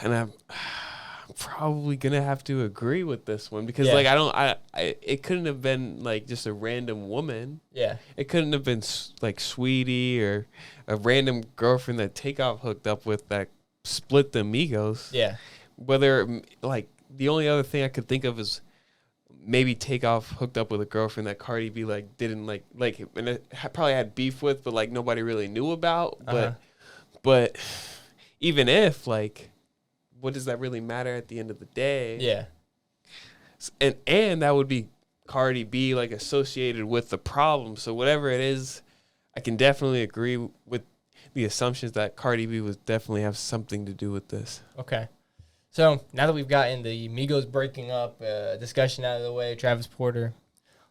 and I'm probably gonna have to agree with this one because like it couldn't have been like just a random woman. Yeah, it couldn't have been like Sweetie or a random girlfriend that Takeoff hooked up with that split the Migos. Yeah, whether like the only other thing I could think of is maybe Takeoff hooked up with a girlfriend that Cardi B like didn't like and it probably had beef with, but like nobody really knew about. But even if like, what does that really matter at the end of the day? Yeah. And that would be Cardi B like associated with the problem. So whatever it is, I can definitely agree with the assumptions that Cardi B would definitely have something to do with this. Okay. So now that we've gotten the Migos breaking up discussion out of the way, Travis Porter,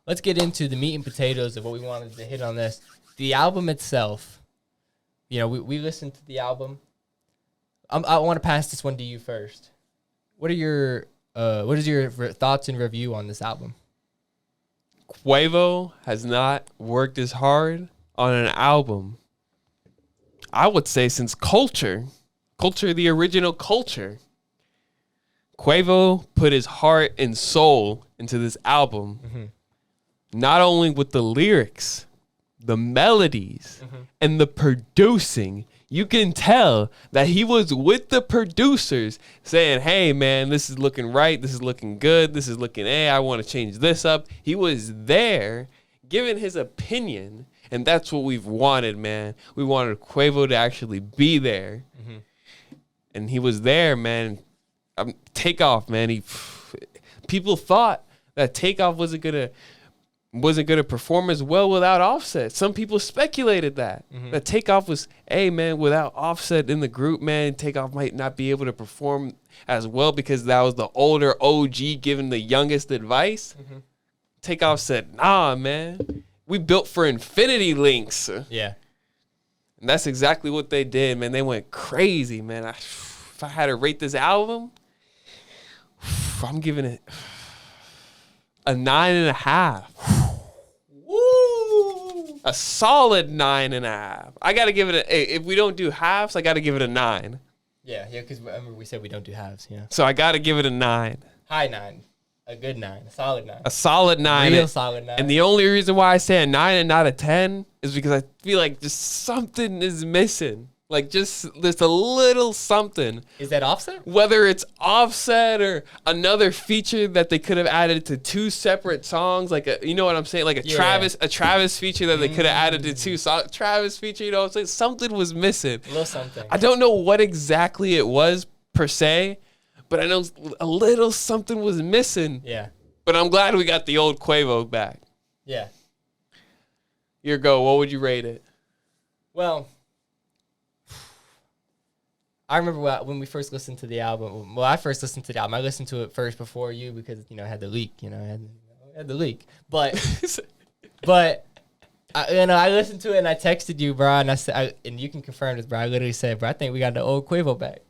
let's get into the meat and potatoes of what we wanted to hit on this. The album itself, you know, we listened to the album. I want to pass this one to you first. What is your thoughts and review on this album? Quavo has not worked as hard on an album, I would say, since Culture, the original Culture. Quavo put his heart and soul into this album, not only with the lyrics, the melodies, and the producing. You can tell that he was with the producers saying, hey, man, this is looking right. This is looking good. This is looking, hey, I want to change this up. He was there giving his opinion, and that's what we've wanted, man. We wanted Quavo to actually be there, and he was there, man. Takeoff, man. People thought that Takeoff wasn't gonna perform as well without Offset. Some people speculated that Takeoff was, hey man, without Offset in the group, man, Takeoff might not be able to perform as well because that was the older OG giving the youngest advice. Takeoff said, nah, man, we built for infinity links. Yeah, and that's exactly what they did, man. They went crazy, man. If I had to rate this album, I'm giving it a 9.5. Woo! A solid 9.5. I gotta give it if we don't do halves, I gotta give it a 9. Yeah, because remember we said we don't do halves. Yeah. So I gotta give it a 9. High 9, a good 9, a solid 9. A solid 9. Real solid 9. And the only reason why I say a 9 and not a 10 is because I feel like just something is missing. Like just a little something. Is that Offset? Whether it's Offset or another feature that they could have added to two separate songs, like you know what I'm saying, like a Travis feature that they could have added to two songs. Travis feature, you know what I'm saying? Something was missing. A little something. I don't know what exactly it was per se, but I know a little something was missing. Yeah. But I'm glad we got the old Quavo back. Yeah. Your go. What would you rate it? Well, I remember when we first listened to the album. Well, I first listened to the album. I listened to it first before you because, you know, I had the leak. You know, I had the leak. But I listened to it and I texted you, bro. And I said, and you can confirm this, bro. I literally said, bro, I think we got the old Quavo back.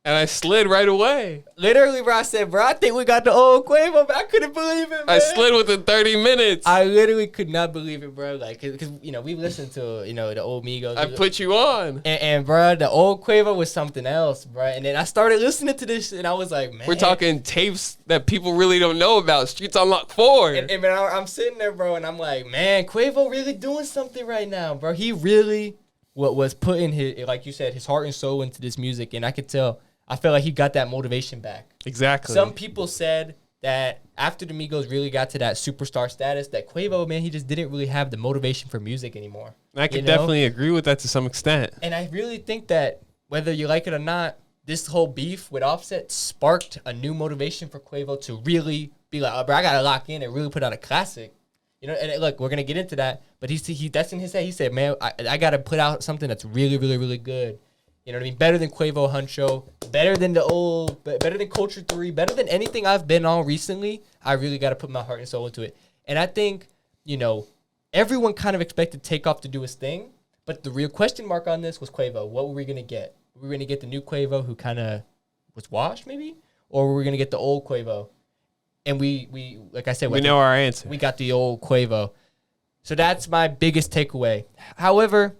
And I slid right away. Literally, bro, I said, bro, I think we got the old Quavo back. I couldn't believe it, man. I slid within 30 minutes. I literally could not believe it, bro. Like, because, you know, we listened to, you know, the old Migos. I put you on. And, bro, the old Quavo was something else, bro. And then I started listening to this shit, and I was like, man. We're talking tapes that people really don't know about. Streets Unlocked 4. And man, I'm sitting there, bro, and I'm like, man, Quavo really doing something right now, bro. He really was putting his, like you said, his heart and soul into this music, and I could tell. I feel like he got that motivation back. Exactly. Some people said that after the Migos really got to that superstar status, that Quavo, man, he just didn't really have the motivation for music anymore. I can definitely agree with that to some extent. And I really think that whether you like it or not, this whole beef with Offset sparked a new motivation for Quavo to really be like, oh, bro, I got to lock in and really put out a classic. You know, and look, we're gonna get into that, but he that's in his head. He said, "Man, I gotta put out something that's really, really, really good." You know what I mean? Better than Quavo Huncho, better than better than Culture 3, better than anything I've been on recently. I really got to put my heart and soul into it. And I think, you know, everyone kind of expected Takeoff to do his thing, but the real question mark on this was Quavo. What were we going to get? Were we going to get the new Quavo who kind of was washed maybe? Or were we going to get the old Quavo? And we like I said, we know our answer. We got the old Quavo. So that's my biggest takeaway. However,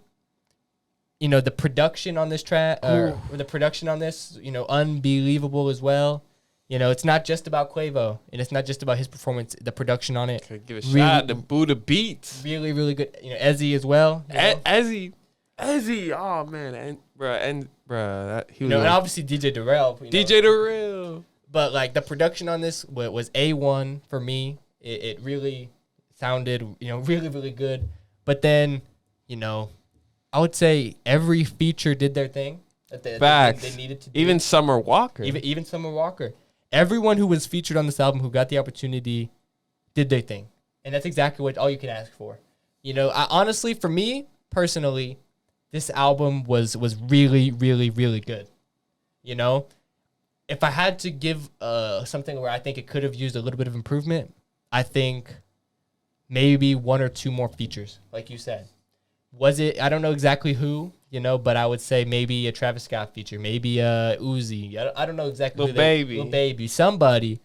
you know, the production on this track, or the production on this, you know, unbelievable as well. You know, it's not just about Quavo, and it's not just about his performance. The production on it. Could give a shout out to Buddha Beats. Really, really good. You know, Ezzy as well. Ezzy, oh man, and bruh, he was. And obviously DJ Darrell. DJ Darrell. But like the production on this was A1 for me. It really sounded, you know, really, really good. But then, you know, I would say every feature did their thing. Facts. They needed to do. Even Summer Walker. Even Summer Walker. Everyone who was featured on this album who got the opportunity did their thing. And that's exactly all you can ask for. You know, honestly, for me, personally, this album was really, really, really good. You know? If I had to give something where I think it could have used a little bit of improvement, I think maybe one or two more features, like you said. Was it? I don't know exactly who, you know, but I would say maybe a Travis Scott feature, maybe a Uzi. I don't know exactly. Lil Baby. Somebody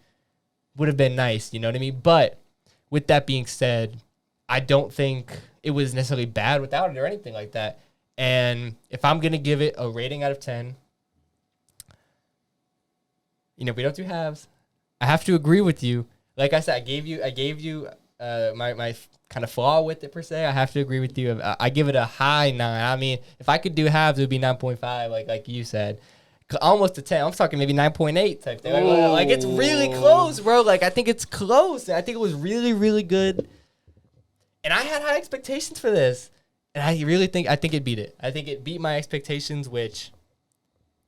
would have been nice, you know what I mean? But with that being said, I don't think it was necessarily bad without it or anything like that. And if I'm going to give it a rating out of 10, you know, we don't do halves. I have to agree with you. Like I said, I gave you my kind of flaw with it per se. I have to agree with you. I give it a high 9. I mean, if I could do halves, it would be 9.5, like you said. Almost a 10. I'm talking maybe 9.8 type thing. Like it's really close, bro. Like I think it's close. I think it was really, really good. And I had high expectations for this. And I think it beat it. I think it beat my expectations, which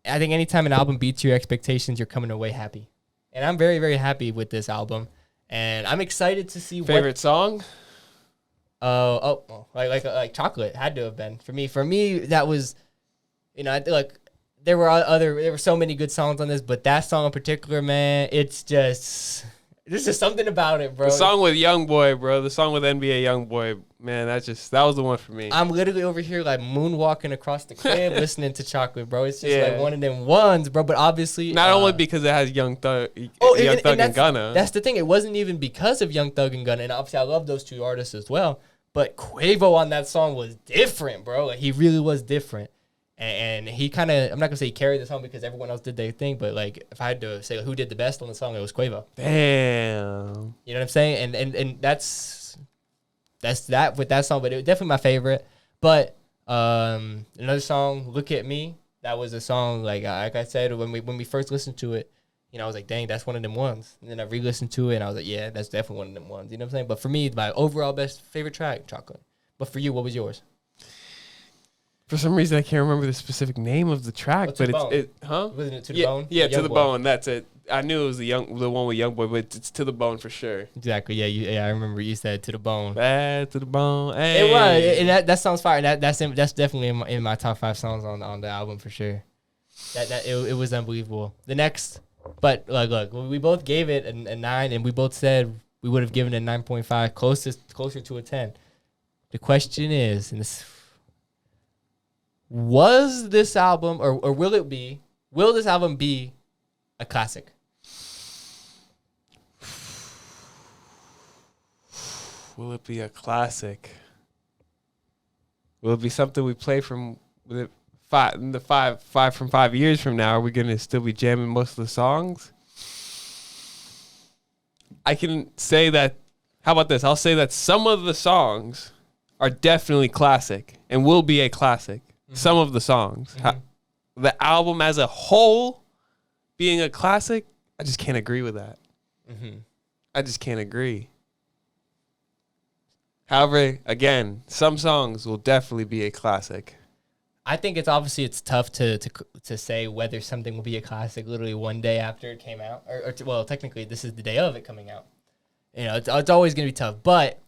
I think anytime an album beats your expectations, you're coming away happy. And I'm very, very happy with this album. And I'm excited to see favorite song. Like Chocolate had to have been for me. For me, that was, you know, there were so many good songs on this, but that song in particular, man, there's just something about it, bro. The song with YoungBoy, bro. The song with NBA YoungBoy, man, that was the one for me. I'm literally over here like moonwalking across the crib listening to Chocolate, bro. It's just like one of them ones, bro. But obviously, not only because it has Young Thug and Gunna. That's the thing. It wasn't even because of Young Thug and Gunna, and obviously I love those two artists as well. But Quavo on that song was different, bro. Like he really was different. And he kind of, I'm not going to say he carried the song because everyone else did their thing, but like if I had to say who did the best on the song, it was Quavo. Damn. You know what I'm saying? And that's that with that song, but it was definitely my favorite. But another song, Look at Me, that was a song like I said when we first listened to it, you know, I was like, dang, that's one of them ones. And then I re-listened to it and I was like, yeah, that's definitely one of them ones. You know what I'm saying? But for me, my overall best favorite track, Chocolate. But for you, what was yours? For some reason, I can't remember the specific name of the track, but Wasn't it To the Bone? Yeah, To the Bone. That's it. I knew it was the one with YoungBoy, but it's To the Bone for sure. Exactly. Yeah. I remember you said To the Bone. Bad To the Bone. Hey. It was, and that song's fire. That's definitely in my top 5 songs on the album for sure. It was unbelievable. The next, but look, we both gave it a 9, and we both said we would have given it a 9.5, closer to a 10. The question is, and this. Was this album, or will this album be a classic? Will it be a classic? Will it be something we play from with it five from 5 years from now? Are we gonna still be jamming most of the songs? I can say that. How about this? I'll say that some of the songs are definitely classic and will be a classic. Mm-hmm. Some of the songs. Mm-hmm. The album as a whole being a classic, I just can't agree with that. Mm-hmm. I just can't agree. However, again, some songs will definitely be a classic. I think it's tough to say whether something will be a classic literally one day after it came out. Well, technically, this is the day of it coming out. You know, it's always going to be tough. But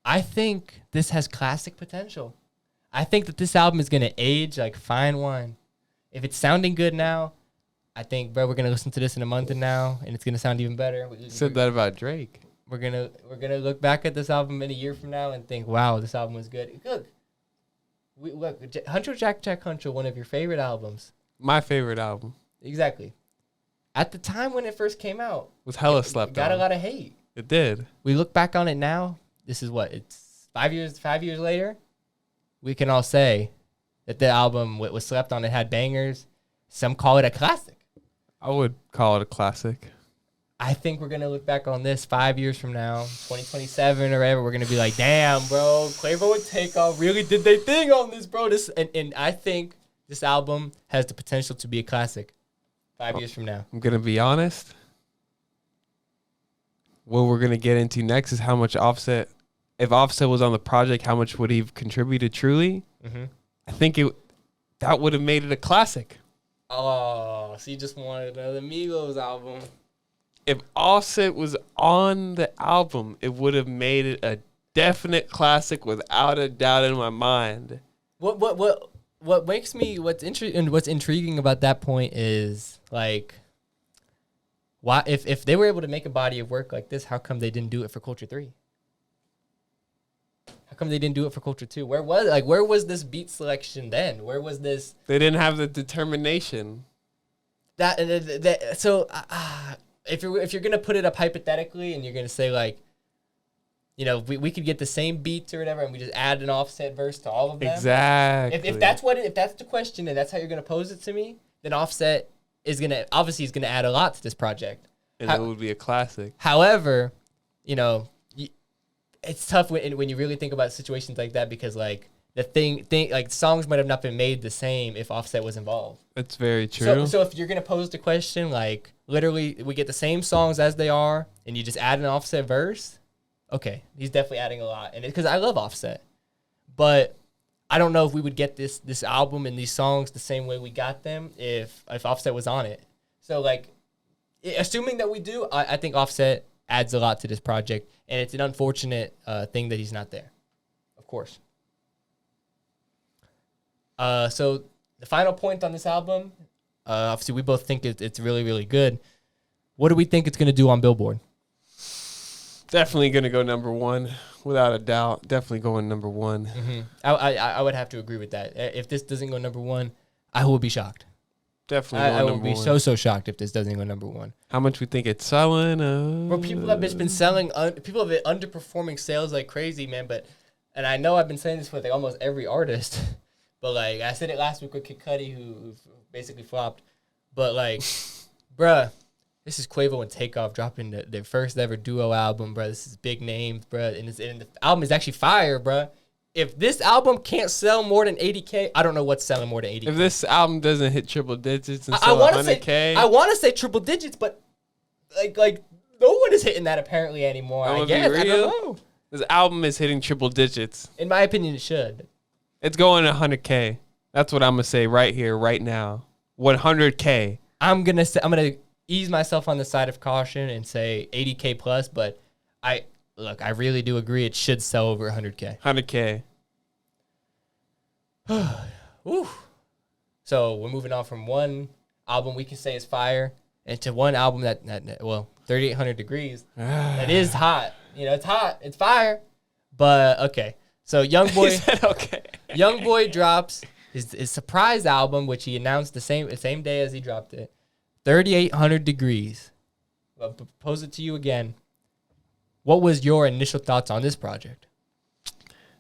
I think this has classic potential. I think that this album is going to age like fine wine. If it's sounding good now, I think, bro, we're going to listen to this in a month and now, and it's going to sound even better. Said that about Drake. We're gonna look back at this album in a year from now and think, wow, this album was good. Look, Huncho Jack Jack Huncho, one of your favorite albums. My favorite album. Exactly. At the time when it first came out, was hella slept on. Got a lot of hate. It did. We look back on it now. This is what, it's 5 years. 5 years later, we can all say that the album was slept on. It had bangers. Some call it a classic. I would call it a classic. I think we're going to look back on this 5 years from now, 2027 or whatever. We're going to be like, damn, bro, Quavo and Takeoff really did their thing on this, bro. And I think this album has the potential to be a classic 5 years from now. I'm going to be honest. What we're going to get into next is how much Offset, if Offset was on the project, how much would he have contributed truly? Mm-hmm. I think that would have made it a classic. Oh, so you just wanted another Migos album. If Offset was on the album, it would have made it a definite classic without a doubt in my mind. What makes me what's intriguing about that point is like, why if they were able to make a body of work like this, how come they didn't do it for Culture 3? How come they didn't do it for Culture 2? Where was this beat selection then? Where was this? They didn't have the determination. If you're gonna put it up hypothetically and you're gonna say like, you know, we could get the same beats or whatever and we just add an Offset verse to all of them. Exactly. If that's the question and that's how you're gonna pose it to me, then Offset is gonna add a lot to this project. And it would be a classic. However, you know, it's tough when you really think about situations like that because like the thing like songs might have not been made the same if Offset was involved. That's very true. So if you're gonna pose the question like literally we get the same songs as they are and you just add an Offset verse, okay, he's definitely adding a lot. And because I love Offset, but I don't know if we would get this album and these songs the same way we got them if Offset was on it. So like, assuming that we do, I think Offset adds a lot to this project, and it's an unfortunate thing that he's not there, of course. So the final point on this album, obviously we both think it's really, really good. What do we think it's going to do on Billboard? Definitely going to go number one, without a doubt. Definitely going number one. Mm-hmm. I would have to agree with that. If this doesn't go number one, I will be shocked. Definitely going number one. I will be so shocked if this doesn't go number one. How much we think it's selling? Bro, people have been selling, people have been underperforming sales like crazy, man. And I know I've been saying this with like almost every artist, but like I said it last week with Kid Cudi, who basically flopped. But like, bruh, this is Quavo and Takeoff dropping their first ever duo album, bruh. This is big names, bruh. And the album is actually fire, bruh. If this album can't sell more than 80K, I don't know what's selling more than 80K. If this album doesn't hit triple digits and sell 100K. I want to say triple digits, but like no one is hitting that apparently anymore. I guess. I don't know. This album is hitting triple digits. In my opinion, it should. It's going 100K. That's what I'm going to say right here, right now. 100K. I'm going to ease myself on the side of caution and say 80K plus, but I really do agree it should sell over 100K. 100K. Ooh. So we're moving on from one album we can say is fire and to one album that 3800 degrees. That is hot. You know, it's hot. It's fire. But okay. So Youngboy He said okay. Youngboy drops his surprise album, which he announced the same day as he dropped it. 3800 degrees. I'll propose it to you again. What was your initial thoughts on this project?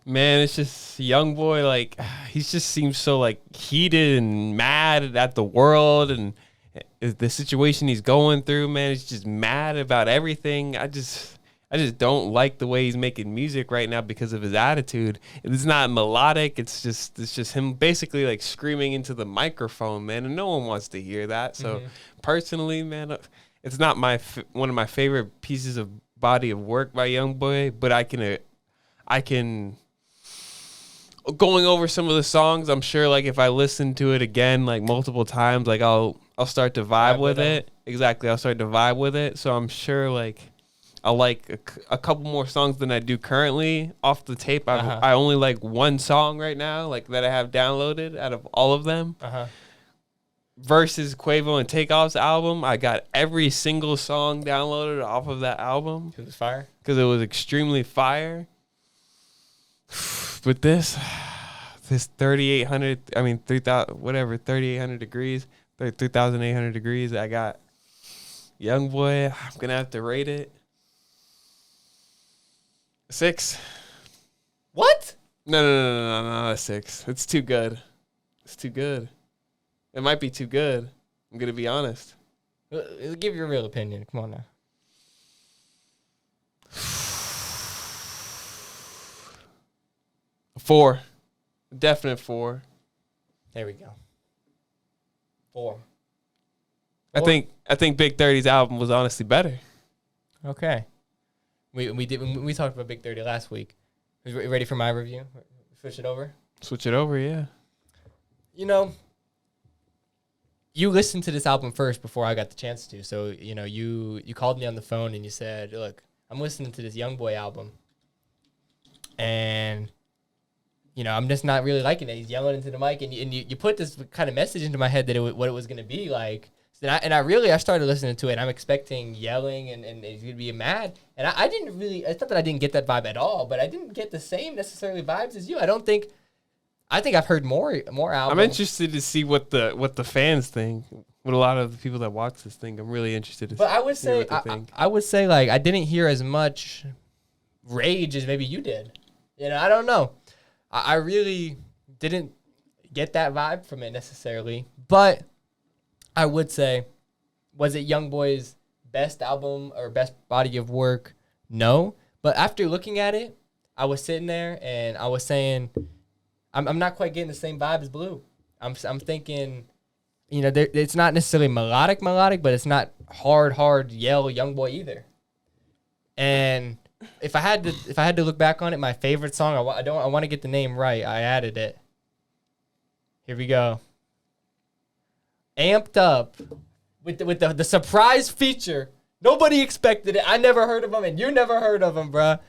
Man, it's just Youngboy, like, he just seems so, like, heated and mad at the world and the situation he's going through, man. He's just mad about everything. I just don't like the way he's making music right now because of his attitude. It's not melodic. It's just him basically, like, screaming into the microphone, man, and no one wants to hear that. So, personally, man, it's not one of my favorite pieces of body of work by Youngboy, but I can going over some of the songs, I'm sure like if I listen to it again like multiple times, like I'll start to vibe with it. Exactly, I'll start to vibe with it. So I'm sure like I like a couple more songs than I do currently off the tape. I only like one song right now, like that I have downloaded out of all of them. Versus Quavo and Takeoff's album, I got every single song downloaded off of that album. It was fire. Because it was extremely fire. But this 3,800, I mean 3,000, whatever, 3,800 degrees, 3,800 degrees. I got Youngboy. I'm gonna have to rate it 6. What? No, a 6. It's too good. It's too good. It might be too good. I'm gonna be honest. Give your real opinion. Come on now. 4. Definite 4. There we go. 4. I think Big 30's album was honestly better. Okay. We talked about Big 30 last week. Ready for my review? Switch it over? Switch it over, yeah. You know, you listened to this album first before I got the chance to. So, you know, you called me on the phone and you said, look, I'm listening to this Youngboy album. And, you know, I'm just not really liking it. He's yelling into the mic. And you put this kind of message into my head that what it was going to be like. So I started listening to it. And I'm expecting yelling and he's going to be mad. And I didn't really, it's not that I didn't get that vibe at all. But I didn't get the same necessarily vibes as you. I think I've heard more albums. I'm interested to see what the fans think. What a lot of the people that watch this think. I'm really interested to see. But I would say I would say like I didn't hear as much rage as maybe you did. You know, I don't know. I really didn't get that vibe from it necessarily. But I would say, was it Youngboy's best album or best body of work? No. But after looking at it, I was sitting there and I was saying, I'm not quite getting the same vibe as Blue. I'm thinking, you know, it's not necessarily melodic, but it's not hard yell Youngboy either. And if I had to look back on it, my favorite song, I want to get the name right. I added it. Here we go. Amped Up with the surprise feature. Nobody expected it. I never heard of him, and you never heard of him, bruh.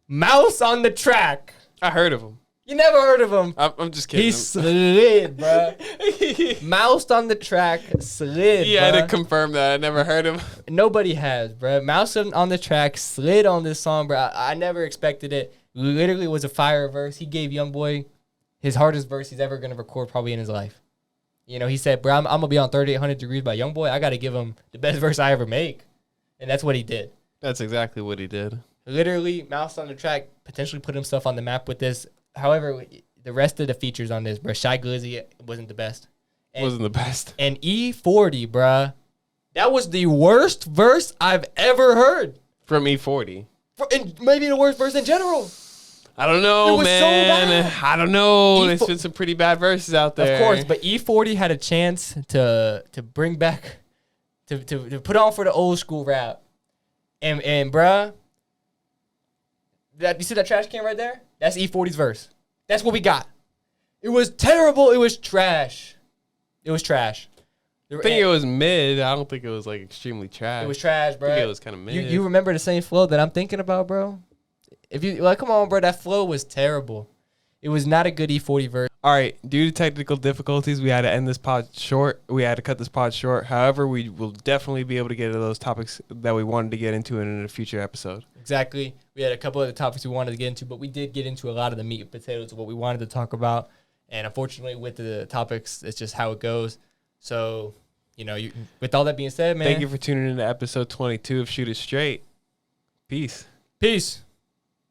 Mouse on the Track. I heard of him. You never heard of him. I'm just kidding. He slid, bruh. Mouse on the Track slid, Yeah, I had to confirm that. I never heard him. Nobody has, bruh. Mouse on the Track slid on this song, bruh. I never expected it. Literally was a fire verse. He gave Youngboy his hardest verse he's ever going to record probably in his life. You know, he said, bro, I'm going to be on 3,800 Degrees by Youngboy. I got to give him the best verse I ever make. And that's what he did. That's exactly what he did. Literally, Mouse on the Track potentially put himself on the map with this. However, the rest of the features on this, bro, Shy Glizzy wasn't the best. Wasn't the best. And E40, bruh, that was the worst verse I've ever heard. From E40. And maybe the worst verse in general. I don't know, man. So I don't know. There's been some pretty bad verses out there. Of course, but E40 had a chance to bring back, to put on for the old school rap. And bruh, you see that trash can right there? That's E40's verse. That's what we got. It was terrible. It was trash. It was trash. I think it was mid. I don't think it was like extremely trash. It was trash, bro. I think it was kind of mid. You remember the same flow that I'm thinking about, bro? If you like, come on, bro. That flow was terrible. It was not a good E40 verse. All right, due to technical difficulties, we had to end this pod short. We had to cut this pod short. However, we will definitely be able to get to those topics that we wanted to get into in a future episode. Exactly. We had a couple of the topics we wanted to get into, but we did get into a lot of the meat and potatoes of what we wanted to talk about. And unfortunately, with the topics, it's just how it goes. So, you know, with all that being said, man. Thank you for tuning in to episode 22 of Shoot It Straight. Peace. Peace.